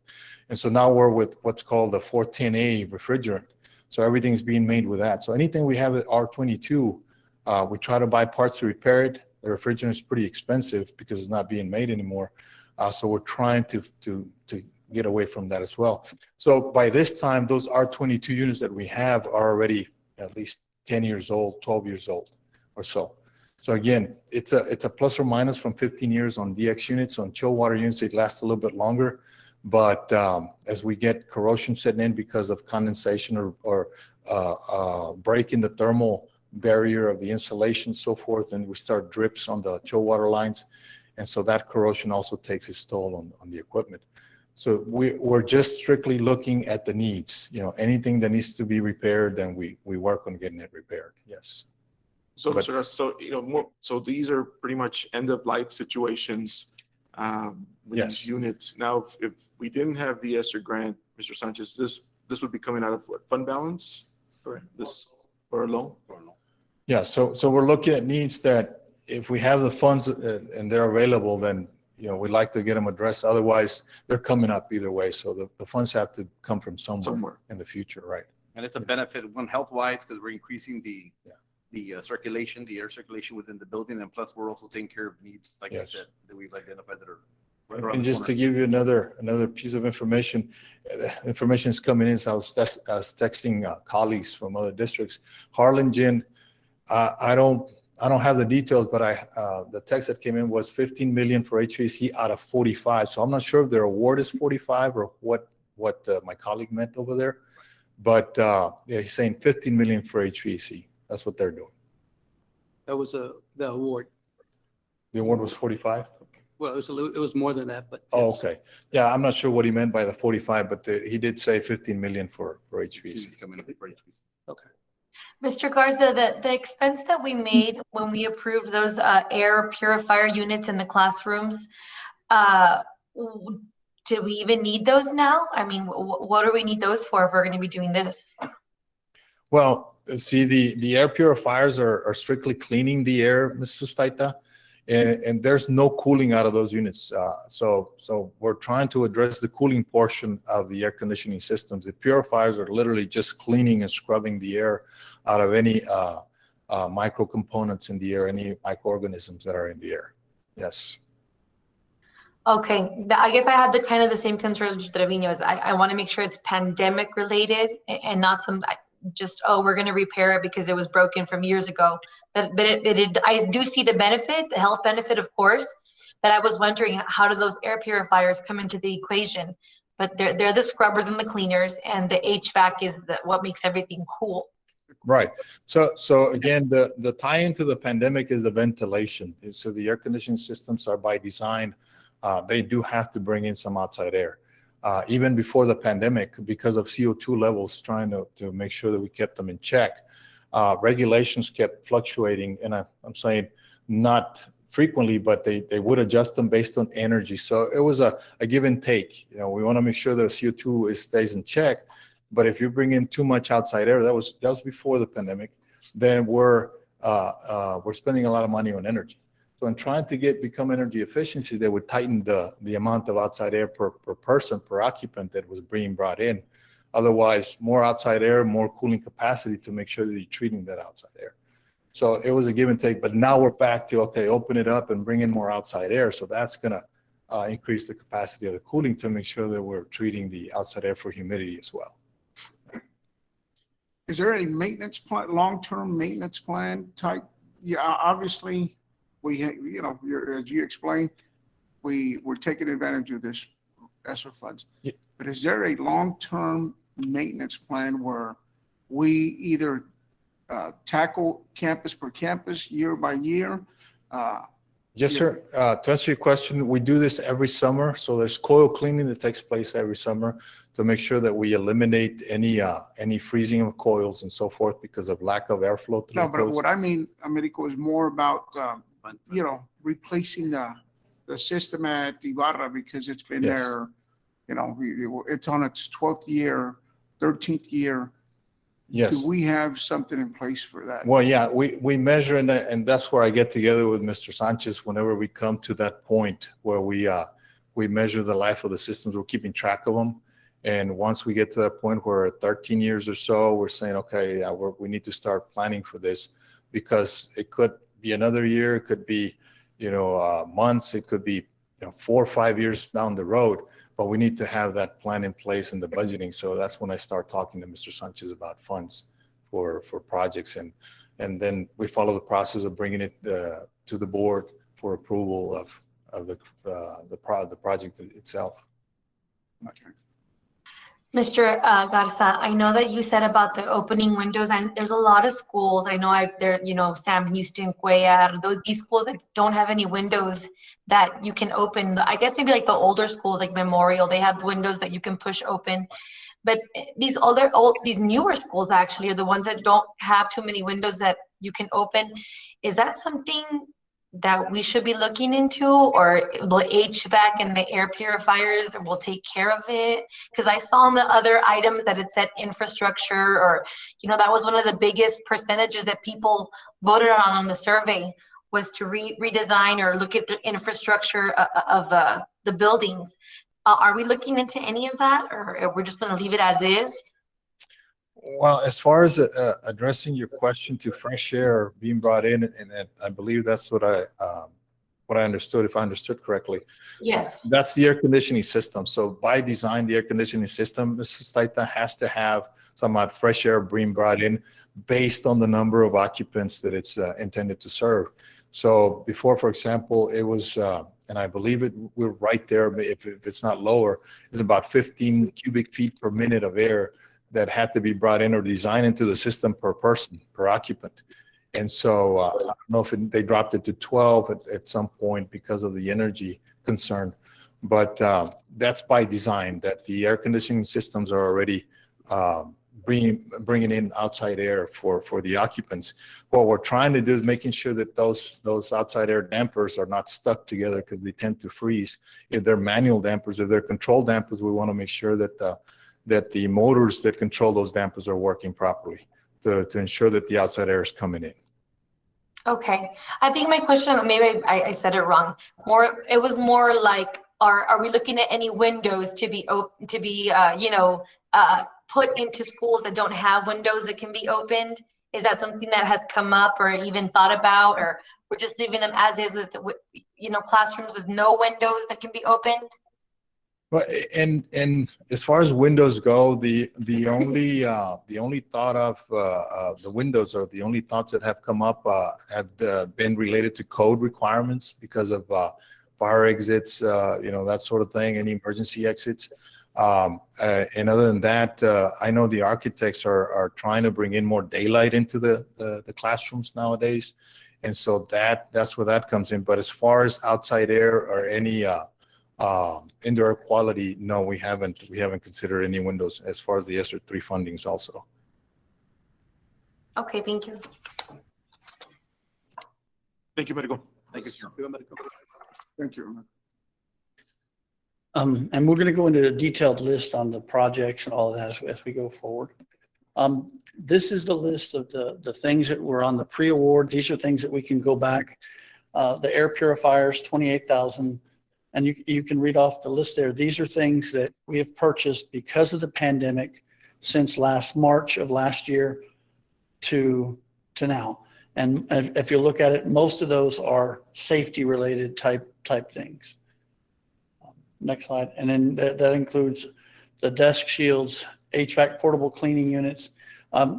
And so now we're with what's called the 410A refrigerant. So everything's being made with that. So anything we have at R22, we try to buy parts to repair it. The refrigerant is pretty expensive because it's not being made anymore. So we're trying to get away from that as well. So by this time, those R22 units that we have are already at least 10 years old, 12 years old or so. So again, it's a plus or minus from 15 years on DX units. On chill water units, it lasts a little bit longer. But as we get corrosion setting in because of condensation or breaking the thermal barrier of the insulation, so forth, and we start drips on the chill water lines. And so that corrosion also takes its toll on the equipment. So we're just strictly looking at the needs. Anything that needs to be repaired, then we work on getting it repaired. Yes. So, so these are pretty much end of life situations with these Yes. units. Now, if we didn't have the ESSER grant, Mr. Sanchez, this would be coming out of what, fund balance? Or this, or a loan? Yeah, so we're looking at needs that if we have the funds and they're available, then, we'd like to get them addressed. Otherwise, they're coming up either way. So the funds have to come from somewhere in the future, right? And it's a benefit, one, health-wise, because we're increasing the circulation, the air circulation within the building, and plus we're also taking care of needs, like I Yes. said, that we've identified that are right around And the just to corner. give you another piece of information, information is coming in. So I was texting colleagues from other districts. Harlingen, I don't have the details, but the text that came in was 15 million for HVAC out of 45. So I'm not sure if their award is 45 or what my colleague meant over there. But he's saying 15 million for HVAC. That's what they're doing. That was the award. The award was 45? Well, it was more than that, but. Oh, yes. okay. Yeah, I'm not sure what he meant by the 45, but he did say 15 million for HVAC. It's coming up for HVAC. Okay. Mr. Garza, the expense that we made when we approved those air purifier units in the classrooms, do we even need those now? I mean, what do we need those for if we're going to be doing this? Well, see, the air purifiers are strictly cleaning the air, Mr. Staita, and there's no cooling out of those units. So we're trying to address the cooling portion of the air conditioning systems. The purifiers are literally just cleaning and scrubbing the air out of any micro components in the air, any microorganisms that are in the air. Yes. Okay, I guess I had the same concerns with Trevino. Is I want to make sure it's pandemic related and not some just, oh, we're going to repair it because it was broken from years ago. But I do see the benefit, the health benefit, of course. But I was wondering, how do those air purifiers come into the equation? But they're the scrubbers and the cleaners, and the HVAC is what makes everything cool. Right. So again, the tie into the pandemic is the ventilation. So the air conditioning systems are by design. They do have to bring in some outside air. Even before the pandemic, because of CO2 levels, trying to make sure that we kept them in check, regulations kept fluctuating. And I'm saying not frequently, but they would adjust them based on energy. So it was a give and take. We want to make sure that CO2 stays in check. But if you bring in too much outside air, that was before the pandemic, then we're spending a lot of money on energy. So in trying to become energy efficiency, they would tighten the amount of outside air per person, per occupant that was being brought in. Otherwise, more outside air, more cooling capacity to make sure that you're treating that outside air. So it was a give and take, but now we're back to, okay, open it up and bring in more outside air. So that's going to increase the capacity of the cooling to make sure that we're treating the outside air for humidity as well. Is there a maintenance plan, long-term maintenance plan type? Yeah, obviously, as you explained, we're taking advantage of this ESSER funds. Yeah. But is there a long-term maintenance plan where we either tackle campus per campus, year by year? Yes, sir. To answer your question, we do this every summer. So there's coil cleaning that takes place every summer to make sure that we eliminate any freezing of coils and so forth because of lack of airflow. No, but what I mean, Americo, is more about replacing the system at Ibarra because it's been there. It's on its 12th year, 13th year. Yes. Do we have something in place for that? Well, yeah, we measure, and that's where I get together with Mr. Sanchez whenever we come to that point where we measure the life of the systems. We're keeping track of them. And once we get to that point where 13 years or so, we're saying, okay, we need to start planning for this because it could be another year. It could be, months. It could be 4 or 5 years down the road. But we need to have that plan in place and the budgeting. So that's when I start talking to Mr. Sanchez about funds for projects. And then we follow the process of bringing it to the board for approval of the project itself. Okay. Mr. Garza, I know that you said about the opening windows, and there's a lot of schools. I know Sam Houston, Cuellar, these schools that don't have any windows that you can open. I guess maybe like the older schools like Memorial, they have windows that you can push open. But these newer schools actually are the ones that don't have too many windows that you can open. Is that something that we should be looking into, or the HVAC and the air purifiers will take care of it? Because I saw on the other items that it said infrastructure, or, that was one of the biggest percentages that people voted on the survey, was to redesign or look at the infrastructure of the buildings. Are we looking into any of that, or we're just going to leave it as is? Well, as far as addressing your question to fresh air being brought in, and I believe that's what I understood, if I understood correctly. Yes. That's the air conditioning system. So by design, the air conditioning system, Mrs. Taita, has to have some fresh air being brought in based on the number of occupants that it's intended to serve. So before, for example, it was, and I believe we're right there, if it's not lower, it's about 15 cubic feet per minute of air that had to be brought in or designed into the system per person, per occupant. And so I don't know if they dropped it to 12 at some point because of the energy concern. But that's by design, that the air conditioning systems are already bringing in outside air for the occupants. What we're trying to do is making sure that those outside air dampers are not stuck together, because they tend to freeze. If they're manual dampers, if they're control dampers, we want to make sure that the motors that control those dampers are working properly to ensure that the outside air is coming in. Okay. I think my question, maybe I said it wrong. It was more like, are we looking at any windows to be put into schools that don't have windows that can be opened? Is that something that has come up or even thought about, or we're just leaving them as is with classrooms with no windows that can be opened? Well, and as far as windows go, the only thought of the windows, or the only thoughts that have come up have been related to code requirements because of fire exits, that sort of thing, any emergency exits. And other than that, I know the architects are trying to bring in more daylight into the classrooms nowadays, and so that's where that comes in. But as far as outside air or any indoor air quality, no, we haven't considered any windows as far as the ESSER 3 fundings also. Okay, thank you. Thank you, Medical. Thank you, sir. Thank you. And we're going to go into a detailed list on the projects and all of that as we go forward. This is the list of the things that were on the pre-award. These are things that we can go back. The air purifiers, 28,000. And you can read off the list there. These are things that we have purchased because of the pandemic since last March of last year to now. And if you look at it, most of those are safety related type things. Next slide. And then that includes the desk shields, HVAC portable cleaning units.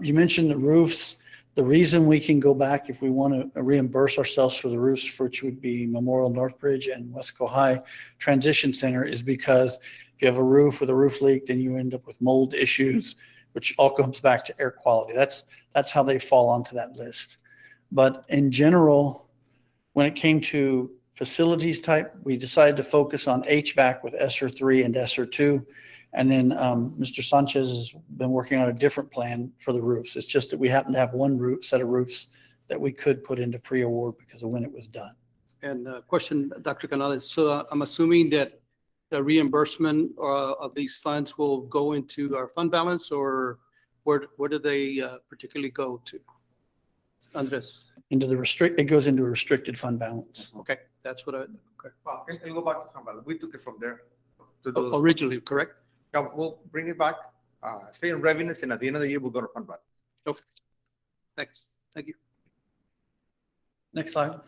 You mentioned the roofs. The reason we can go back if we want to reimburse ourselves for the roofs, which would be Memorial Northbridge and Weslaco High Transition Center, is because if you have a roof with a roof leak, then you end up with mold issues, which all comes back to air quality. That's how they fall onto that list. But in general, when it came to facilities type, we decided to focus on HVAC with ESSER 3 and ESSER 2. And then Mr. Sanchez has been working on a different plan for the roofs. It's just that we happen to have one set of roofs that we could put into pre-award because of when it was done. And question, Dr. Canales. So I'm assuming that the reimbursement of these funds will go into our fund balance, or where do they particularly go to? Andres? It goes into a restricted fund balance. Okay, that's what okay. Well, it'll go back to fund balance. We took it from there. Originally, correct? Yeah, we'll bring it back, stay in revenues, and at the end of the year, we'll go to fund balance. Okay. Thanks. Thank you. Next slide.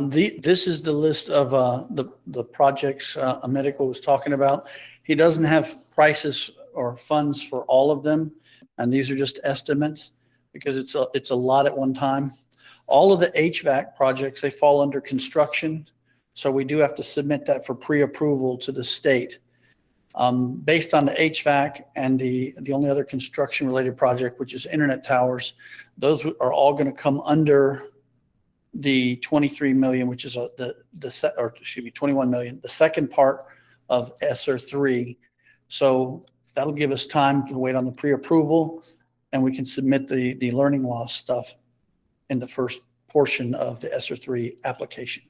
This is the list of the projects Medical was talking about. He doesn't have prices or funds for all of them, and these are just estimates because it's a lot at one time. All of the HVAC projects, they fall under construction. So we do have to submit that for pre-approval to the state. Based on the HVAC and the only other construction related project, which is internet towers, those are all going to come under the 23 million, which is 21 million, the second part of ESSER 3. So that'll give us time to wait on the pre-approval, and we can submit the learning loss stuff in the first portion of the ESSER 3 application.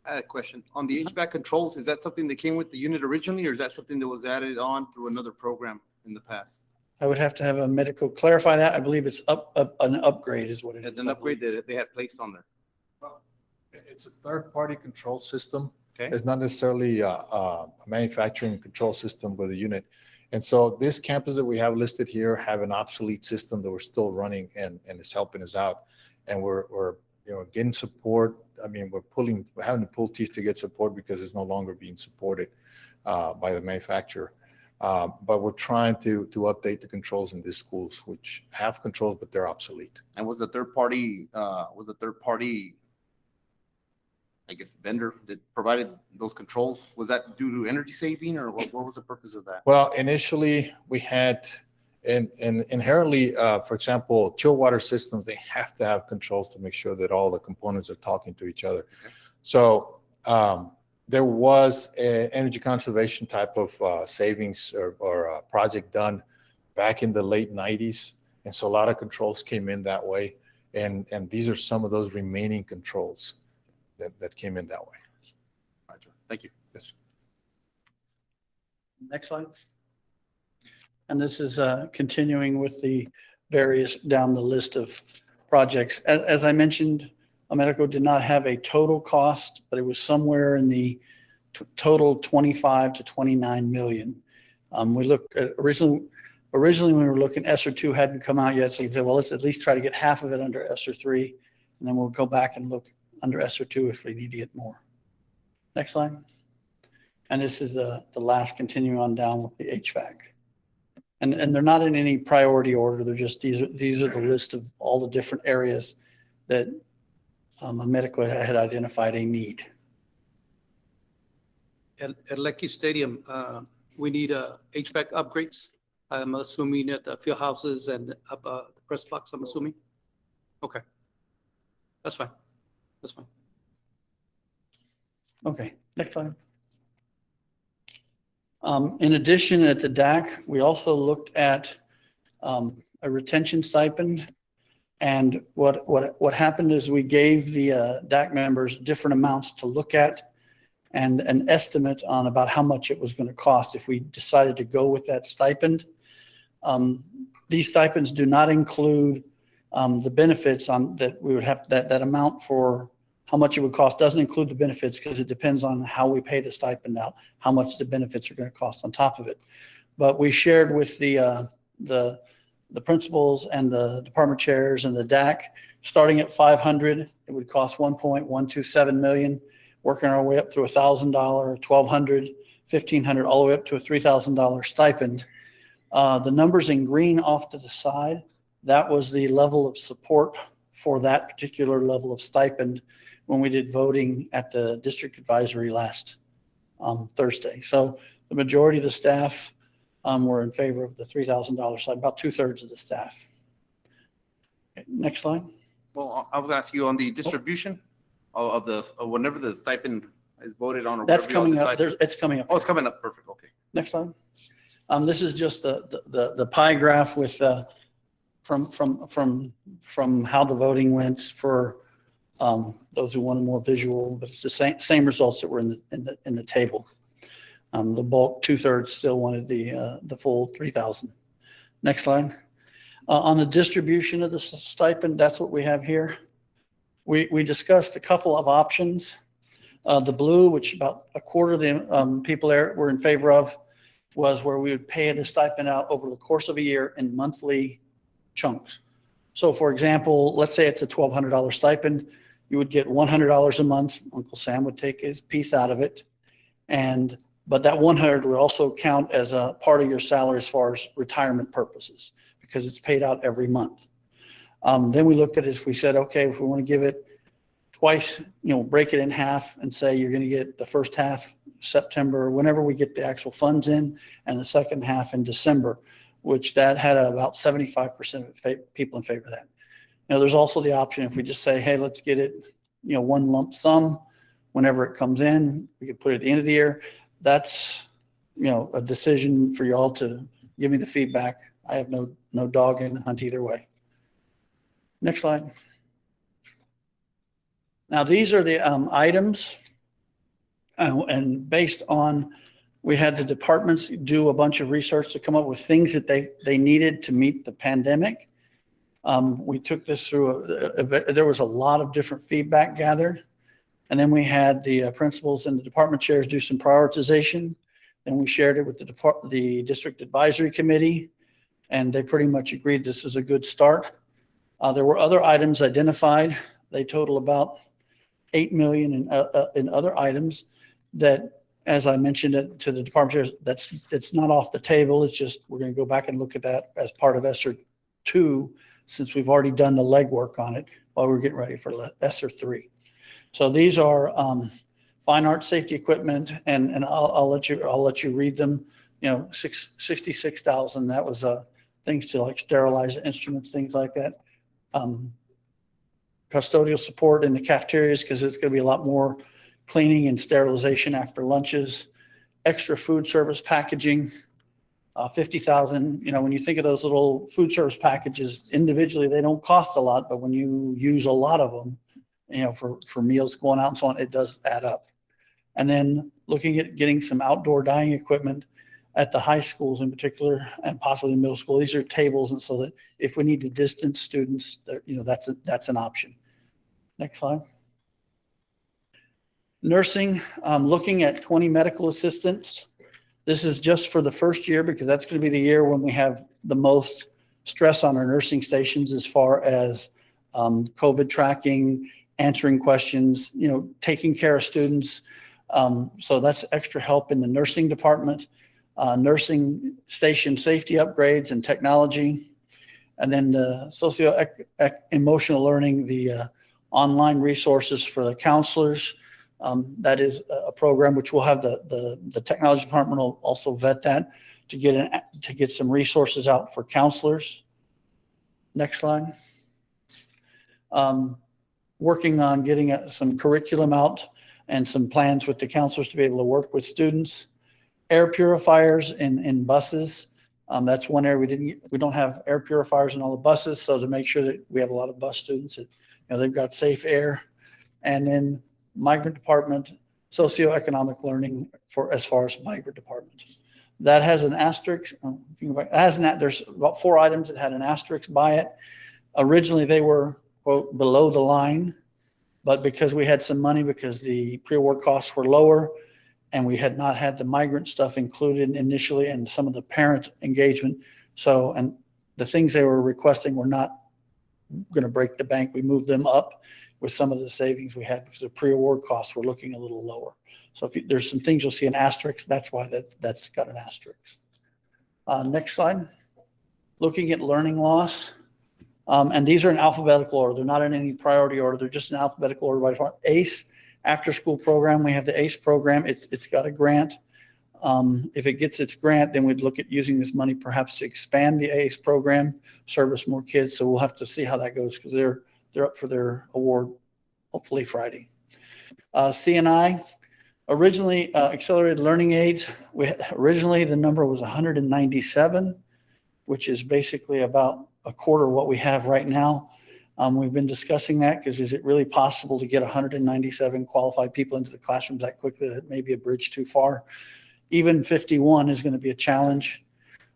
I had a question. On the HVAC controls, is that something that came with the unit originally, or is that something that was added on through another program in the past? I would have to have a medical clarify that. I believe it's an upgrade is what it is. It's an upgrade that they had placed on there. It's a third-party control system. Okay. It's not necessarily a manufacturing control system with a unit. And so this campus that we have listed here have an obsolete system that we're still running and it's helping us out. And we're getting support. I mean, we're having to pull teeth to get support because it's no longer being supported by the manufacturer. But we're trying to update the controls in these schools, which have controls, but they're obsolete. And was the third party, I guess, vendor that provided those controls, was that due to energy saving, or what was the purpose of that? Well, initially we had, and inherently, for example, chill water systems, they have to have controls to make sure that all the components are talking to each other. Okay. So there was an energy conservation type of savings or project done back in the late 90s. And so a lot of controls came in that way. And these are some of those remaining controls that came in that way. Roger. Thank you. Yes. Next slide. And this is continuing with the various down the list of projects. As I mentioned, Americo did not have a total cost, but it was somewhere in the total 25 to 29 million. We looked at originally when we were looking, ESSER 2 hadn't come out yet, so we said, well, let's at least try to get half of it under ESSER 3, and then we'll go back and look under ESSER 2 if we need to get more. Next slide. And this is the last, continuing on down with the HVAC. And they're not in any priority order. They're just, these are the list of all the different areas that Medico had identified a need. At Lecky Stadium, we need HVAC upgrades. I'm assuming at the field houses and up the press box, I'm assuming. Okay. That's fine. That's fine. Okay, next slide. In addition, at the DAC, we also looked at a retention stipend. And what happened is we gave the DAC members different amounts to look at and an estimate on about how much it was going to cost if we decided to go with that stipend. These stipends do not include the benefits on that we would have, that amount for how much it would cost doesn't include the benefits because it depends on how we pay the stipend out, how much the benefits are going to cost on top of it. But we shared with the principals and the department chairs and the DAC, starting at 500, it would cost 1.127 million, working our way up through $1,000, 1,200, 1,500, all the way up to a $3,000 stipend. The numbers in green off to the side, that was the level of support for that particular level of stipend when we did voting at the district advisory last Thursday. So the majority of the staff were in favor of the $3,000 side, about 2/3 of the staff. Okay, next slide. Well, I was asking you on the distribution of whenever the stipend is voted on. Or That's whatever coming y'all up. decide. It's coming up. Oh, it's coming up. Perfect. Okay. Next slide. This is just the pie graph with from how the voting went for those who wanted more visual, but it's the same results that were in the table. The bulk 2/3 still wanted the full 3,000. Next slide. On the distribution of the stipend, that's what we have here. We discussed a couple of options. The blue, which about a quarter of the people there were in favor of, was where we would pay the stipend out over the course of a year in monthly chunks. So for example, let's say it's a $1,200 stipend, you would get $100 a month. Uncle Sam would take his piece out of it. But that 100 would also count as a part of your salary as far as retirement purposes, because it's paid out every month. Then we looked at it, if we said, okay, if we want to give it twice, break it in half and say you're going to get the first half September, whenever we get the actual funds in, and the second half in December, which that had about 75% of people in favor of that. There's also the option if we just say, hey, let's get it, one lump sum whenever it comes in, we could put it at the end of the year. That's, a decision for y'all to give me the feedback. I have no dog in the hunt either way. Next slide. Now, these are the items, and based on, we had the departments do a bunch of research to come up with things that they needed to meet the pandemic. We took this through, there was a lot of different feedback gathered. And then we had the principals and the department chairs do some prioritization. Then we shared it with the district advisory committee, and they pretty much agreed this is a good start. There were other items identified. They total about 8 million in other items that, as I mentioned it to the department chairs, it's not off the table. It's just, we're going to go back and look at that as part of ESSER 2, since we've already done the legwork on it while we're getting ready for ESSER 3. So these are fine art safety equipment, and I'll let you read them. You know, 66,000. That was things to like sterilize instruments, things like that. Custodial support in the cafeterias, because it's going to be a lot more cleaning and sterilization after lunches. Extra food service packaging, 50,000. You know, when you think of those little food service packages individually, they don't cost a lot, but when you use a lot of them, you know, for meals going out and so on, it does add up. And then looking at getting some outdoor dining equipment at the high schools in particular, and possibly middle school. These are tables, and so that if we need to distance students, you know, that's an option. Next slide. Nursing, looking at 20 medical assistants. This is just for the first year, because that's going to be the year when we have the most stress on our nursing stations as far as COVID tracking, answering questions, you know, taking care of students. So that's extra help in the nursing department, nursing station safety upgrades and technology. And then the socio-emotional learning, the online resources for the counselors. That is a program which will have the technology department will also vet that to get some resources out for counselors. Next slide. Working on getting some curriculum out and some plans with the counselors to be able to work with students. Air purifiers in buses. That's one area we don't have air purifiers in all the buses, so to make sure that we have a lot of bus students that, you know, they've got safe air. And then migrant department, socioeconomic learning as far as migrant department. That has an asterisk. There's about 4 items that had an asterisk by it. Originally, they were, quote, below the line, but because we had some money, because the pre-award costs were lower, and we had not had the migrant stuff included initially and some of the parent engagement. So, and the things they were requesting were not going to break the bank. We moved them up with some of the savings we had because the pre-award costs were looking a little lower. So if there's some things you'll see an asterisk, that's why that's got an asterisk. Next slide. Looking at learning loss. And these are in alphabetical order. They're not in any priority order. They're just in alphabetical order by default. ACE, after school program. We have the ACE program. It's got a grant. If it gets its grant, then we'd look at using this money perhaps to expand the ACE program, service more kids. So we'll have to see how that goes, because they're up for their award, hopefully Friday. CNI, originally accelerated learning aids. Originally the number was 197, which is basically about a quarter of what we have right now. We've been discussing that, because is it really possible to get 197 qualified people into the classrooms that quickly? That may be a bridge too far. Even 51 is going to be a challenge.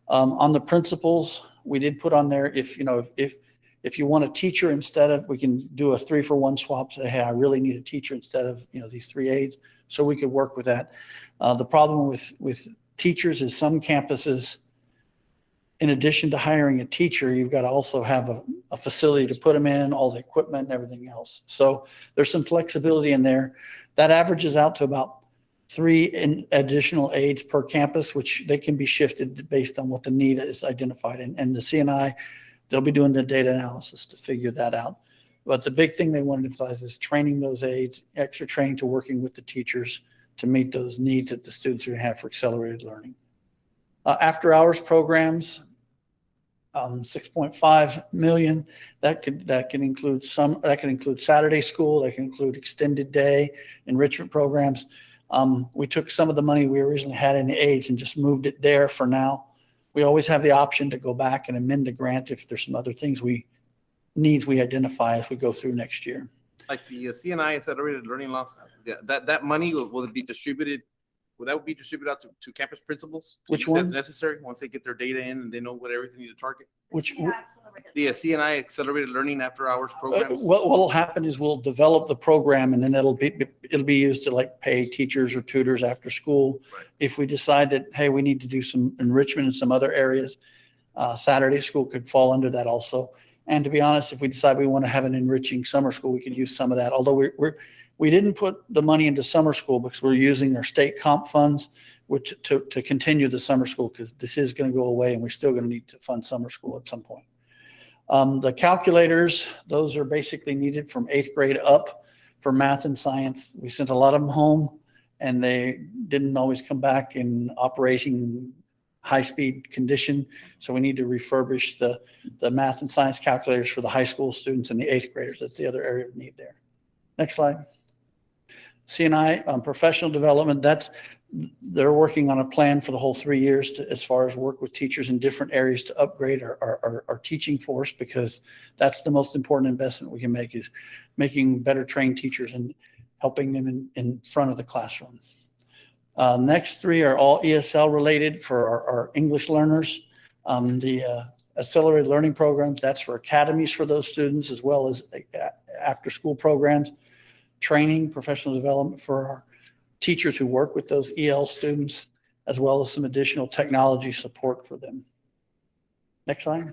On the principals, we did put on there, if you want a teacher instead of, we can do a 3-for-1 swap, say, hey, I really need a teacher instead of, these 3 aides. So we could work with that. The problem with teachers is some campuses, in addition to hiring a teacher, you've got to also have a facility to put them in, all the equipment and everything else. So there's some flexibility in there. That averages out to about 3 additional aides per campus, which they can be shifted based on what the need is identified. And the CNI, they'll be doing the data analysis to figure that out. But the big thing they want to emphasize is training those aides, extra training to working with the teachers to meet those needs that the students are going to have for accelerated learning. After hours programs, 6.5 million. That can include Saturday school. That can include extended day enrichment programs. We took some of the money we originally had in the aids and just moved it there for now. We always have the option to go back and amend the grant if there's some other things needs we identify as we go through next year. Like the CNI accelerated learning loss, that money, will it be distributed? Will that be distributed out to campus principals? to Which use as one? Necessary, once they get their data in and they know what everything need to target? Which, The CNI accelerated learning after hours programs? what'll happen is we'll develop the program and then it'll be used to like pay teachers or tutors after school. Right. If we decide that, hey, we need to do some enrichment in some other areas, Saturday school could fall under that also. And to be honest, if we decide we want to have an enriching summer school, we could use some of that. Although we didn't put the money into summer school because we're using our state comp funds to continue the summer school, because this is going to go away and we're still going to need to fund summer school at some point. The calculators, those are basically needed from 8th grade up for math and science. We sent a lot of them home and they didn't always come back in operating high-speed condition. So we need to refurbish the math and science calculators for the high school students and the 8th graders. That's the other area of need there. Next slide. CNI, professional development, they're working on a plan for the whole 3 years as far as work with teachers in different areas to upgrade our teaching force, because that's the most important investment we can make, is making better trained teachers and helping them in front of the classroom. Next 3 are all ESL related for our English learners. The accelerated learning programs, that's for academies for those students, as well as after school programs, training, professional development for our teachers who work with those EL students, as well as some additional technology support for them. Next slide.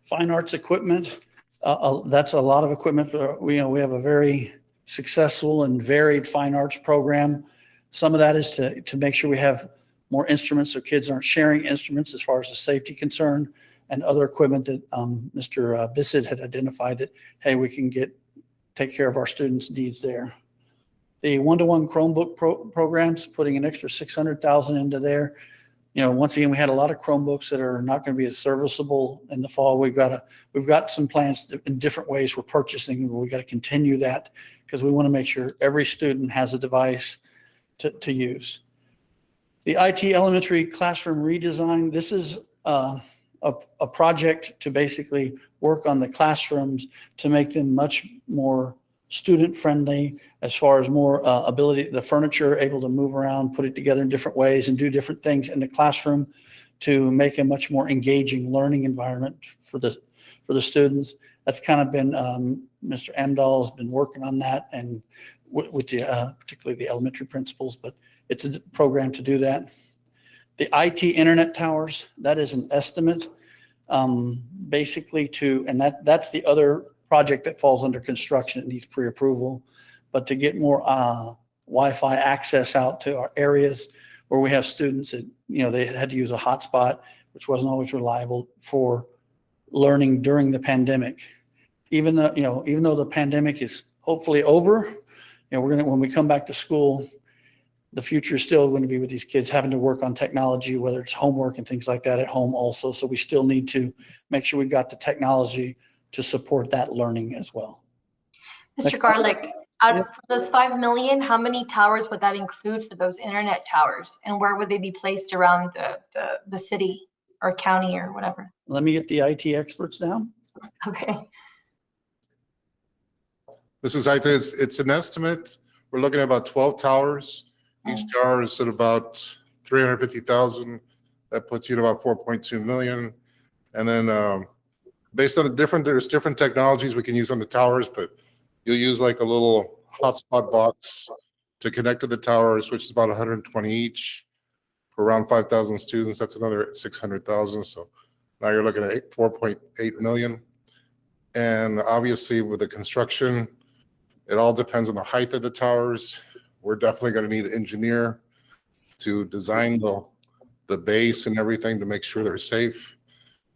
Fine arts equipment. That's a lot of equipment for, we have a very successful and varied fine arts program. Some of that is to make sure we have more instruments so kids aren't sharing instruments as far as the safety concern, and other equipment that Mr. Bissett had identified that, hey, we can take care of our students' needs there. The one-to-one Chromebook programs, putting an extra $600,000 into there. Once again, we had a lot of Chromebooks that are not going to be as serviceable in the fall. We've got some plans in different ways we're purchasing. We got to continue that because we want to make sure every student has a device to use. The IT elementary classroom redesign. This is a project to basically work on the classrooms to make them much more student-friendly, as far as more ability, the furniture able to move around, put it together in different ways and do different things in the classroom to make a much more engaging learning environment for the students. That's kind of been, Mr. Amdahl has been working on that, and with the particularly the elementary principals, but it's a program to do that. The IT internet towers, that is an estimate, basically and that's the other project that falls under construction. It needs pre-approval, but to get more Wi-Fi access out to our areas where we have students that, they had to use a hotspot, which wasn't always reliable for learning during the pandemic. Even though the pandemic is hopefully over, when we come back to school, the future is still going to be with these kids having to work on technology, whether it's homework and things like that at home also. So we still need to make sure we've got the technology to support that learning as well. Mr. Garlick, out of those 5 million, how many towers would that include for those internet towers? And where would they be placed around the city or county or whatever? Let me get the IT experts down. Okay. Mrs. Aita, it's an estimate. We're looking at about 12 towers. Each tower is at about 350,000. That puts you at about 4.2 million. And then based on there's different technologies we can use on the towers, but you'll use like a little hotspot box to connect to the towers, which is about 120 each for around 5,000 students. That's another 600,000. So now you're looking at 4.8 million. And obviously with the construction, it all depends on the height of the towers. We're definitely going to need an engineer to design the base and everything to make sure they're safe.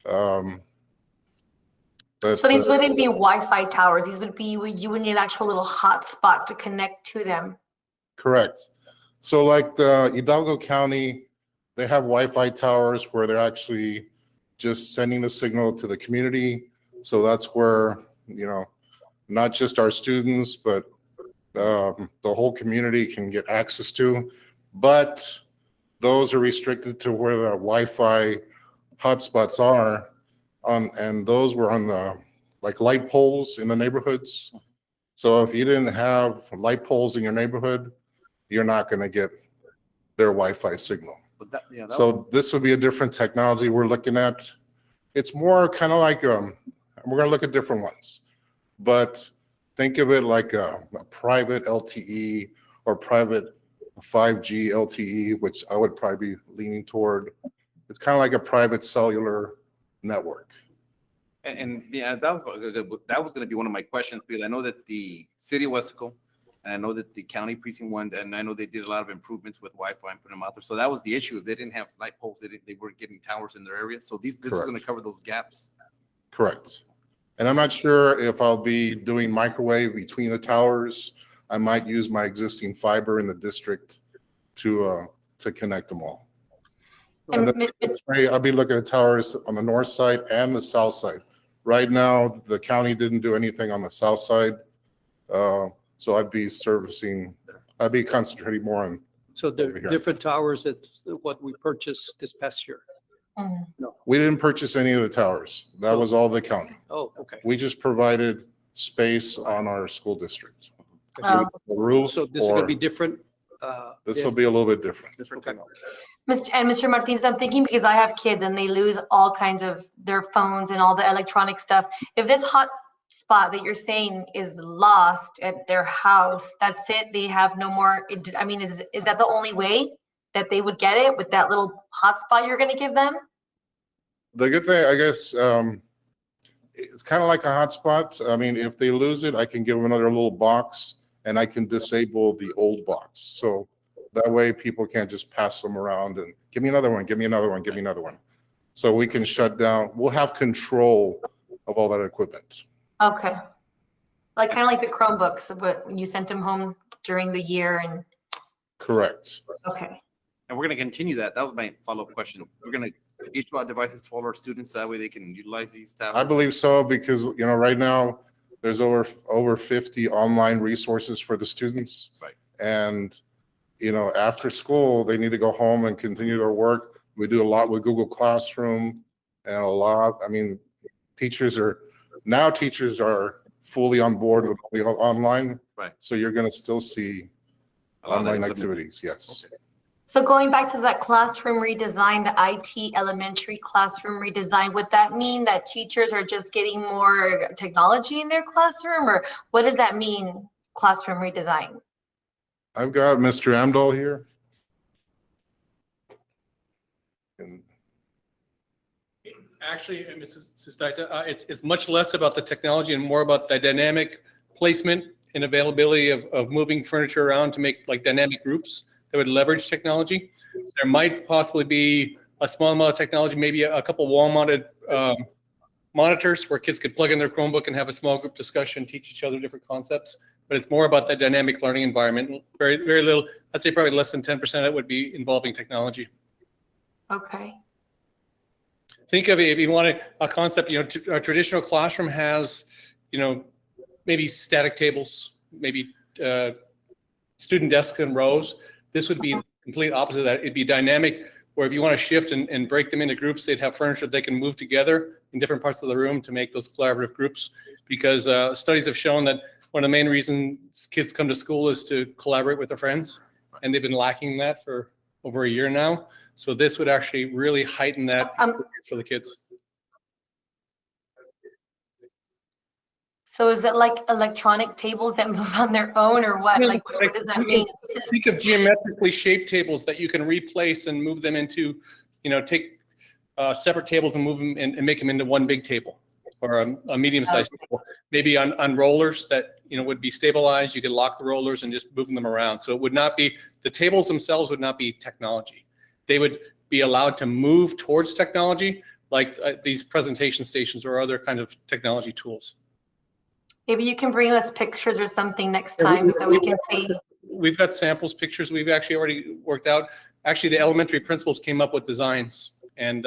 So these wouldn't be Wi-Fi towers. These would be, you would need an actual little hotspot to connect to them. Correct. So like the Hidalgo County, they have Wi-Fi towers where they're actually just sending the signal to the community. So that's where, not just our students, but the whole community can get access to. But those are restricted to where the Wi-Fi hotspots are. And those were on the like light poles in the neighborhoods. So if you didn't have light poles in your neighborhood, you're not going to get their Wi-Fi signal. But that, yeah, that So this would be a different technology we're looking at. It's more kind of like, we're going to look at different ones, but think of it like a private LTE or private 5G LTE, which I would probably be leaning toward. It's kind of like a private cellular network. and yeah, that was going to be one of my questions, because I know that the city of Weslaco, and I know that the county precinct one, and I know they did a lot of improvements with Wi-Fi and putting them out there. So that was the issue. If they didn't have light poles, they weren't getting towers in their area. So this is going to cover those gaps. Correct. And I'm not sure if I'll be doing microwave between the towers. I might use my existing fiber in the district to connect them all. And then I'll be looking at towers on the north side and the south side. Right now, the county didn't do anything on the south side. So I'd be concentrating more on. So the different towers, that's what we purchased this past year. No. We didn't purchase any of the towers. That was all the county. Oh, okay. We just provided space on our school district. Oh. The rules. So this is going to be different. This will be a little bit different. Okay. Mr. Martinez, I'm thinking, because I have kids and they lose all kinds of their phones and all the electronic stuff. If this hot spot that you're saying is lost at their house, that's it, they have no more, I mean, is that the only way that they would get it, with that little hotspot you're going to give them? The good thing, I guess, it's kind of like a hotspot. I mean, if they lose it, I can give them another little box and I can disable the old box. So that way people can't just pass them around and give me another one, give me another one, give me another one. So we can shut down, we'll have control of all that equipment. Okay. Like kind of like the Chromebooks, but when you sent them home during the year and. Correct. Okay. And we're going to continue that. That was my follow-up question. We're going to issue out devices to all our students, that way they can utilize these tablets. I believe so, because, you know, right now there's over 50 online resources for the students. Right. And, you know, after school, they need to go home and continue their work. We do a lot with Google Classroom and a lot, I mean, teachers are fully on board with the online. Right. So you're going to still see online activities. Yes. Okay. So going back to that classroom redesign, the IT elementary classroom redesign, would that mean that teachers are just getting more technology in their classroom, or what does that mean, classroom redesign? I've got Mr. Amdahl here. Actually, Mrs. Sustaita, it's much less about the technology and more about the dynamic placement and availability of moving furniture around to make like dynamic groups that would leverage technology. There might possibly be a small amount of technology, maybe a couple wall-mounted monitors where kids could plug in their Chromebook and have a small group discussion, teach each other different concepts. But it's more about that dynamic learning environment. Very, very little, I'd say probably less than 10% of it would be involving technology. Okay. Think of it, if you want a concept, you know, a traditional classroom has, you know, maybe static tables, maybe student desks in rows. This would be the complete opposite of that. It'd be dynamic, where if you want to shift and break them into groups, they'd have furniture they can move together in different parts of the room to make those collaborative groups. Because studies have shown that one of the main reasons kids come to school is to collaborate with their friends, and they've been lacking that for over a year now. So this would actually really heighten that for the kids. So is it like electronic tables that move on their own, or what? Like, what does that mean? Think of geometrically shaped tables that you can replace and move them into, you know, take separate tables and move them and make them into one big table, or a medium-sized table. Maybe on rollers that, you know, would be stabilized. You could lock the rollers and just move them around. So it would not be, the tables themselves would not be technology. They would be allowed to move towards technology, like these presentation stations or other kind of technology tools. Maybe you can bring us pictures or something next time so we can see. We've got samples, pictures we've actually already worked out. Actually, the elementary principals came up with designs, and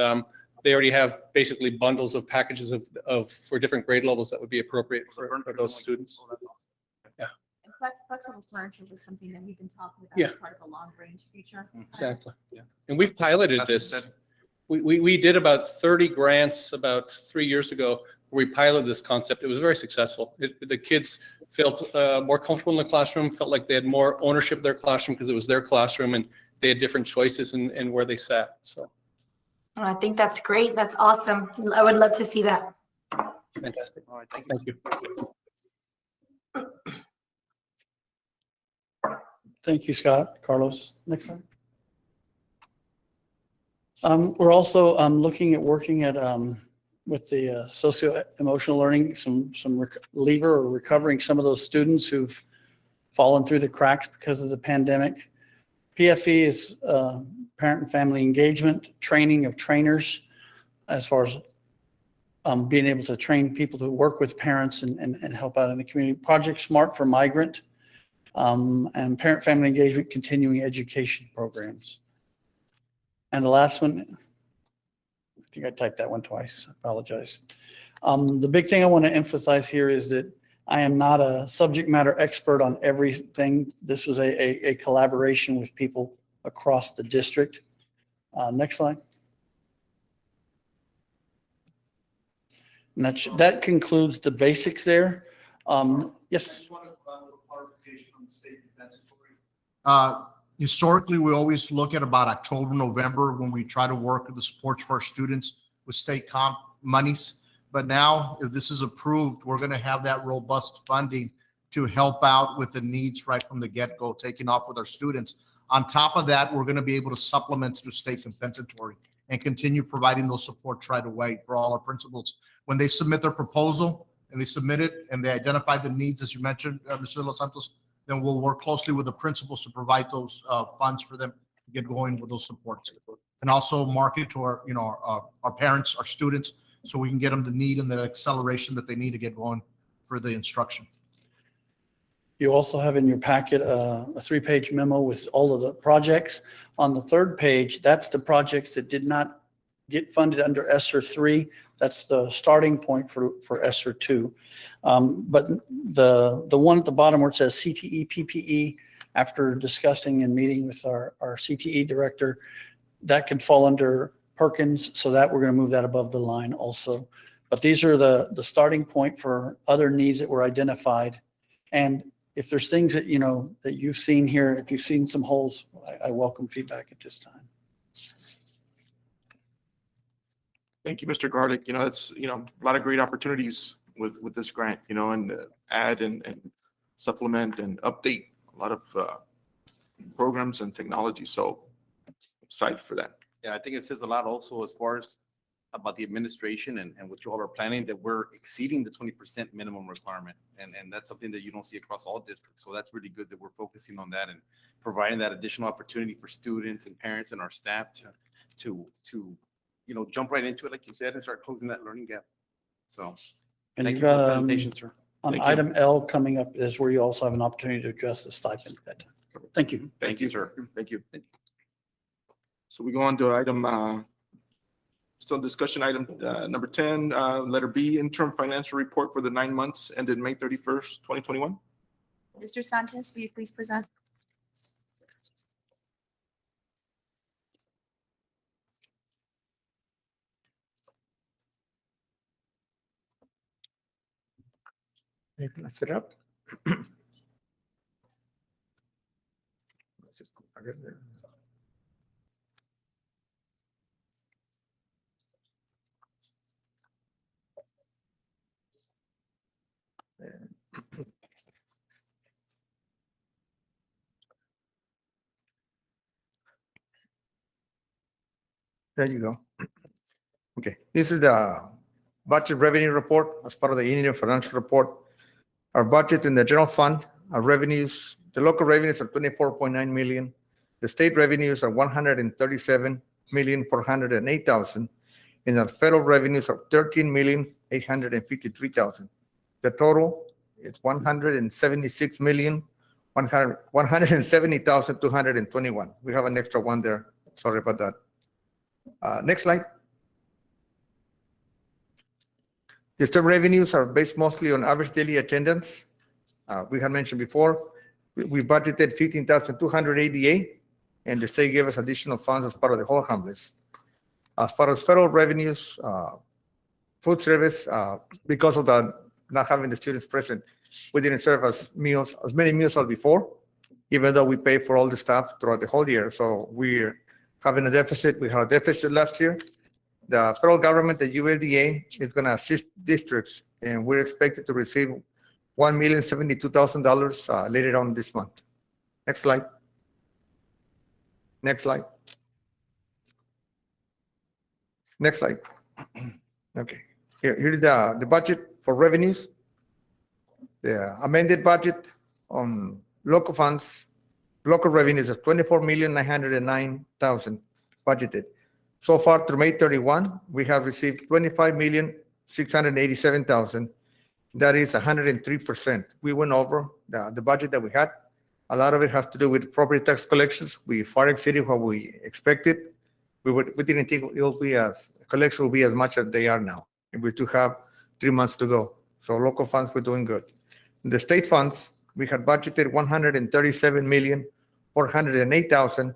they already have basically bundles of packages of for different grade levels that would be appropriate for those students. Yeah. And flexible furniture was something that we've been talking about as part of a long-range future. Exactly. Yeah. And we've piloted this. We did about 30 grants about 3 years ago we piloted this concept, it was very successful. The kids felt more comfortable in the classroom, felt like they had more ownership of their classroom because it was their classroom and they had different choices in where they sat. So I think that's great. That's awesome. I would love to see that. fantastic. All right, thank you. Thank you, Scott. Carlos, next slide. We're also looking at working at with the socio-emotional learning, some reliever or recovering some of those students who've fallen through the cracks because of the pandemic. PFE is parent and family engagement, training of trainers as far as being able to train people to work with parents and help out in the community. Project Smart for Migrant, and parent family engagement, continuing education programs. And the last one, I think I typed that one twice. I apologize. The big thing I want to emphasize here is that I am not a subject matter expert on everything. This was a collaboration with people across the district. Next slide. And that concludes the basics there. Yes. Historically, we always look at about October, November when we try to work with the supports for our students with state comp monies. But now, if this is approved, we're going to have that robust funding to help out with the needs right from the get-go, taking off with our students. On top of that, we're going to be able to supplement through state compensatory and continue providing those supports right away for all our principals. When they submit their proposal and they submit it and they identify the needs, as you mentioned, Mr. De Los Santos, then we'll work closely with the principals to provide those funds for them to get going with those supports. And also market to our, our parents, our students, so we can get them the need and the acceleration that they need to get going for the instruction. You also have in your packet a 3-page memo with all of the projects. On the 3rd page, that's the projects that did not get funded under ESSER 3. That's the starting point for ESSER 2. But the one at the bottom where it says CTE, PPE, after discussing and meeting with our CTE director, that could fall under Perkins, so that we're going to move that above the line also. But these are the starting point for other needs that were identified. And if there's things that, that you've seen here, if you've seen some holes, I welcome feedback at this time. Thank you, Mr. Garlick. It's, a lot of great opportunities with this grant, and add and supplement and update a lot of programs and technology. So excited for that. Yeah, I think it says a lot also as far as about the administration and what you all are planning, that we're exceeding the 20% minimum requirement. And that's something that you don't see across all districts. So that's really good that we're focusing on that and providing that additional opportunity for students and parents and our staff to jump right into it, like you said, and start closing that learning gap. So And thank you've you for the got presentation, sir. on Thank you. item L coming up is where you also have an opportunity to address the stipend at that time. Thank you. Thank you, sir. Thank you. So we go on to item, still discussion item number 10, letter B, interim financial report for the 9 months ended May 31st, 2021. Mr. Sanchez, will you please present? You can set it up. There you go. Okay, this is the budget revenue report as part of the annual financial report. Our budget in the general fund, our revenues, the local revenues are 24.9 million. The state revenues are 137,408,000, and our federal revenues are 13,853,000. The total is 170,221. We have an extra one there. Sorry about that. Next slide. The state revenues are based mostly on average daily attendance. We had mentioned before, we budgeted 15,288, and the state gave us additional funds as part of the whole harmless. As far as federal revenues, for food service, because of the not having the students present, we didn't serve as many meals as before, even though we pay for all the staff throughout the whole year. So we're having a deficit. We had a deficit last year. The federal government, the USDA, is going to assist districts, and we're expected to receive $1,072,000 later on this month. Next slide. Next slide. Next slide. Okay. Here's the budget for revenues. The amended budget on local funds, local revenues of $24,909,000 budgeted. So far through May 31, we have received $25,687,000. That is 103%. We went over the budget that we had. A lot of it has to do with property tax collections. We far exceeded what we expected. We didn't think collection will be as much as they are now. And we still have 3 months to go. So local funds, we're doing good. The state funds, we had budgeted $137,408,000.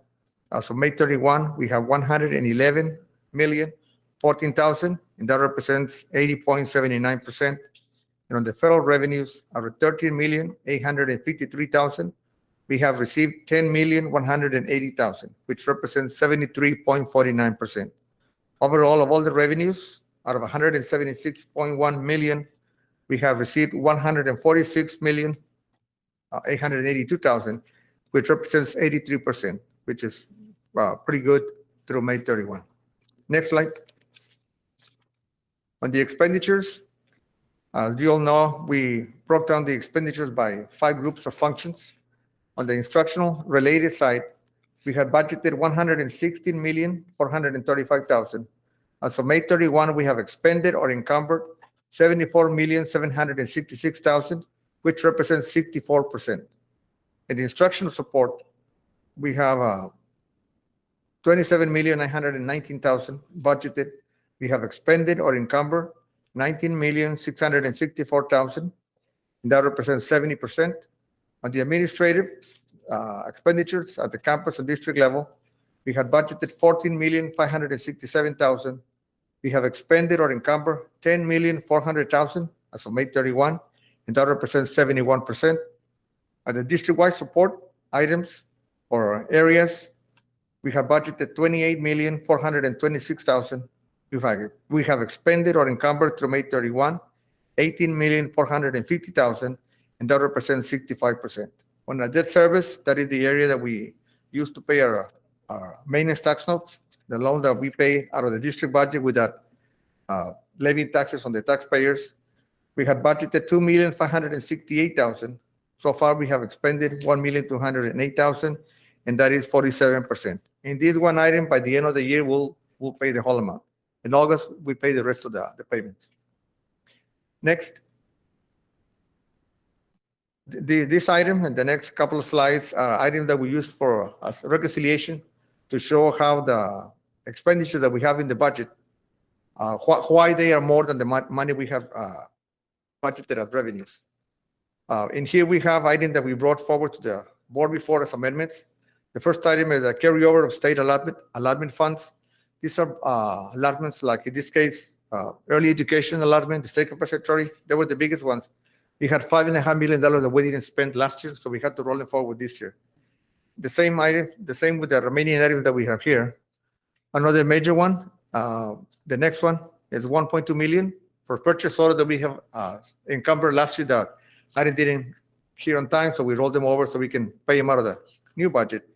So May 31, we have $111,014,000, and that represents 80.79%. And on the federal revenues, out of $13,853,000, we have received $10,180,000, which represents 73.49%. Overall, of all the revenues, out of $176.1 million, we have received $146,882,000, which represents 83%, which is pretty good through May 31. Next slide. On the expenditures, as you all know, we broke down the expenditures by 5 groups of functions. On the instructional related side, we had budgeted $116,435,000. As of May 31, we have expended or encumbered $74,766,000, which represents 64%. In the instructional support, we have $27,919,000 budgeted. We have expended or encumbered $19,664,000. That represents 70%. On the administrative expenditures at the campus and district level, we had budgeted $14,567,000. We have expended or encumbered $10,400,000 as of May 31, and that represents 71%. At the district-wide support items or areas, we have budgeted $28,426,000. We have expended or encumbered through May 31, $18,450,000, and that represents 65%. On our debt service, that is the area that we use to pay our maintenance tax notes, the loan that we pay out of the district budget without levying taxes on the taxpayers. We had budgeted $2,568,000. So far, we have expended $1,208,000, and that is 47%. In this one item, by the end of the year, we'll pay the whole amount. In August, we pay the rest of the payments. Next. This item and the next couple of slides are items that we use for as reconciliation to show how the expenditures that we have in the budget, why they are more than the money we have budgeted as revenues. In here, we have items that we brought forward to the board before as amendments. The first item is a carryover of state allotment funds. These are allotments, like in this case, early education allotment, the state compensatory. They were the biggest ones. We had $5.5 million that we didn't spend last year, so we had to roll it forward this year. The same item, the same with the remaining items that we have here. Another major one, the next one is $1.2 million for purchase order that we have encumbered last year that item didn't hear on time, so we rolled them over so we can pay them out of the new budget.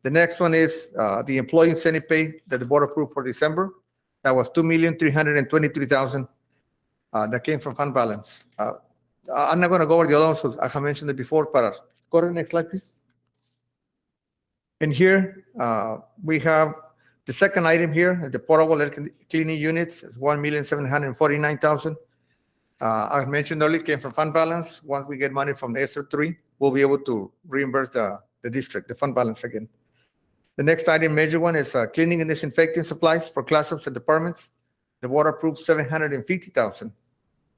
The next one is the employee incentive pay that the board approved for December. That was $2,323,000 that came from fund balance. I'm not going to go over the other ones because I have mentioned it before, but go to the next slide, please. And here we have the second item here, the portable air cleaning units, is $1,749,000. I mentioned earlier, came from fund balance. Once we get money from the ESSER 3, we'll be able to reimburse the district, the fund balance again. The next item, major one, is cleaning and disinfecting supplies for classrooms and departments. The board approved $750,000.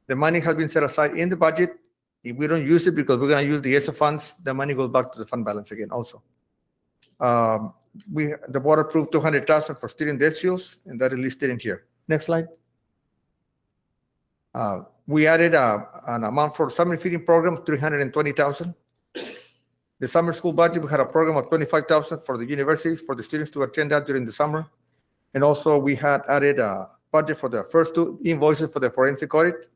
The money has been set aside in the budget. If we don't use it because we're going to use the ESSER funds, the money goes back to the fund balance again also. The board approved $200,000 for student debt shields, and that is listed in here. Next slide. We added an amount for summer feeding program, 320,000. The summer school budget, we had a program of 25,000 for the universities, for the students to attend that during the summer. And also we had added a budget for the first two invoices for the forensic audit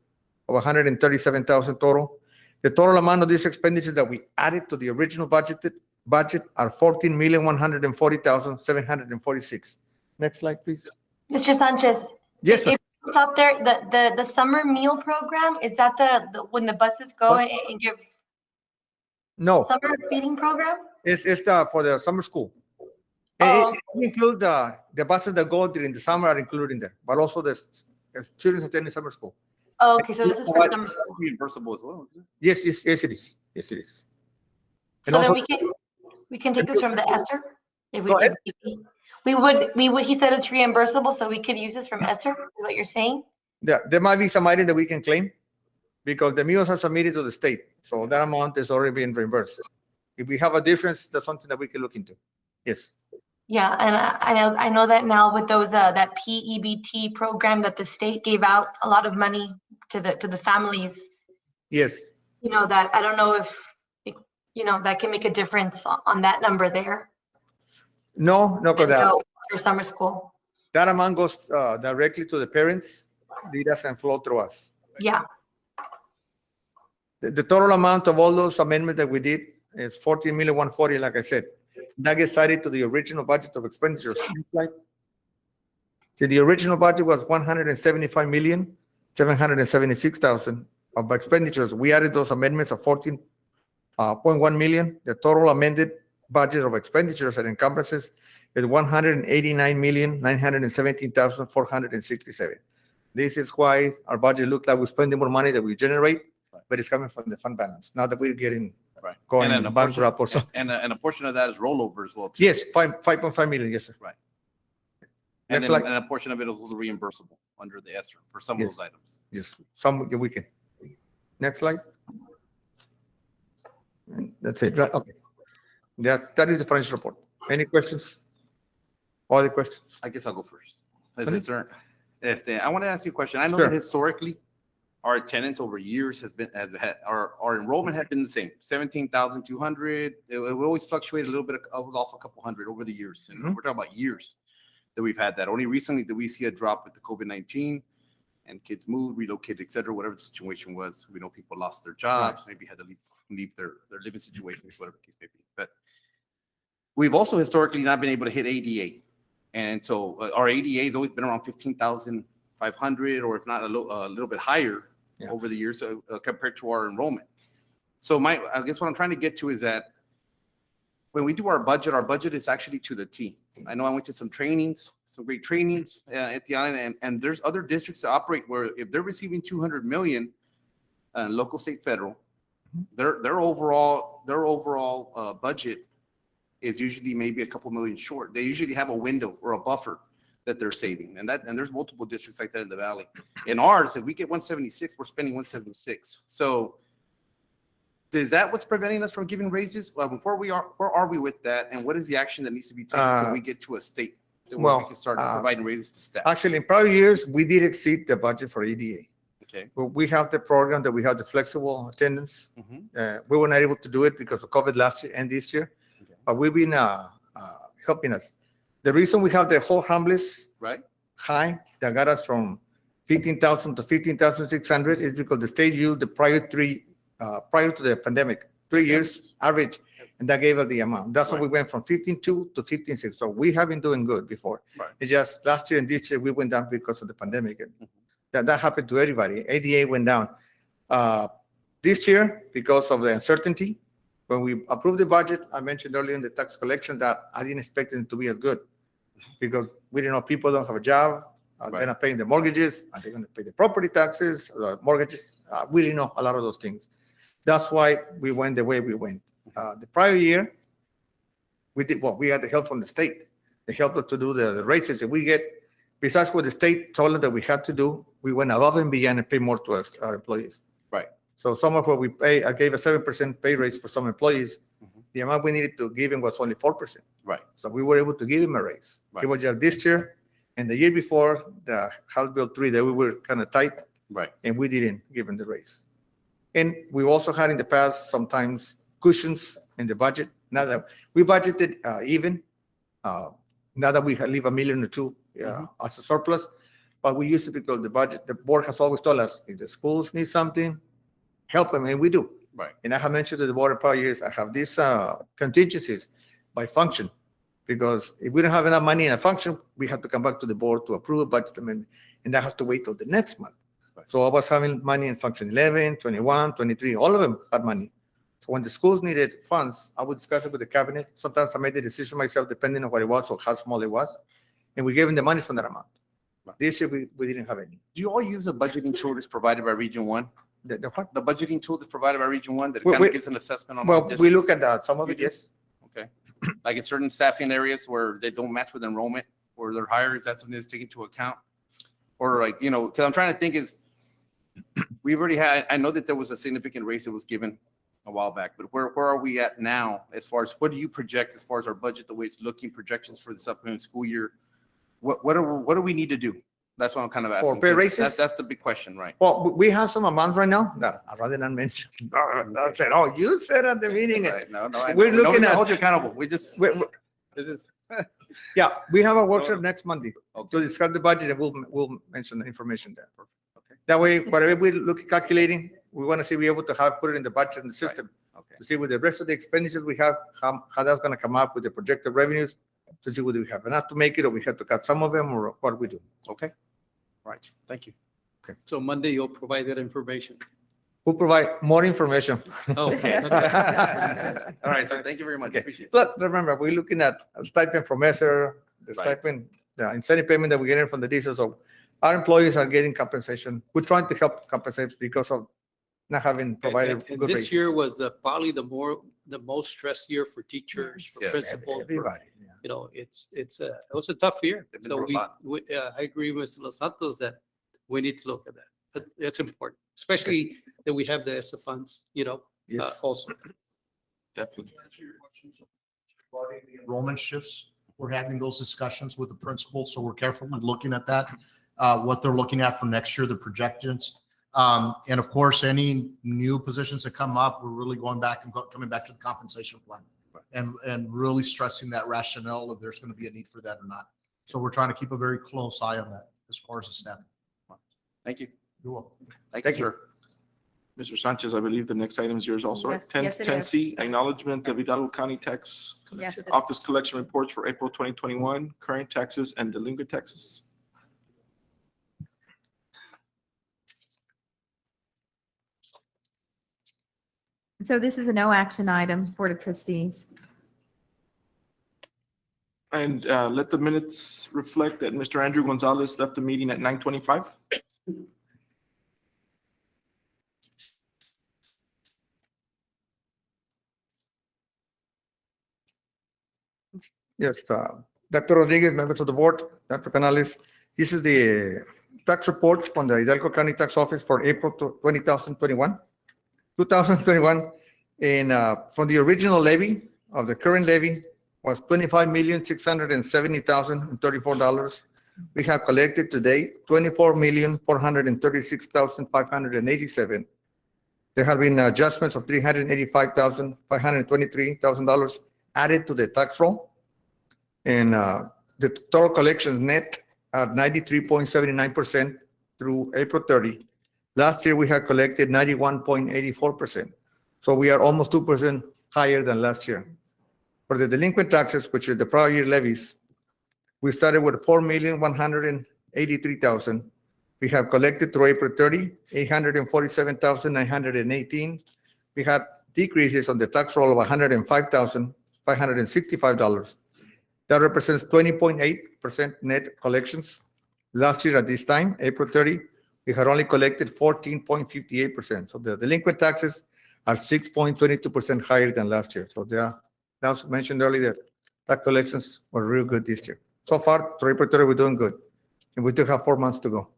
of 137,000 total. The total amount of these expenditures that we added to the original budget are 14,140,746. Next slide, please. Mr. Sanchez. Yes, ma'am. If you stop there, the summer meal program, is that the when the buses go What? and give No, summer feeding program? it's for the summer school. Oh, It includes the buses that go during the summer are included in there, but also the students attending summer school. Oh, okay, so this is for summer school. Reimbursable as well. Isn't it? Yes, it is. Yes, it is. And So then also- we can take this from the ESSER? If we, Go ahead. we would, he said it's reimbursable, so we could use this from ESSER, is what you're saying? There might be some item that we can claim because the meals are submitted to the state. So that amount is already being reimbursed. If we have a difference, that's something that we can look into. Yes. Yeah, and I know that now with those, that PEBT program that the state gave out a lot of money to the families, Yes. you know, that, I don't know if, you know, that can make a difference on that number there. No, because Go for summer school. that amount goes directly to the parents. It doesn't flow through us. Yeah, The total amount of all those amendments that we did is 14,140,000, like I said. That gets added to the original budget of expenditures. So the original budget was 175,776,000 of expenditures. We added those amendments of 14.1 million. The total amended budget of expenditures that encompasses is 189,917,467. This is why our budget looks like we're spending more money than we generate, but it's coming from the fund balance. Not that we're getting going And in bankrupt or something. And a portion of that is rollover as well. Too. Yes, 5.5 million. Yes, sir. Right. Next And, slide. and a portion of it is also reimbursable under the ESSER for some Yes. of those items. Yes, some we can. Next slide. And that's it, right? Okay. That is the financial report. Any questions? All the questions? I guess I'll go first. Okay. Sir, I want to ask you a question. I know Sure. that historically, our attendance over years has our enrollment had been the same, 17,200. It always fluctuated a little bit, off a couple hundred over the years. And we're talking about years that we've had that. Only recently did we see a drop with the COVID-19 and kids moved, relocated, et cetera, whatever the situation was. We know people lost their jobs, maybe had to leave their living situations, whatever the case may be. But we've also historically not been able to hit ADA. And so our ADA has always been around 15,500, or if not a little bit higher over the years compared to our enrollment. So I guess what I'm trying to get to is that when we do our budget is actually to the T. I know I went to some trainings, some great trainings at the island, and there's other districts that operate where if they're receiving 200 million, local, state, federal, their overall budget is usually maybe a couple million short. They usually have a window or a buffer that they're saving, and there's multiple districts like that in the valley. In ours, if we get 176, we're spending 176. So is that what's preventing us from giving raises? Where are we with that, and what is the action that needs to be taken so we get to a state where we can start providing raises to staff? Actually, in prior years, we did exceed the budget for ADA. Okay. But we have the program that we have the flexible attendance. We were not able to do it because of COVID last year and this year. Okay. But we've been helping us. The reason we have the whole harmless high that got us from 15,000 to 15,600 is because the state used the prior to the pandemic, 3 years average, and that gave us the amount. That's why we went from 15.2 to 15.6. So we have been doing good before. It's just last year and this year we went down because of the pandemic. That happened to everybody. ADA went down. This year, because of the uncertainty, when we approved the budget, I mentioned earlier in the tax collection that I didn't expect it to be as good because we didn't know people don't have a job. They're not paying the mortgages. Are they going to pay the property taxes, mortgages? We didn't know a lot of those things. That's why we went the way we went. The prior year, we had the help from the state. They helped us to do the raises that we get. Besides what the state told us that we had to do, we went above and beyond and paid more to our employees. Right. So some of what we pay, I gave a 7% pay raise for some employees. The amount we needed to give him was only 4%. Right. So we were able to give him a raise. It was just this year and the year before, the House Bill 3 that we were kind of tight. Right. And we didn't give them the raise. And we also had in the past sometimes cushions in the budget. Now that we budgeted even, now that we leave $1 million or $2 million as a surplus, but we used to, because the budget, the board has always told us, if the schools need something, help them, and we do. Right. And I have mentioned to the board in prior years, I have these contingencies by function, because if we don't have enough money in a function, we have to come back to the board to approve a budget amendment, and that has to wait till the next month. Right. So I was having money in function 11, 21, 23, all of them had money. So when the schools needed funds, I would discuss it with the cabinet. Sometimes I made the decision myself, depending on what it was or how small it was, and we gave them the money from that amount. This year, we didn't have any. Do you all use a budgeting tool that's provided by Region 1? The what? The budgeting tool that's provided by Region 1 that We- kind of we- gives an assessment on. Well, all we districts? look at that, some of You it, do? yes. Okay. Like in certain staffing areas where they don't match with enrollment or they're higher, is that something that's taken into account? Or like, because I'm trying to think is, we've already had, I know that there was a significant raise that was given a while back, but where are we at now as far as, what do you project as far as our budget, the way it's looking, projections for this upcoming school year? What do we need to do? That's what I'm kind of asking. For pay 'cause raises? That's the big question, right? Well, we have some amounts right now that I'd rather not mention. I said, oh, you said at the meeting. Right. No, I We're know. looking No, at- hold you accountable. We just, we- this is, Yeah, we have a workshop next Monday okay. to discuss the budget, and we'll mention the information there. Okay. That way, whatever we look at calculating, we want to see, be able to have, put it in the budget and the system. Okay. To see with the rest of the expenditures we have, how that's going to come up with the projected revenues, to see whether we have enough to make it, or we have to cut some of them, or what we do. Okay. Right. Thank you. So Monday you'll provide that information. We'll provide more information. Okay. All right, sir. Thank you very much. Okay. Appreciate it. But remember, we're looking at a stipend from ESSER, the Right. stipend, the incentive payment that we're getting from the diesel. So our employees are getting compensation. We're trying to help compensate because of not having provided And good this raises. year was probably the most stressed year for teachers, for Yes. principals. for- Everybody. It was a tough year. They've been So through a lot. I agree with Los Santos that we need to look at that. But it's important, especially that we have the ESSA funds, Yes. also. Definitely. Regarding the enrollment shifts, we're having those discussions with the principals, so we're careful in looking at that, what they're looking at for next year, the projections. And of course, any new positions that come up, we're really going back and coming back to the compensation plan and really stressing that rationale if there's going to be a need for that or not. So we're trying to keep a very close eye on that as far as the staff. Thank you. You're welcome. Thank Thank you, you. sir. Mr. Sanchez, I believe the next item is yours also. Yes, 10, yes, it 10C, acknowledgement of Hidalgo County Tax Yes, it is. Office collection reports for April 2021, current taxes and delinquent taxes. So this is a no action item, Board of Trustees. And let the minutes reflect that Mr. Andrew Gonzalez left the meeting at 9:25. Yes, Dr. Rodriguez, members of the board, Dr. Canales, this is the tax report from the Hidalgo County Tax Office for April 2021. And from the original levy of the current levy was $25,670,034. We have collected today $24,436,587. There have been adjustments of $385,523,000 added to the tax roll. And the total collections net are 93.79% through April 30. Last year, we had collected 91.84%. So we are almost 2% higher than last year. For the delinquent taxes, which are the prior year levies, we started with 4,183,000. We have collected through April 30, 847,918. We had decreases on the tax roll of $105,565. That represents 20.8% net collections. Last year at this time, April 30, we had only collected 14.58%. So the delinquent taxes are 6.22% higher than last year. So that was mentioned earlier, that collections were real good this year. So far, through April 30, we're doing good. And we still have 4 months to go.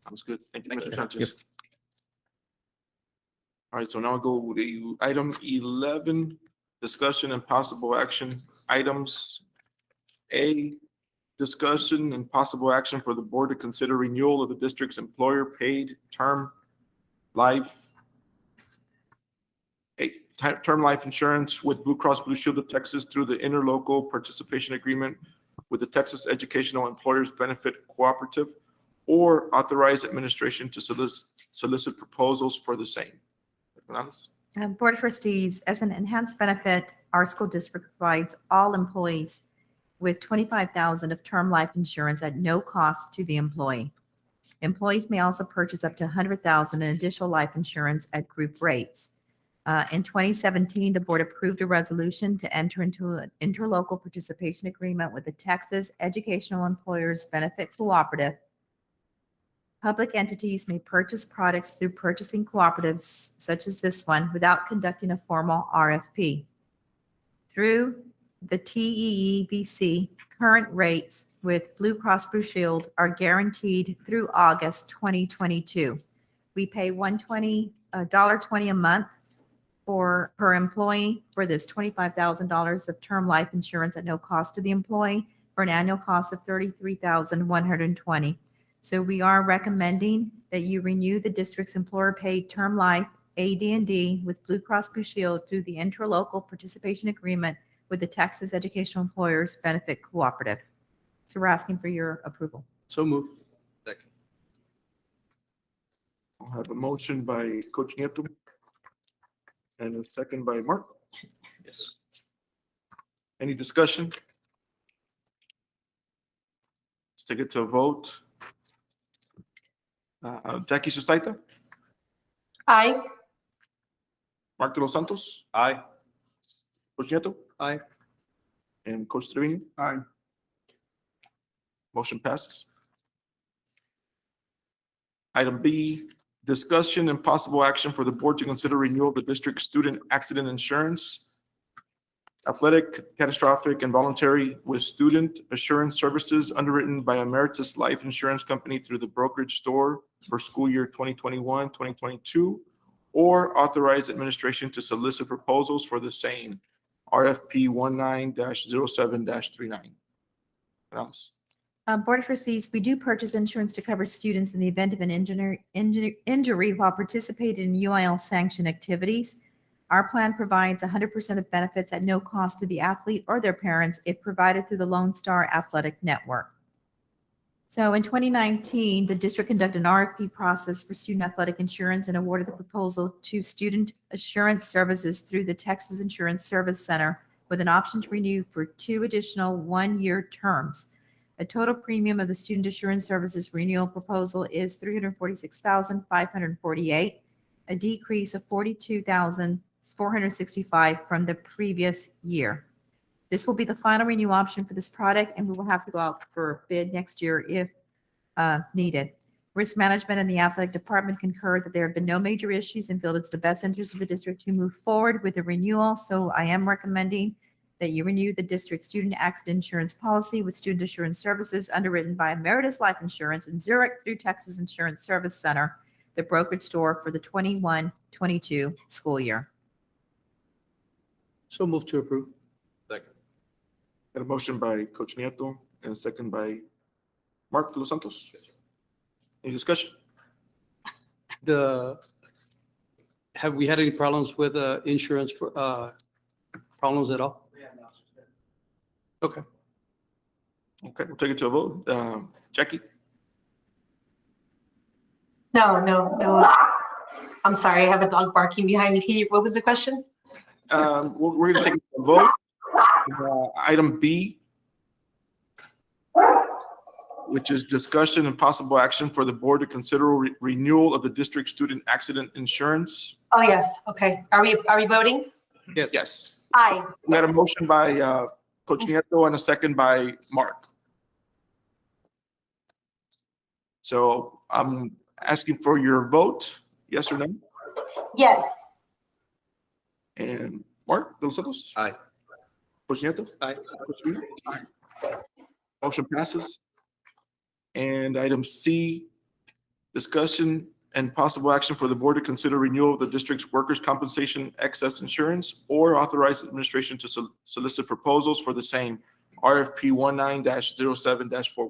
Sounds good. Thank you, Mr. Sanchez. All right, so now I'll go to item 11, discussion and possible action items. A, discussion and possible action for the board to consider renewal of the district's employer-paid term life insurance with Blue Cross Blue Shield of Texas through the interlocal participation agreement with the Texas Educational Employers Benefit Cooperative, or authorize administration to solicit proposals for the same. Board of Trustees, as an enhanced benefit, our school district provides all employees with $25,000 of term life insurance at no cost to the employee. Employees may also purchase up to $100,000 in additional life insurance at group rates. In 2017, the board approved a resolution to enter into an interlocal participation agreement with the Texas Educational Employers Benefit Cooperative. Public entities may purchase products through purchasing cooperatives such as this one without conducting a formal RFP. Through the TEEBC, current rates with Blue Cross Blue Shield are guaranteed through August 2022. We pay $120 a month per employee for this $25,000 of term life insurance at no cost to the employee, for an annual cost of $33,120. So we are recommending that you renew the district's employer-paid term life AD&D with Blue Cross Blue Shield through the interlocal participation agreement with the Texas Educational Employers Benefit Cooperative. So we're asking for your approval. So move. Second. I'll have a motion by Coach Nieto and a second by Mark. Yes. Any discussion? Let's take it to a vote. Jackie Sustaita, Aye. Mark de los Santos, Aye. Coach Nieto, Aye. and Coach Trevino. Aye. Motion passes. Item B, discussion and possible action for the board to consider renewal of the district student accident insurance, athletic, catastrophic, and voluntary with student assurance services underwritten by Emeritus Life Insurance Company through the brokerage store for school year 2021, 2022, or authorize administration to solicit proposals for the same. RFP 19-07-39. Board of Trustees, we do purchase insurance to cover students in the event of an injury while participating in UIL sanctioned activities. Our plan provides 100% of benefits at no cost to the athlete or their parents if provided through the Lone Star Athletic Network. So in 2019, the district conducted an RFP process for student athletic insurance and awarded the proposal to Student Assurance Services through the Texas Insurance Service Center with an option to renew for 2 additional one-year terms. A total premium of the Student Assurance Services renewal proposal is $346,548, a decrease of $42,465 from the previous year. This will be the final renew option for this product, and we will have to go out for bid next year if needed. Risk management and the athletic department concur that there have been no major issues and feel it's the best interest of the district to move forward with the renewal. So I am recommending that you renew the district student accident insurance policy with Student Assurance Services underwritten by Emeritus Life Insurance in Zurich through Texas Insurance Service Center, the brokerage store for the 21-22 school year. So move to approve. Second. Got a motion by Coach Nieto and a second by Mark de los Santos. Yes, sir. Any discussion? Have we had any problems with insurance problems at all? Okay. Okay, we'll take it to a vote. Jackie? No. I'm sorry, I have a dog barking behind me. What was the question? We're going to take it to a vote. Item B, which is discussion and possible action for the board to consider renewal of the district student accident insurance. Oh, yes. Okay. Are we voting? Yes. Yes. Aye. We got a motion by Coach Nieto and a second by Mark. So I'm asking for your vote, yes or no? Yes. And Mark de los Santos? Aye. Coach Nieto? Aye. Coach Trevino? Motion passes. And item C, discussion and possible action for the board to consider renewal of the district's workers' compensation excess insurance or authorize administration to solicit proposals for the same. RFP 19-07-41.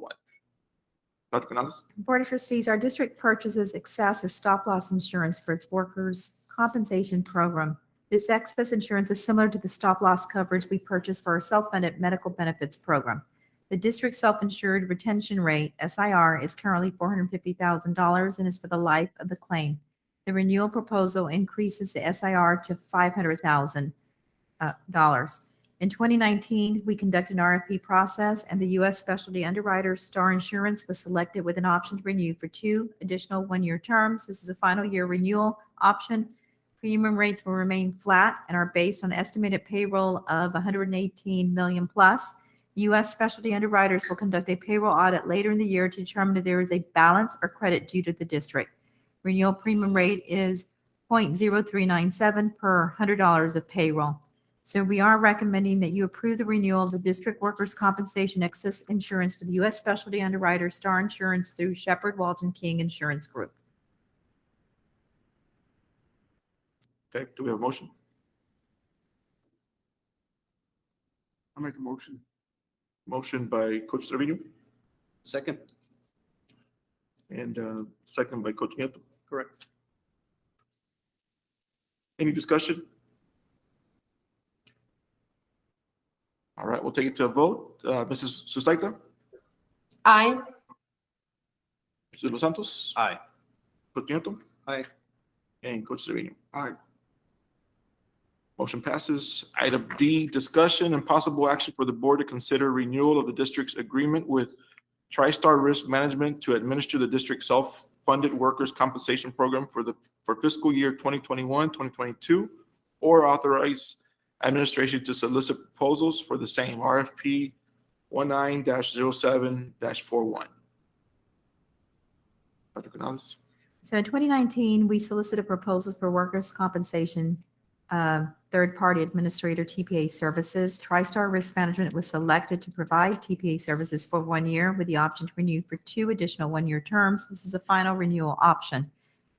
Dr. Canales? Board of Trustees, our district purchases excess or stop-loss insurance for its workers' compensation program. This excess insurance is similar to the stop-loss coverage we purchase for our self-funded medical benefits program. The district self-insured retention rate, SIR, is currently $450,000 and is for the life of the claim. The renewal proposal increases the SIR to $500,000. In 2019, we conducted an RFP process, and the U.S. Specialty Underwriter Star Insurance was selected with an option to renew for 2 additional one-year terms. This is a final year renewal option. Premium rates will remain flat and are based on estimated payroll of $118 million plus. U.S. Specialty Underwriters will conduct a payroll audit later in the year to determine if there is a balance or credit due to the district. Renewal premium rate is 0.0397 per $100 of payroll. So we are recommending that you approve the renewal of the district workers' compensation excess insurance for the U.S. Specialty Underwriter Star Insurance through Shepherd Walton King Insurance Group. Okay, do we have a motion? I'll make a motion. Motion by Coach Trevino Second. and second by Coach Nieto. Correct. Any discussion? All right, we'll take it to a vote. Mrs. Susaita? Aye. Mr. Los Santos? Aye. Coach Nieto? Aye. And Coach Trevino. Aye. Motion passes. Item D, discussion and possible action for the board to consider renewal of the district's agreement with TriStar Risk Management to administer the district's self-funded workers' compensation program for fiscal year 2021, 2022, or authorize administration to solicit proposals for the same. RFP 19-07-41. Dr. Canales? So in 2019, we solicited proposals for workers' compensation third-party administrator TPA services. TriStar Risk Management was selected to provide TPA services for 1 year with the option to renew for 2 additional one-year terms. This is a final renewal option.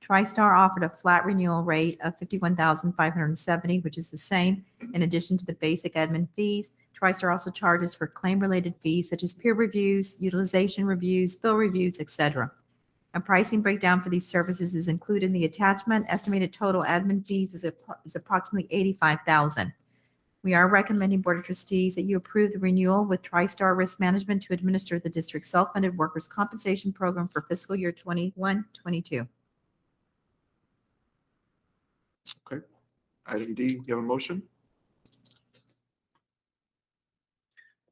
TriStar offered a flat renewal rate of $51,570, which is the same. In addition to the basic admin fees, TriStar also charges for claim-related fees such as peer reviews, utilization reviews, bill reviews, etc. A pricing breakdown for these services is included in the attachment. Estimated total admin fees is approximately $85,000. We are recommending Board of Trustees that you approve the renewal with TriStar Risk Management to administer the district's self-funded workers' compensation program for fiscal year 21-22. Okay. Item D, you have a motion?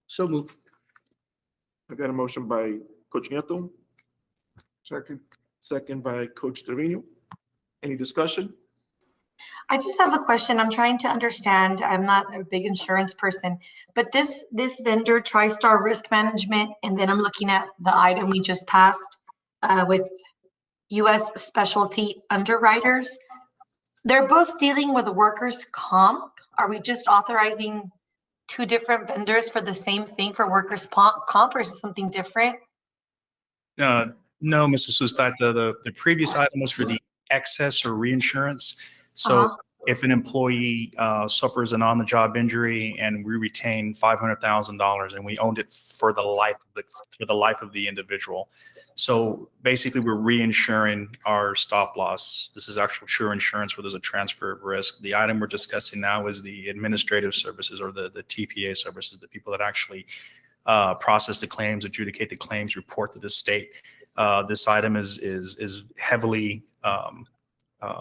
So moved. I got a motion by Coach Nieto, Second. second by Coach Trevino. Any discussion? I just have a question. I'm trying to understand. I'm not a big insurance person, but this vendor, TriStar Risk Management, and then I'm looking at the item we just passed with U.S. Specialty Underwriters. They're both dealing with workers' comp. Are we just authorizing 2 different vendors for the same thing for workers' comp, or is it something different? No, Mrs. Sustaita, the previous item was for the excess or reinsurance. So if an employee suffers an on-the-job injury and we retain $500,000 and we owned it for the life of the individual. So basically, we're reinsuring our stop loss. This is actual true insurance where there's a transfer of risk. The item we're discussing now is the administrative services or the TPA services, the people that actually process the claims, adjudicate the claims, report to the state. This item is heavily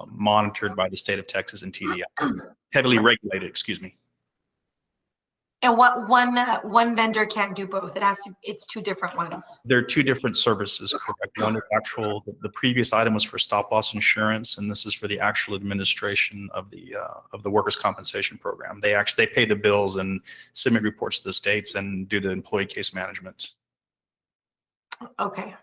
monitored by the state of Texas and TDI, heavily regulated, excuse me. And what one vendor can't do both. It's 2 different ones. They're 2 different services, correct? One is the previous item was for stop loss insurance, and this is for the actual administration of the workers' compensation program. They pay the bills and submit reports to the states and do the employee case management. Okay.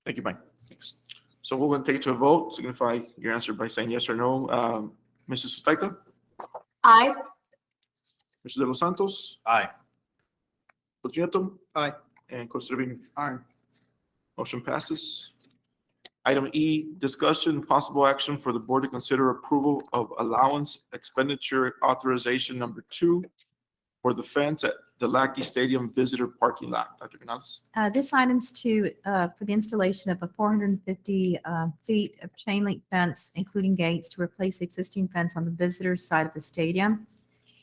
Thank you, Mike. Thanks. So we're going to take it to a vote. Signify your answer by saying yes or no. Mrs. Sustaita? Aye. Mr. De Los Santos? Aye. Coach Nieto? Aye. And Coach Trevino? Aye. Motion passes. Item E, discussion and possible action for the board to consider approval of allowance expenditure authorization number 2 for the fence at the Lackey Stadium visitor parking lot. Dr. Canales? This item's for the installation of a 450 feet of chain link fence, including gates, to replace the existing fence on the visitor side of the stadium.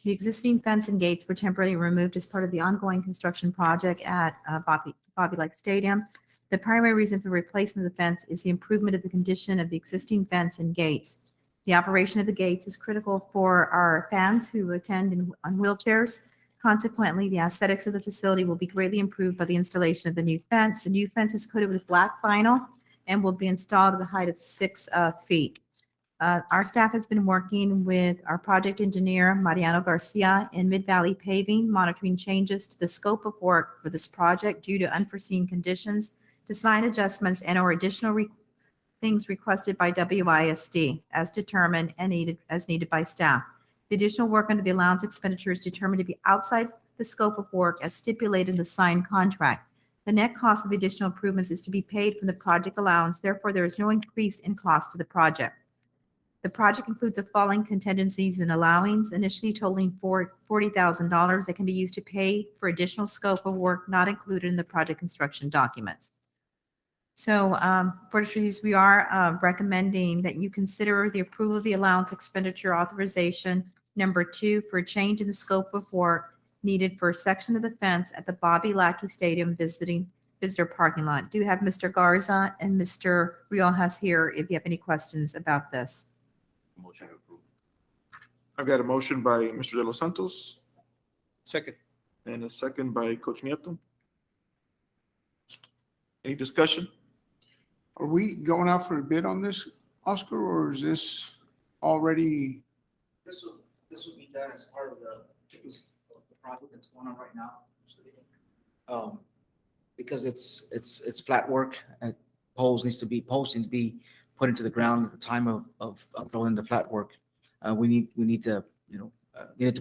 The existing fence and gates were temporarily removed as part of the ongoing construction project at Bobby Lake Stadium. The primary reason for replacement of the fence is the improvement of the condition of the existing fence and gates. The operation of the gates is critical for our fans who attend on wheelchairs. Consequently, the aesthetics of the facility will be greatly improved by the installation of the new fence. The new fence is coated with black vinyl and will be installed at a height of 6 feet. Our staff has been working with our project engineer, Mariano Garcia, in Mid-Valley Paving, monitoring changes to the scope of work for this project due to unforeseen conditions, design adjustments, and/or additional things requested by WISD as determined and as needed by staff. The additional work under the allowance expenditure is determined to be outside the scope of work as stipulated in the signed contract. The net cost of the additional improvements is to be paid from the project allowance. Therefore, there is no increase in cost to the project. The project includes the following contingencies and allowings, initially totaling $40,000 that can be used to pay for additional scope of work not included in the project construction documents. So, Board of Trustees, we are recommending that you consider the approval of the allowance expenditure authorization number 2 for a change in the scope of work needed for a section of the fence at the Bobby Lackey Stadium visitor parking lot. Do have Mr. Garza and Mr. Riojas here if you have any questions about this. Motion approved. I've got a motion by Mr. De Los Santos Second. and a second by Coach Nieto. Any discussion? Are we going out for a bid on this, Oscar, or is this already? This will be done as part of the project that's going on right now. Because it's flat work, poles need to be put into the ground at the time of throwing the flat work. We need to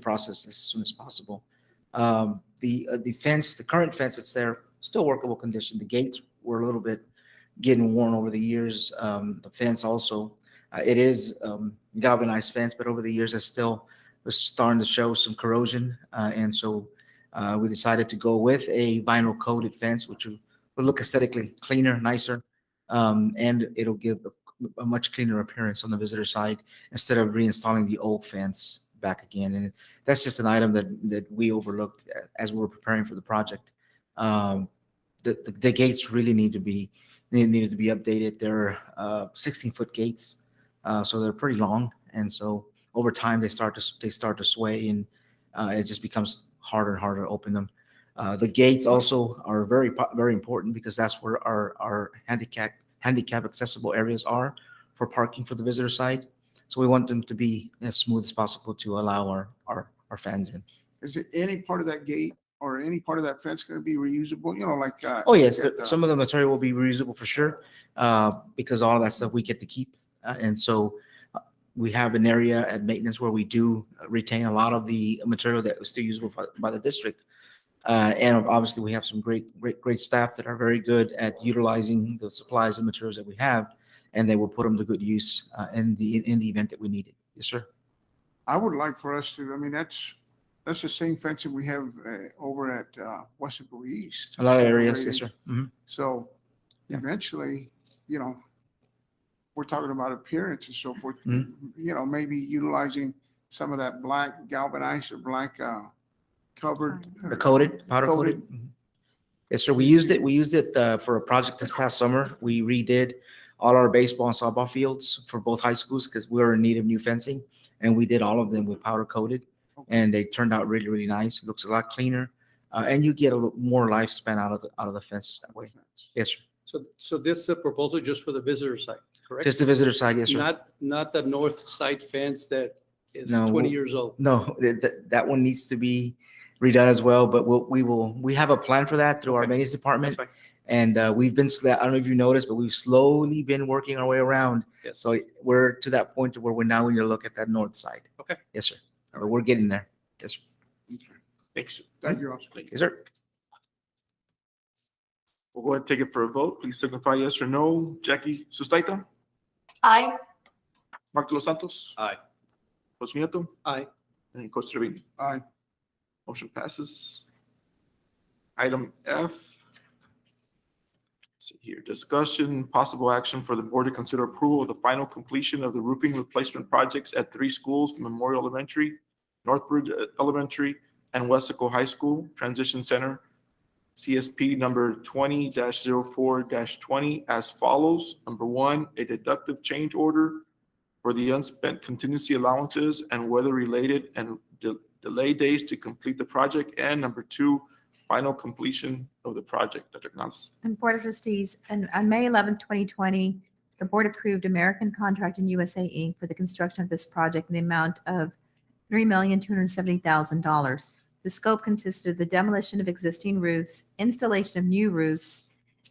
process this as soon as possible. The fence, the current fence that's there, still workable condition. The gates were a little bit getting worn over the years. The fence also, it is galvanized fence, but over the years it still was starting to show some corrosion. And so we decided to go with a vinyl coated fence, which will look aesthetically cleaner, nicer, and it'll give a much cleaner appearance on the visitor side instead of reinstalling the old fence back again. And that's just an item that we overlooked as we were preparing for the project. The gates really needed to be updated. They're 16-foot gates, so they're pretty long, and so over time they start to sway, and it just becomes harder and harder to open them. The gates also are very important because that's where our handicap accessible areas are for parking for the visitor side. So we want them to be as smooth as possible to allow our fans in. Is it any part of that gate or any part of that fence going to be reusable? You know, like. Oh, yes. Some of the material will be reusable for sure, because all of that stuff we get to keep. And so we have an area at maintenance where we do retain a lot of the material that was still usable by the district. And obviously we have some great staff that are very good at utilizing the supplies and materials that we have, and they will put them to good use in the event that we need it. Yes, sir. I would like for us to, I mean, that's the same fencing we have over at Weslaco East. A lot of areas, yes, sir. Mm-hmm. So eventually, you know, we're talking about appearance and so forth, you know, maybe utilizing some of that black galvanized or black covered. The powder coated. Yes, sir. We used it for a project this past summer. We redid all our baseball and softball fields for both high schools because we were in need of new fencing, and we did all of them with powder coated, and they turned out really, really nice. It looks a lot cleaner, and you get a little more lifespan out of the fences that way. Yes, sir. So this is a proposal just for the visitor side, correct? Just the visitor side, yes, sir. Not the north side fence that is No, 20 years old. No, that one needs to be redone as well, but we have a plan for that through our maintenance department. And we've been, I don't know if you noticed, but we've slowly been working our way around. Yes. So we're to that point where we're now going to look at that north side. Okay. Yes, sir. But we're getting there. Yes, sir. Thanks. Thank you, Oscar. Yes, sir. We'll go ahead and take it for a vote. Please signify yes or no. Jackie Sustaita, Aye. Mark De Los Santos, Aye. Coach Nieto, Aye. and Coach Trevino. Aye. Motion passes. Item F. Let's see here, discussion, possible action for the board to consider approval of the final completion of the roofing replacement projects at 3 schools, Memorial Elementary, Northbridge Elementary, and Weslaco High School Transition Center, CSP number 20-04-20 as follows. Number 1, a deductive change order for the unspent contingency allowances and weather-related and delay days to complete the project. And number 2, final completion of the project. Dr. Canales. And Board of Trustees, on May 11th, 2020, the board approved American Contracting USA, Inc. for the construction of this project in the amount of $3,270,000. The scope consisted of the demolition of existing roofs, installation of new roofs.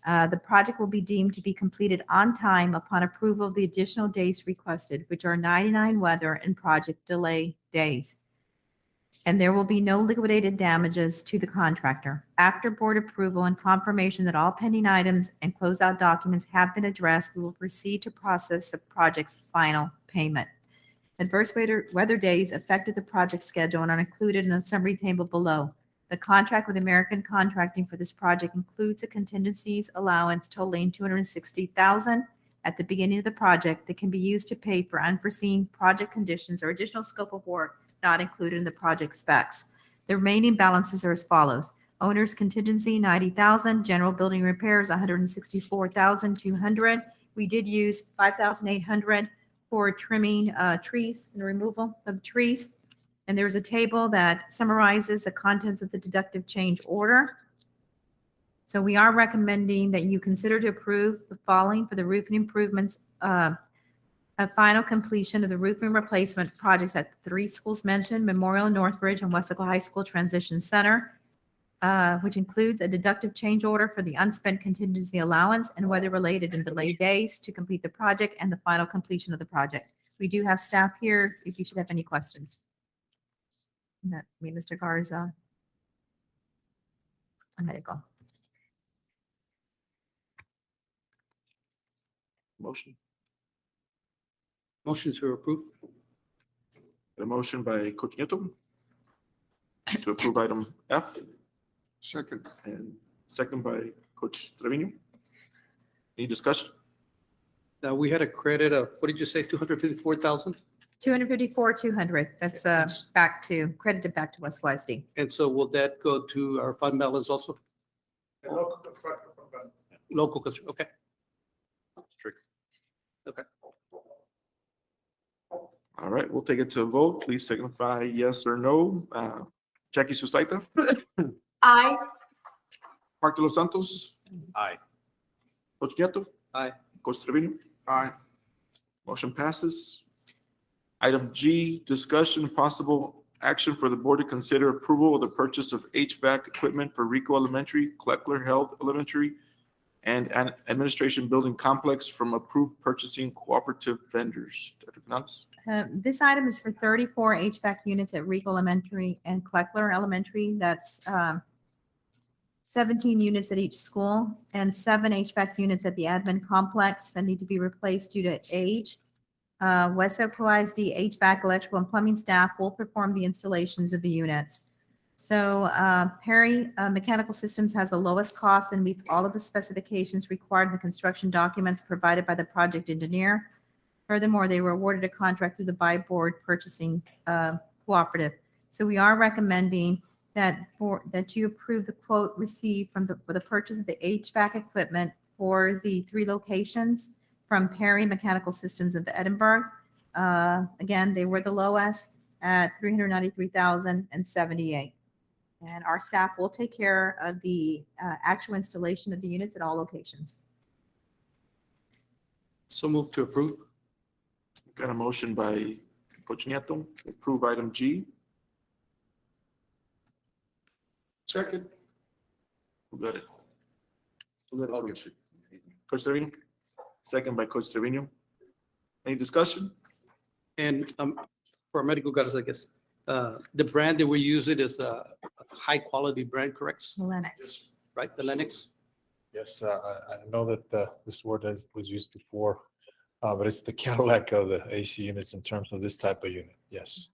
The project will be deemed to be completed on time upon approval of the additional days requested, which are 99 weather and project delay days. And there will be no liquidated damages to the contractor. After board approval and confirmation that all pending items and closeout documents have been addressed, we will proceed to process the project's final payment. Adverse weather days affected the project schedule and are included in the summary table below. The contract with American Contracting for this project includes a contingencies allowance totaling $260,000 at the beginning of the project that can be used to pay for unforeseen project conditions or additional scope of work not included in the project specs. The remaining balances are as follows. Owner's contingency, $90,000. General building repairs, $164,200. We did use $5,800 for trimming trees and removal of trees. And there's a table that summarizes the contents of the deductive change order. So we are recommending that you consider to approve the following for the roofing improvements, a final completion of the roofing replacement projects at the 3 schools mentioned, Memorial, Northbridge, and Weslaco High School Transition Center, which includes a deductive change order for the unspent contingency allowance and weather-related and delayed days to complete the project and the final completion of the project. We do have staff here if you should have any questions. That me, Mr. Garza. And there you go. Motion. Motion to approve. A motion by Coach Nieto to approve item F. Second. And second by Coach Trevino. Any discussion? Now, we had a credit of, what did you say, 254,000? 254,200. That's credited back to Weslaco ISD. And so will that go to our fund balance also? Local, okay. Strict. Okay. All right, we'll take it to a vote. Please signify yes or no. Jackie Sustaita, Aye. Mark De Los Santos, Aye. Coach Nieto, Aye. Coach Trevino. Aye. Motion passes. Item G, discussion possible action for the board to consider approval of the purchase of HVAC equipment for Rico Elementary, Kleckler Health Elementary, and an administration building complex from approved purchasing cooperative vendors. Dr. Canales. This item is for 34 HVAC units at Rico Elementary and Kleckler Elementary. That's 17 units at each school and 7 HVAC units at the admin complex that need to be replaced due to age. Weslaco ISD HVAC, electrical, and plumbing staff will perform the installations of the units. So Perry Mechanical Systems has the lowest cost and meets all of the specifications required in the construction documents provided by the project engineer. Furthermore, they were awarded a contract through the by-board purchasing cooperative. So we are recommending that you approve the quote received for the purchase of the HVAC equipment for the 3 locations from Perry Mechanical Systems of Edinburgh. Again, they were the lowest at $393,078. And our staff will take care of the actual installation of the units at all locations. So move to approve. Got a motion by Coach Nieto to approve item G. Second. Who got it? Coach Trevino. Second by Coach Trevino. Any discussion? And for our medical guys, I guess, the brand that we use it is a high quality brand, correct? Lennox. Right, the Lennox? Yes, I know that this word was used before, but it's the Cadillac of the AC units in terms of this type of unit. Yes.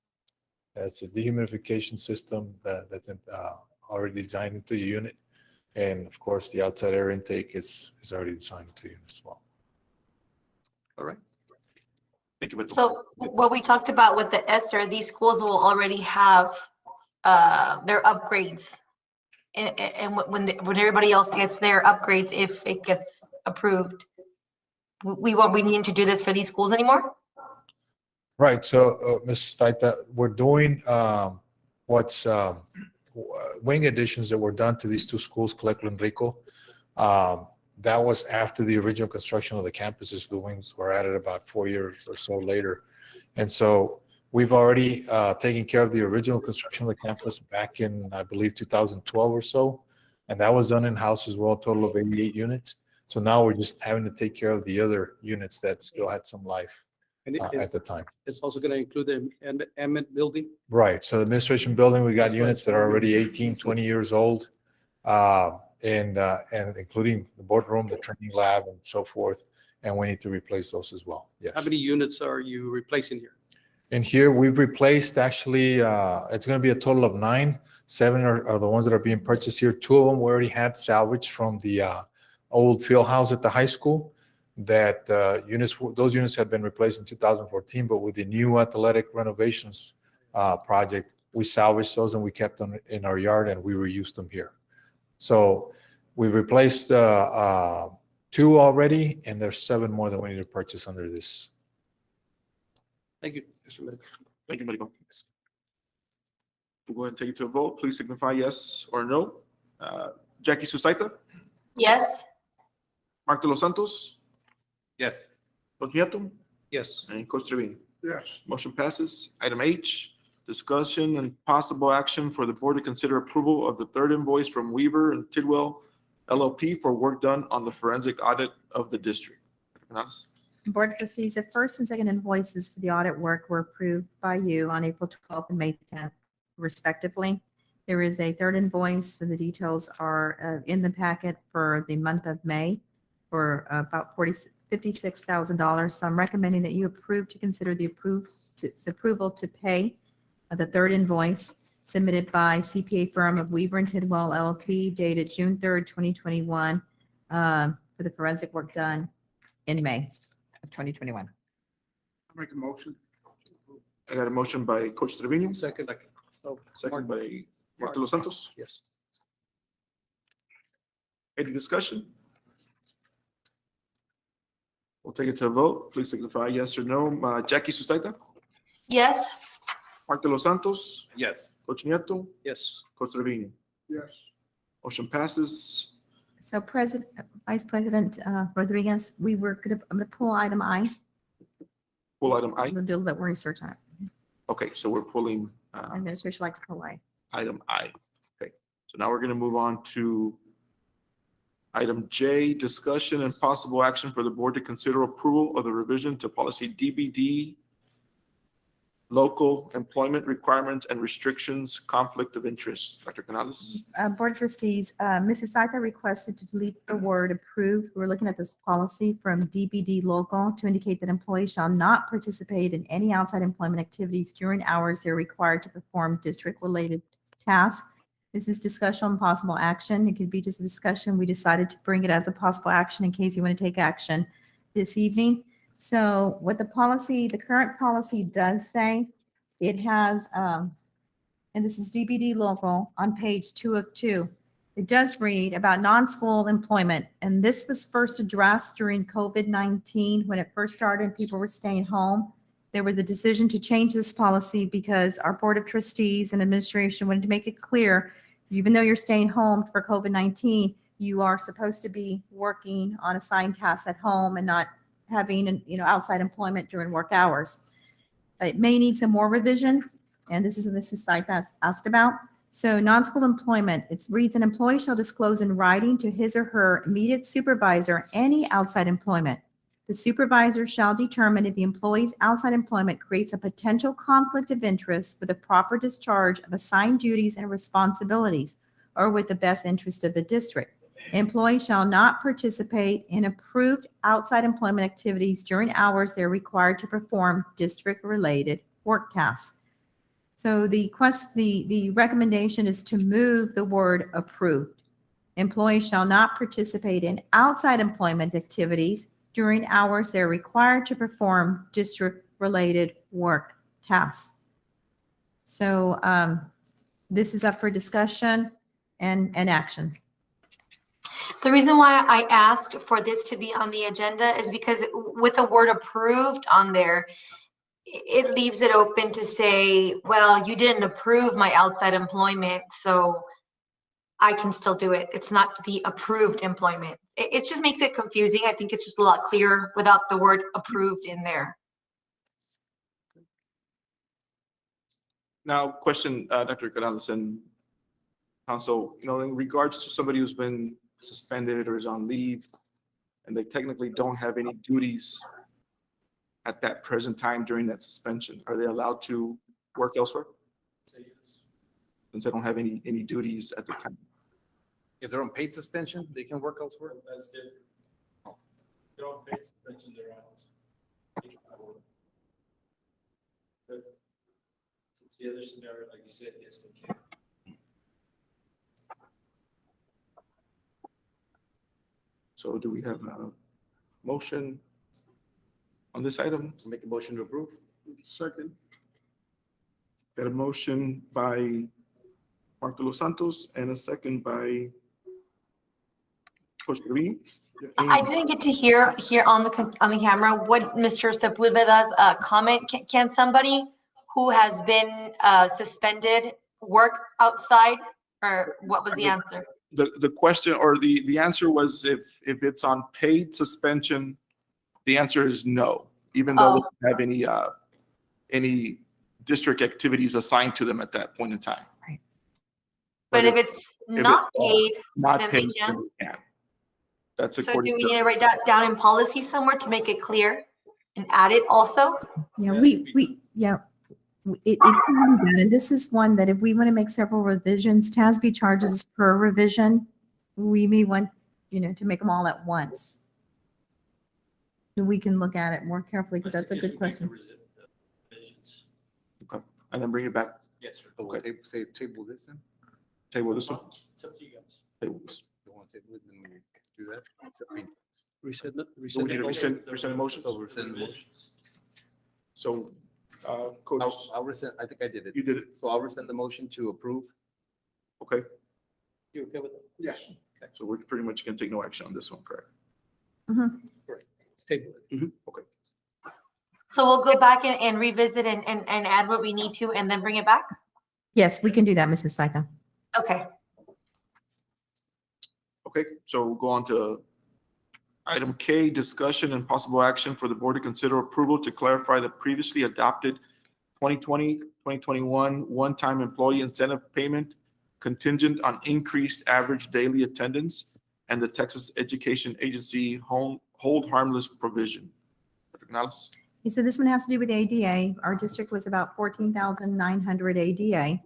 It's a dehumidification system that's already designed into the unit. And of course, the outside air intake is already designed into the unit as well. All right. Thank you, Beto. So what we talked about with the ESSER, these schools will already have their upgrades. And when everybody else gets their upgrades, if it gets approved, we won't be needing to do this for these schools anymore? Right. So, Ms. Staita, we're doing what's wing additions that were done to these two schools, Colegio Enrico. That was after the original construction of the campuses. The wings were added about 4 years or so later. And so we've already taken care of the original construction of the campus back in, I believe, 2012 or so. And that was done in-house as well, a total of 88 units. So now we're just having to take care of the other units that still had some life And at the time. it's also going to include the Emmett building. Right. So the administration building, we got units that are already 18, 20 years old, and including the boardroom, the training lab, and so forth. And we need to replace those as well. Yes. How many units are you replacing here? And here we've replaced actually, it's going to be a total of 9. 7 are the ones that are being purchased here. 2 of them we already had salvaged from the old field house at the high school. That those units had been replaced in 2014, but with the new athletic renovations project, we salvaged those and we kept them in our yard and we reused them here. So we replaced 2 already, and there's 7 more that we need to purchase under this. Thank you. Thank you, Marico. We'll go ahead and take it to a vote. Please signify yes or no. Jackie Susaita, Yes? Mark de los Santos, Yes. Coach Nieto, Yes. and Coach Trevino. Yes. Motion passes. Item H, discussion and possible action for the board to consider approval of the third invoice from Weaver and Tidwell LLP for work done on the forensic audit of the district. Board of Trustees, the first and second invoices for the audit work were approved by you on April 12th and May 10th, respectively. There is a third invoice, and the details are in the packet for the month of May for about $56,000. So I'm recommending that you approve to consider the approval to pay the third invoice submitted by CPA firm of Weaver and Tidwell LLP dated June 3rd, 2021 for the forensic work done in May of 2021. I'll make a motion. I got a motion by Coach Trevino, Second. Oh, second by Mark de los Santos. Yes. Any discussion? We'll take it to a vote. Please signify yes or no. Jackie Susaita, Yes? Mark de los Santos, Yes. Coach Nieto, Yes. Coach Trevino. Yes. Motion passes. So Vice President Rodriguez, I'm gonna pull item I. Pull item I. We'll do a little bit more research on it. Okay, so we're pulling Administration would like to pull I. item I. Okay, so now we're going to move on to item J, discussion and possible action for the board to consider approval of the revision to policy DBD, local employment requirements and restrictions, conflict of interest. Dr. Canales. Board of Trustees, Mrs. Saita requested to delete the word approved. We're looking at this policy from DBD local to indicate that employees shall not participate in any outside employment activities during hours they're required to perform district-related tasks. This is discussion on possible action. It could be just a discussion. We decided to bring it as a possible action in case you want to take action this evening. So what the current policy does say, it has, and this is DBD local on page 2 of 2. It does read about non-school employment. And this was first addressed during COVID-19 when it first started, people were staying home. There was a decision to change this policy because our Board of Trustees and administration wanted to make it clear, even though you're staying home for COVID-19, you are supposed to be working on assigned tasks at home and not having outside employment during work hours. It may need some more revision, and this is what Mrs. Saita asked about. So non-school employment, it reads, an employee shall disclose in writing to his or her immediate supervisor any outside employment. The supervisor shall determine if the employee's outside employment creates a potential conflict of interest with the proper discharge of assigned duties and responsibilities or with the best interest of the district. Employees shall not participate in approved outside employment activities during hours they're required to perform district-related work tasks. So the recommendation is to move the word approved. Employees shall not participate in outside employment activities during hours they're required to perform district-related work tasks. So this is up for discussion and action. The reason why I asked for this to be on the agenda is because with the word approved on there, it leaves it open to say, well, you didn't approve my outside employment, so I can still do it. It's not the approved employment. It just makes it confusing. I think it's just a lot clearer without the word approved in there. Now, question, Dr. Canales and counsel, in regards to somebody who's been suspended or is on leave, and they technically don't have any duties at that present time during that suspension, are they allowed to work elsewhere? Since they don't have any duties at the time. If they're on paid suspension, they can work elsewhere? That's different. They're on paid suspension, they're out. It's the other scenario, like you said, yes, they can. So do we have a motion on this item? Make a motion to approve. Second. Got a motion by Mark de los Santos and a second by Coach Rubin. I didn't get to hear on the camera what Mr. Sepulveda's comment. Can somebody who has been suspended work outside, or what was the answer? The question or the answer was if it's on paid suspension, the answer is no, even though we don't have any district activities assigned to them at that point in time. Right. But if it's not paid, not then paid, they can. then we can. That's So according do we to. need to write that down in policy somewhere to make it clear and add it also? Yeah, it can be done. And this is one that if we want to make several revisions, TASB charges us per revision. We may want, to make them all at once. We can look at it more carefully because that's a good question. Okay, and then bring it back. Yes, sir. Okay. Say table this then? Table this one. It's up to you guys. Table this. You want to table it, then we do that? Resend Do we need to resend motions? So rescind the motion. So, Coach, I'll rescind, I think I did it. you did it. So I'll rescind the motion to approve. Okay, You okay with it? Yes. so we're pretty much gonna take no action on this one, correct? Table it. Okay. So we'll go back and revisit and add what we need to and then bring it back? Yes, we can do that, Mrs. Staita. Okay. Okay, so we'll go on to item K, discussion and possible action for the board to consider approval to clarify the previously adopted 2020-2021 one-time employee incentive payment contingent on increased average daily attendance and the Texas Education Agency hold harmless provision. Dr. Canales? So this one has to do with ADA. Our district was about 14,900 ADA.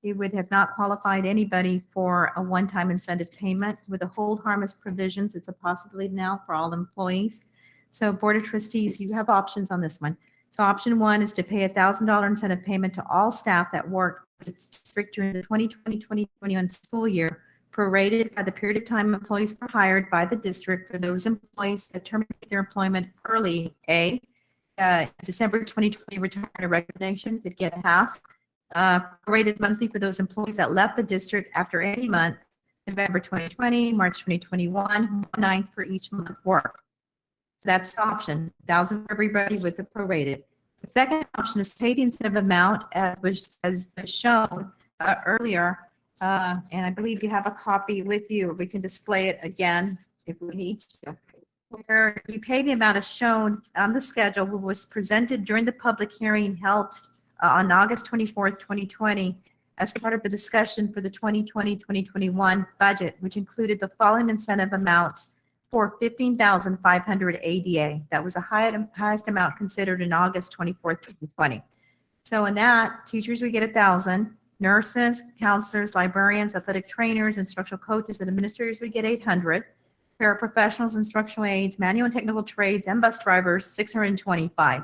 It would have not qualified anybody for a one-time incentive payment. With the hold harmless provisions, it's a possibility now for all employees. So Board of Trustees, you have options on this one. So option one is to pay $1,000 incentive payment to all staff that work for the district during the 2020-2021 school year, prorated by the period of time employees were hired by the district. For those employees that terminate their employment early, December 2020 return to resignation, they'd get half. Prorated monthly for those employees that left the district after any month, November 2020, March 2021, 1/9 for each month work. So that's the option, 1,000 for everybody with the prorated. The second option is pay the incentive amount as was shown earlier, and I believe you have a copy with you. We can display it again if we need to. Where you pay the amount as shown on the schedule, which was presented during the public hearing held on August 24th, 2020, as part of the discussion for the 2020-2021 budget, which included the following incentive amounts for 15,500 ADA. That was the highest amount considered in August 24th, 2020. So in that, teachers would get 1,000, Nurses, counselors, librarians, athletic trainers, instructional coaches, and administrators would get 800. Paraprofessionals, instructional aides, manual and technical trades, and bus drivers, 625.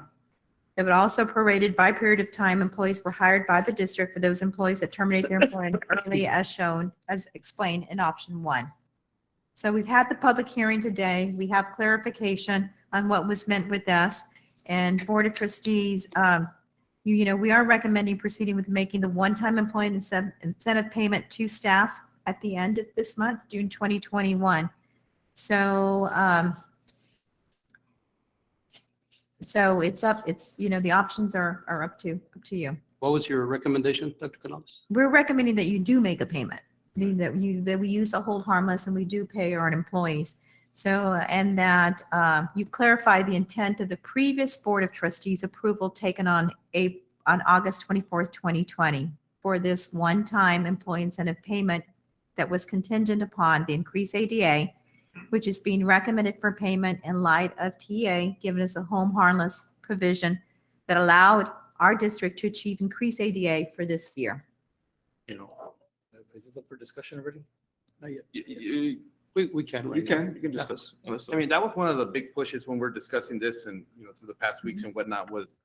It would also prorated by period of time employees were hired by the district for those employees that terminate their employment early as explained in option 1. So we've had the public hearing today. We have clarification on what was meant with this. And Board of Trustees, we are recommending proceeding with making the one-time employee incentive payment to staff at the end of this month, June 2021. So it's up, the options are up to you. What was your recommendation, Dr. Canales? We're recommending that you do make a payment, that we use the hold harmless and we do pay our employees. So, and that you clarify the intent of the previous Board of Trustees approval taken on August 24th, 2020 for this one-time employee incentive payment that was contingent upon the increased ADA, which is being recommended for payment in light of TA giving us a home harmless provision that allowed our district to achieve increased ADA for this year. Is this up for discussion already? Not yet. We can. You can discuss. I mean, that was one of the big pushes when we're discussing this and, through the past weeks and whatnot was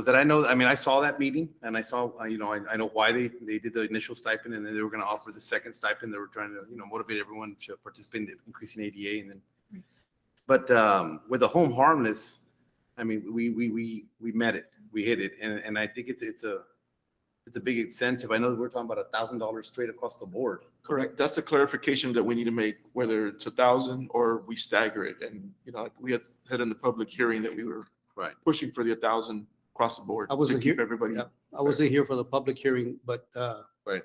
that I saw that meeting and I saw, I know why they did the initial stipend and then they were going to offer the second stipend. They were trying to, motivate everyone to participate in increasing ADA. And then, but with the home harmless, I mean, we met it, we hit it. And I think it's a big incentive. I know that we're talking about $1,000 straight across the board. Correct. That's the clarification that we need to make, whether it's 1,000 or we stagger it. And, like we had said in the public hearing that we were pushing for the 1,000 across the board. I wasn't here. Everybody. Yeah, I wasn't here for the public hearing, but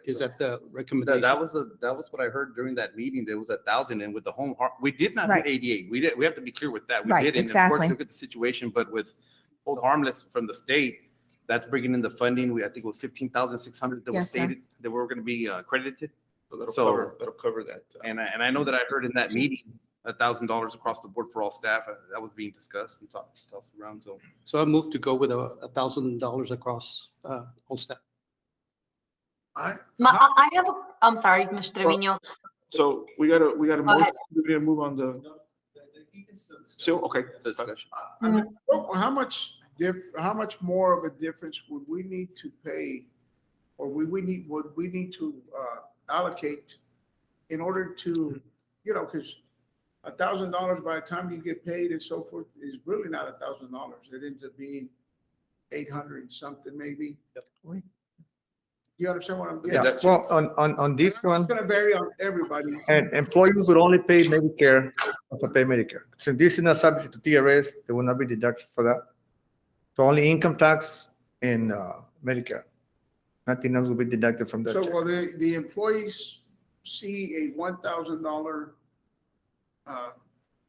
is that the recommendation? That was what I heard during that meeting. There was 1,000 and with the home, we did not Right. hit ADA. We have to be clear with that. We Right, didn't. Of exactly. course, look at the situation, but with hold harmless from the state, that's bringing in the funding. I think it was 15,600 that was Yes, sir. stated that were going to be accredited. So that'll cover that. And I know that I heard in that meeting, $1,000 across the board for all staff. That was being discussed and tossed around. So I moved to go with $1,000 across all staff. I have I'm sorry, Mr. Trevino. So we got a Go motion. ahead. We're gonna move on the. Still, okay. Discussion. How much more of a difference would we need to pay, or would we need to allocate in order to, because $1,000 by the time you get paid and so forth is really not $1,000. It ends up being 800 and something maybe. You understand what I'm getting? Yeah, well, on this one, It's gonna vary on everybody. and employees would only pay Medicare, also pay Medicare. Since this is not subject to TRS, there will not be deduction for that. So only income tax and Medicare. Nothing else will be deducted from that. So check. will the employees see a $1,000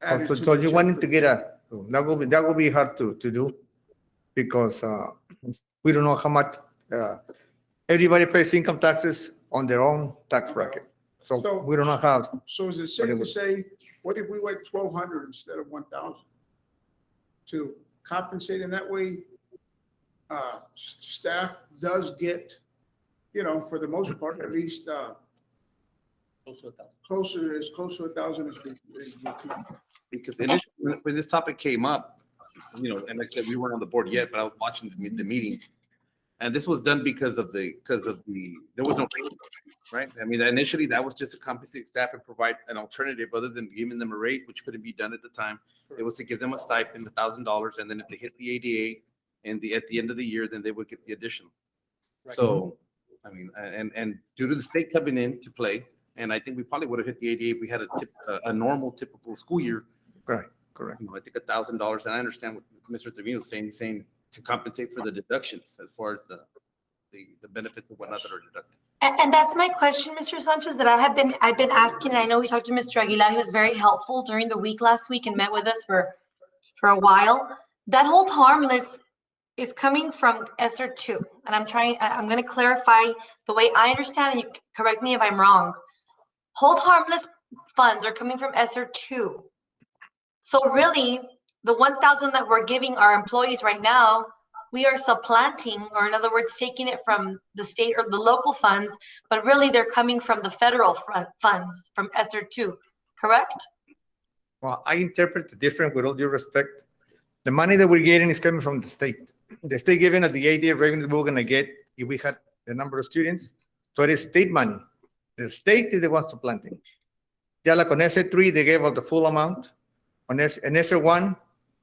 added So to so the you check wanted for to the get check? that will be hard to do because we don't know how much, everybody pays income taxes on their own tax bracket. So So- we don't know how. So is it safe to say, what if we went 1,200 instead of 1,000? To compensate in that way, staff does get, for the most part, at least, as close to 1,000 as we can. Because initially, when this topic came up, and like I said, we weren't on the board yet, but I was watching the meeting. And this was done because of the, there was no, raise, right? I mean, initially that was just to compensate staff and provide an alternative other than giving them a raise, which couldn't be done at the time. It was to give them a stipend, $1,000, and then if they hit the ADA and at the end of the year, then they would get the additional. So, I mean, and due to the state coming in to play, and I think we probably would have hit the ADA if we had a normal, typical school year. Correct. I think $1,000, and I understand what Mr. Trevino is saying. He's saying to compensate for the deductions as far as the benefits and whatnot that are deducted. And that's my question, Mr. Sanchez, that I've been asking. And I know we talked to Mr. Aguilar. He was very helpful during the week last week and met with us for a while. That hold harmless is coming from ESSER 2. And I'm going to clarify the way I understand, and you correct me if I'm wrong. Hold harmless funds are coming from ESSER 2. So really, the 1,000 that we're giving our employees right now we are supplanting, or in other words, taking it from the state or the local funds, but really they're coming from the federal funds from ESSER 2, correct? Well, I interpret it different with all due respect. The money that we're getting is coming from the state. The state giving us the ADA revenue we're gonna get if we had the number of students. So it is state money. The state is the one supplanting. Yeah, like on ESSER 3, they gave us the full amount. On ESSER 1,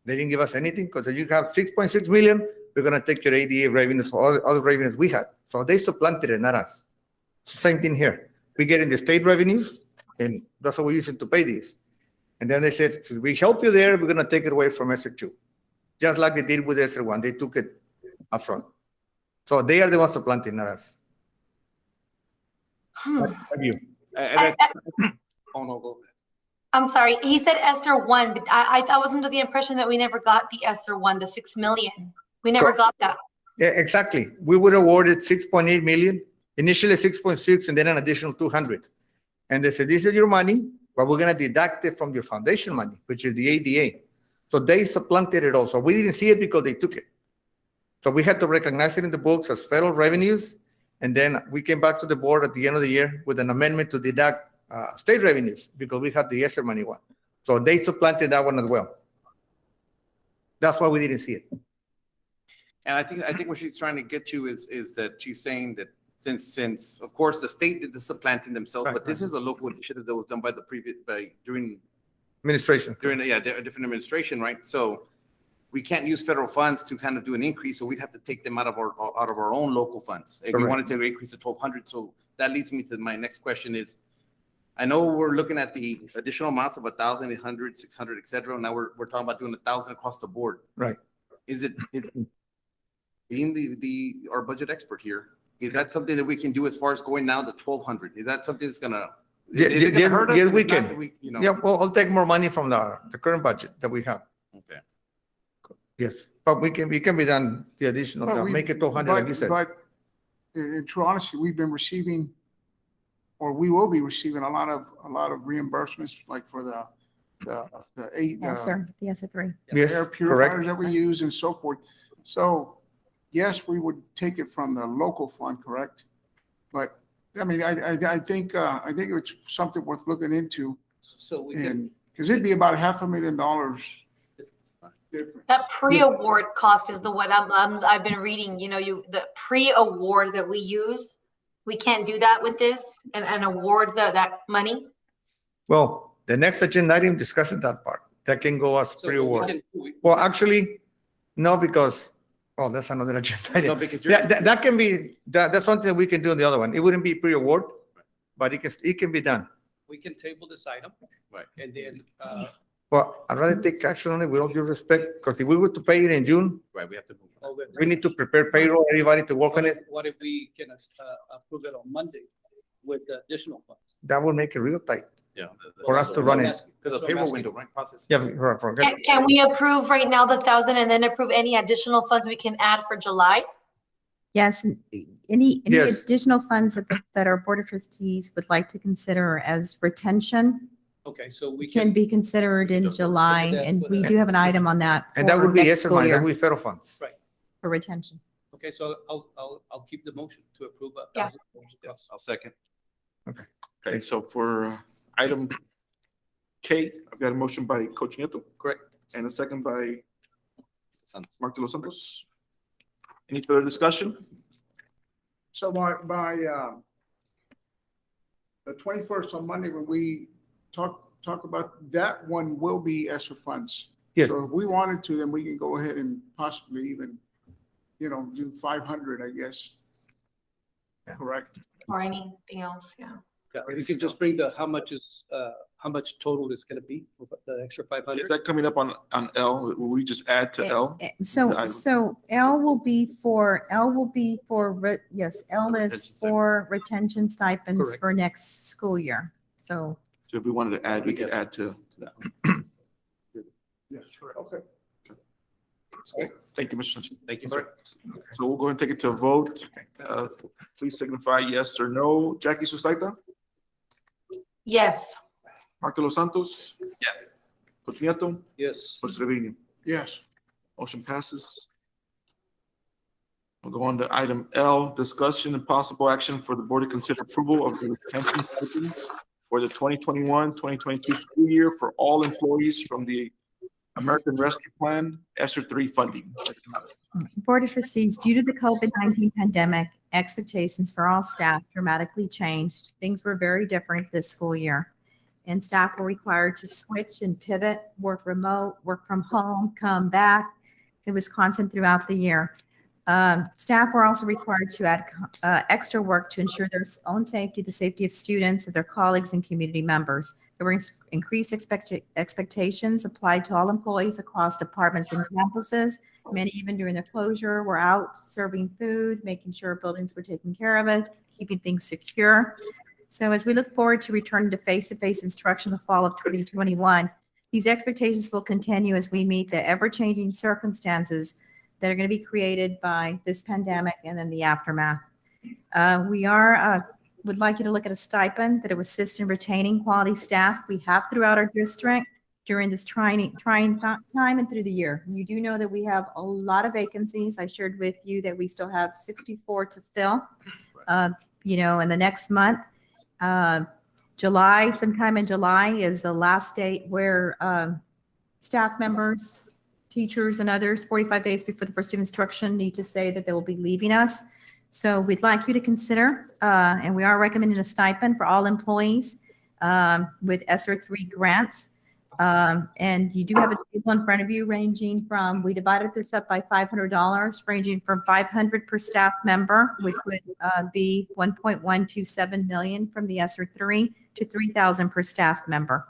they didn't give us anything because if you have 6.6 million, we're gonna take your ADA revenues or other revenues we had. So they supplanted it, not us. Same thing here. We get in the state revenues, and that's what we're using to pay these. And then they said, so we help you there, we're gonna take it away from ESSER 2. Just like they did with ESSER 1, they took it upfront. So they are the ones supplanting, not us. Have you? Oh, no, go ahead. I'm sorry, he said ESSER 1, but I was under the impression that we never got the ESSER 1, the 6 million. We never got that. Yeah, exactly. We were awarded 6.8 million, initially 6.6, and then an additional 200. And they said, this is your money, but we're gonna deduct it from your foundation money, which is the ADA. So they supplanted it also. We didn't see it because they took it. So we had to recognize it in the books as federal revenues. And then we came back to the board at the end of the year with an amendment to deduct state revenues because we had the ESSER money one. So they supplanted that one as well. That's why we didn't see it. And I think what she's trying to get to is that she's saying that since of course the state did the supplanting themselves, but this is a local initiative that was done by the during administration. During a different administration, right? So we can't use federal funds to kind of do an increase, so we'd have to take them out of our own local funds. If we wanted to increase to 1,200, so that leads me to my next question is, I know we're looking at the additional amounts of 1,000, 800, 600, et cetera. Now we're talking about doing 1,000 across the board. Right. Is it being our budget expert here? Is that something that we can do as far as going now to 1,200? Is that something that's gonna? Yes, we can. Yeah, well, I'll take more money from the current budget that we have. Okay. Yes, but we can be done the additional, make it 200 like you said. But in true honesty, we've been receiving, or we will be receiving a lot of reimbursements, like for the ESSER 3. Yes, air purifiers correct. that we use and so forth. So yes, we would take it from the local fund, correct? But I mean, I think it's something worth looking into. So we can, because it'd be about $500,000 different. That pre-award cost is the what I've been reading, the pre-award that we use, we can't do that with this and award that money? Well, the next agenda item discusses that part. That can go as so pre-award. Well, actually, no, because, that's another agenda item. No, because that can be, that's something that we can do on the other one. It wouldn't be pre-award, but it can be done. we can table this item. Right. And then, Well, I'd rather take action on it with all due respect, because if we were to pay it in June, right, we have to move. we need to prepare payroll, everybody to work on it. what if we can approve it on Monday with the additional funds? That would make it real tight Yeah. for us to run it. Because the payroll window, right, process. Yeah, forget. Can we approve right now the 1,000 and then approve any additional funds we can add for July? Yes, any Yes. additional funds that our Board of Trustees would like to consider as retention Okay, so we can be considered in July, and we do have an item on that And that for would be next ESSER school money, that year would be federal funds. Right. for retention. Okay, so I'll keep the motion to approve. Yeah. Yes, I'll second. Okay, so for item K, I've got a motion by Coach Nieto. Correct. And a second by Mark de los Santos. Any further discussion? So by the 21st on Monday, when we talk about that one will be ESSER funds. Yes. So if we wanted to, then we can go ahead and possibly even, do 500, I guess. Correct. Or anything else, yeah. Yeah, you can just bring how much total is gonna be for the extra 500? Is that coming up on L? Will we just add to L? So L will be for, yes, L is Retention for retention stipends Correct. for next school year. So So if we wanted to add, we could add to that. Yes, correct. Okay. Okay, thank you, Mr. Sanchez. Thank you, sir. So we'll go ahead and take it to a vote. Please signify yes or no. Jackie Sustaita, Yes. Mark de los Santos, Yes. Coach Nieto, Yes. Jose Trevino. Yes. Motion passes. We'll go on to item L, discussion and possible action for the board to consider approval of the retention stipend for the 2021-2022 school year for all employees from the American Rescue Plan ESSER 3 funding. Board of Trustees, due to the COVID-19 pandemic, expectations for all staff dramatically changed. Things were very different this school year, and staff were required to switch and pivot, work remote, work from home, come back. It was constant throughout the year. Staff were also required to add extra work to ensure their own safety, the safety of students, of their colleagues, and community members. There were increased expectations applied to all employees across departments and campuses. Many, even during the closure, were out serving food, making sure buildings were taken care of, us, keeping things secure. So as we look forward to returning to face-to-face instruction in the fall of 2021, these expectations will continue as we meet the ever-changing circumstances that are going to be created by this pandemic and then the aftermath. We would like you to look at a stipend that will assist in retaining quality staff we have throughout our district during this trying time and through the year. You do know that we have a lot of vacancies. I shared with you that we still have 64 to fill, in the next month. Sometime in July is the last date where staff members, teachers, and others, 45 days before the first of instruction, need to say that they will be leaving us. So we'd like you to consider, and we are recommending a stipend for all employees with ESSER 3 grants. And you do have a table in front of you ranging from, we divided this up by $500, ranging from $500 per staff member, which would be $1.127 million from the ESSER 3 to $3,000 per staff member.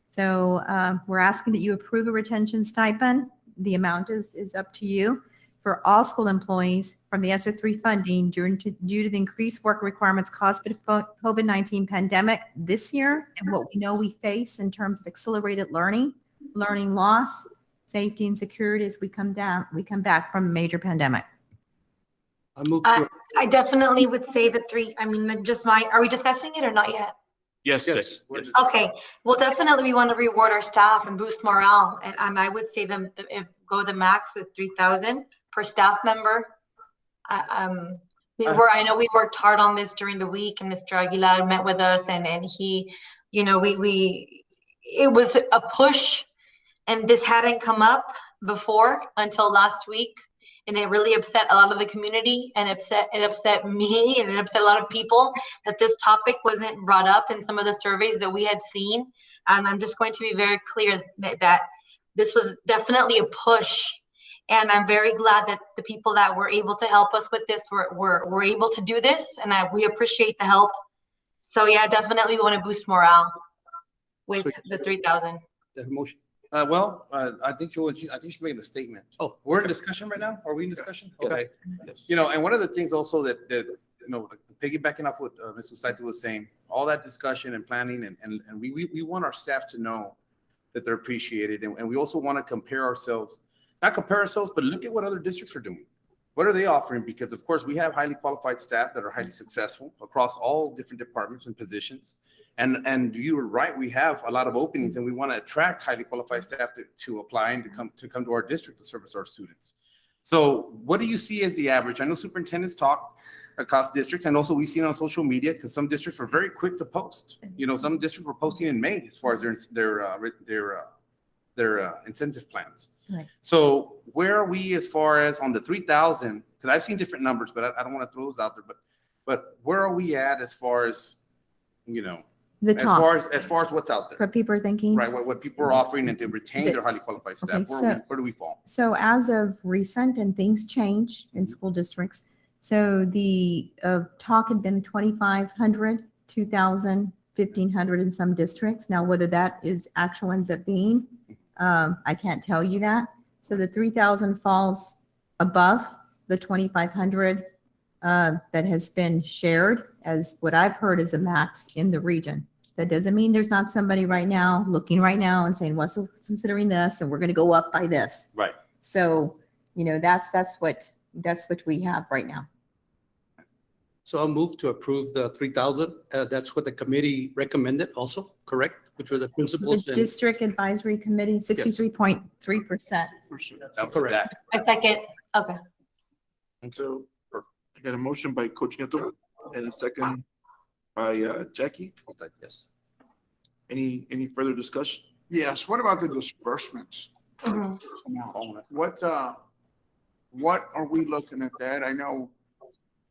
So we're asking that you approve a retention stipend. The amount is up to you for all school employees from the ESSER 3 funding due to the increased work requirements caused by the COVID-19 pandemic this year and what we know we face in terms of accelerated learning loss, safety, and security as we come back from a major pandemic. I definitely would say the 3. I mean, are we discussing it or not yet? Yes. Okay. Well, definitely we want to reward our staff and boost morale. And I would say go the max with 3,000 per staff member. I know we worked hard on this during the week, and Mr. Aguilar met with us, and he, it was a push, and this hadn't come up before until last week. And it really upset a lot of the community, and it upset me, and it upset a lot of people that this topic wasn't brought up in some of the surveys that we had seen. And I'm just going to be very clear that this was definitely a push. And I'm very glad that the people that were able to help us with this were able to do this, and we appreciate the help. So yeah, definitely we want to boost morale with the 3,000. The motion. I think she's making a statement. Oh, we're in discussion right now? Are we in discussion? Okay. Yes. And one of the things also that piggybacking off what Ms. Weslaco was saying, all that discussion and planning, and we want our staff to know that they're appreciated. And we also want to not compare ourselves, but look at what other districts are doing. What are they offering? Because of course we have highly qualified staff that are highly successful across all different departments and positions. And you were right, we have a lot of openings, and we want to attract highly qualified staff to apply and to come to our district to service our students. So what do you see as the average? I know superintendents talk across districts, and also we've seen on social media, because some districts were very quick to post. Some districts were posting in May as far as their incentive plans. Right. So where are we as far as on the 3,000? Because I've seen different numbers, but I don't want to throw those out there. But where are we at as far as the top, as far as what's out there? What people are thinking, right? What people are offering and to retain their highly qualified staff. Okay, where do we fall? So as of recent, and things change in school districts. So the talk had been 2,500, 2,000, 1,500 in some districts. Now, whether that is actual ends up being, I can't tell you that. So the 3,000 falls above the 2,500 that has been shared as what I've heard is a max in the region. That doesn't mean there's not somebody right now looking right now and saying, what's considering this, and we're going to go up by this. Right. So, that's what we have right now. So I'll move to approve the 3,000. That's what the committee recommended also, correct? Which were the principals. The district advisory committee, 63.3%. Correct. A second. Okay. And so I got a motion by Coach Nieto and a second by Jackie. Yes. Any further discussion? Yes, what about the disbursements? Mhm. What are we looking at that? I know,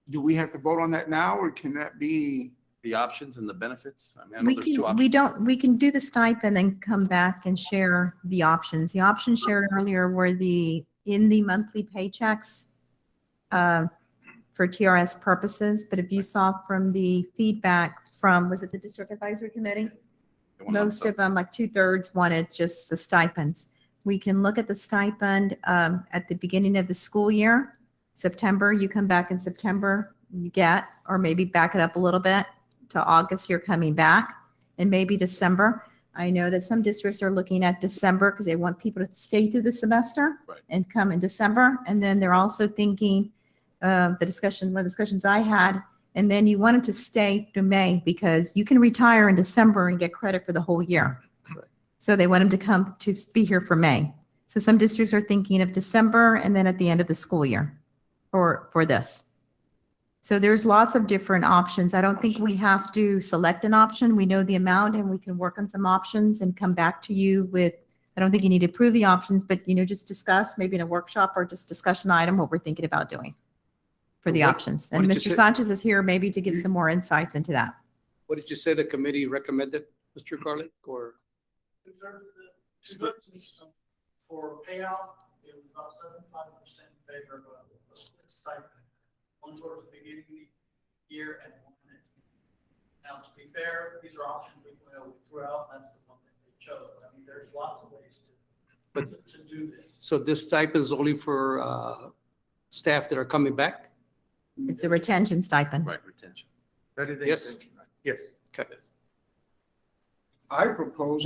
do we have to vote on that now, or can that be? The options and the benefits. I mean, I know We there's two can, options. we can do the stipend and come back and share the options. The options shared earlier were in the monthly paychecks for TRS purposes, but if you saw from the feedback from, was it the District Advisory Committee? Most of them, like 2/3, wanted just the stipends. We can look at the stipend at the beginning of the school year, September, you come back in September, you get, or maybe back it up a little bit to August, you're coming back, and maybe December. I know that some districts are looking at December because they want people to stay through the semester and come in December. And then they're also thinking, one of the discussions I had, and then you want them to stay through May because you can retire in December and get credit for the whole year. So they want them to come to be here for May. So some districts are thinking of December and then at the end of the school year for this. So there's lots of different options. I don't think we have to select an option. We know the amount and we can work on some options and come back to you with, I don't think you need to approve the options, but just discuss maybe in a workshop or just discussion item what we're thinking about doing for the options. And what did you Mr. say? Sanchez is here maybe to give some more insights into that. What did you say the committee recommended, Mr. Garlick, or? For payout, it was about 75% in favor of a split stipend. One towards the beginning of the year and one at the end. Now, to be fair, these are options we threw out. That's the one that they chose. I mean, there's lots of ways to do this. So this stipend is only for staff that are coming back? It's a retention stipend. Right, retention. That is the Yes. intention, right? Yes. Okay. I propose,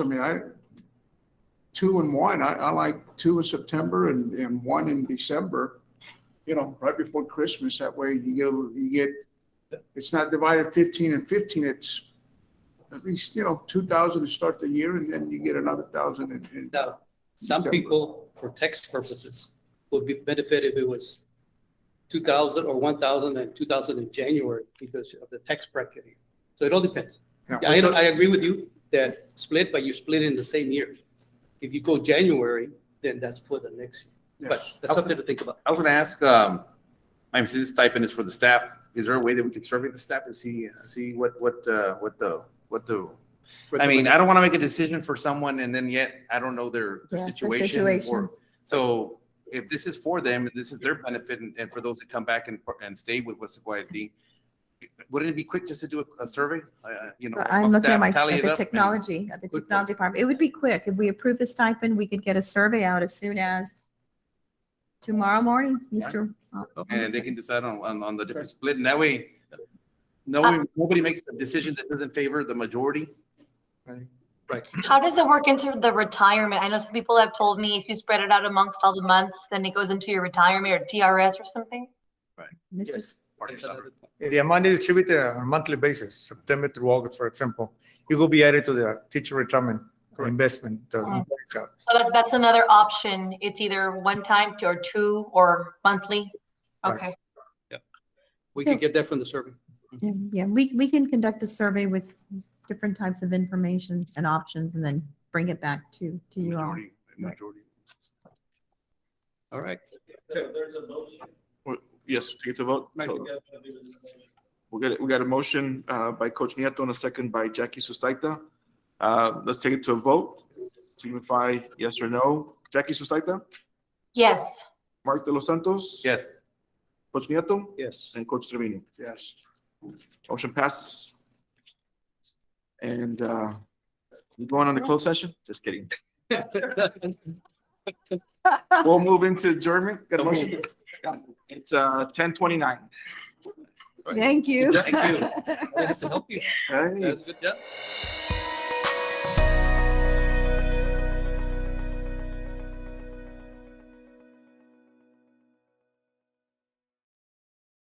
2 and 1. I like 2 in September and 1 in December, right before Christmas. That way you get, it's not divided 15 and 15. It's at least, 2,000 to start the year, and then you get another 1,000 in. Now, some people, for tax purposes, would be benefited if it was 2,000 or 1,000 and 2,000 in January because of the tax bracket. So it all depends. Yeah. I agree with you that split, but you split in the same year. If you go January, then that's for the next year. But that's something to think about. I was going to ask, since this stipend is for the staff, is there a way that we can survey the staff and see what the I mean, I don't want to make a decision for someone and then yet I don't know their situation. So if this is for them, and this is their benefit, and for those that come back and stay with Weslaco ISD, wouldn't it be quick just to do a survey? I'm looking at tally it the up technology, at the technology department. It would be quick. If we approve the stipend, we could get a survey out as soon as tomorrow morning, Mr. and they can decide on the different split. And that way, nobody makes a decision that doesn't favor the majority. Right. How does it work into the retirement? I know some people have told me if you spread it out amongst all the months, then it goes into your retirement or TRS or something. Right. Mr. The amount is distributed on a monthly basis, September through August, for example. It will be added to the teacher retirement investment. So that's another option. It's either one time or 2 or monthly. Okay. Yeah. We can get that from the survey. Yeah, we can conduct a survey with different types of information and options and then bring it back to you all. Majority. All right. There's a motion. Yes, take it to vote. So we got a motion by Coach Nieto and a second by Jackie Sustaita. Let's take it to a vote. Signify yes or no. Jackie Sustaita? Yes. Mark De Los Santos? Yes. Coach Nieto? Yes. And Coach Trevino? Yes. Motion passes. And you going on the closed session? Just kidding. We'll move into adjournment. Got a motion? It's 10:29. Thank you. Thank you. I have to help you. Hey. That's a good job.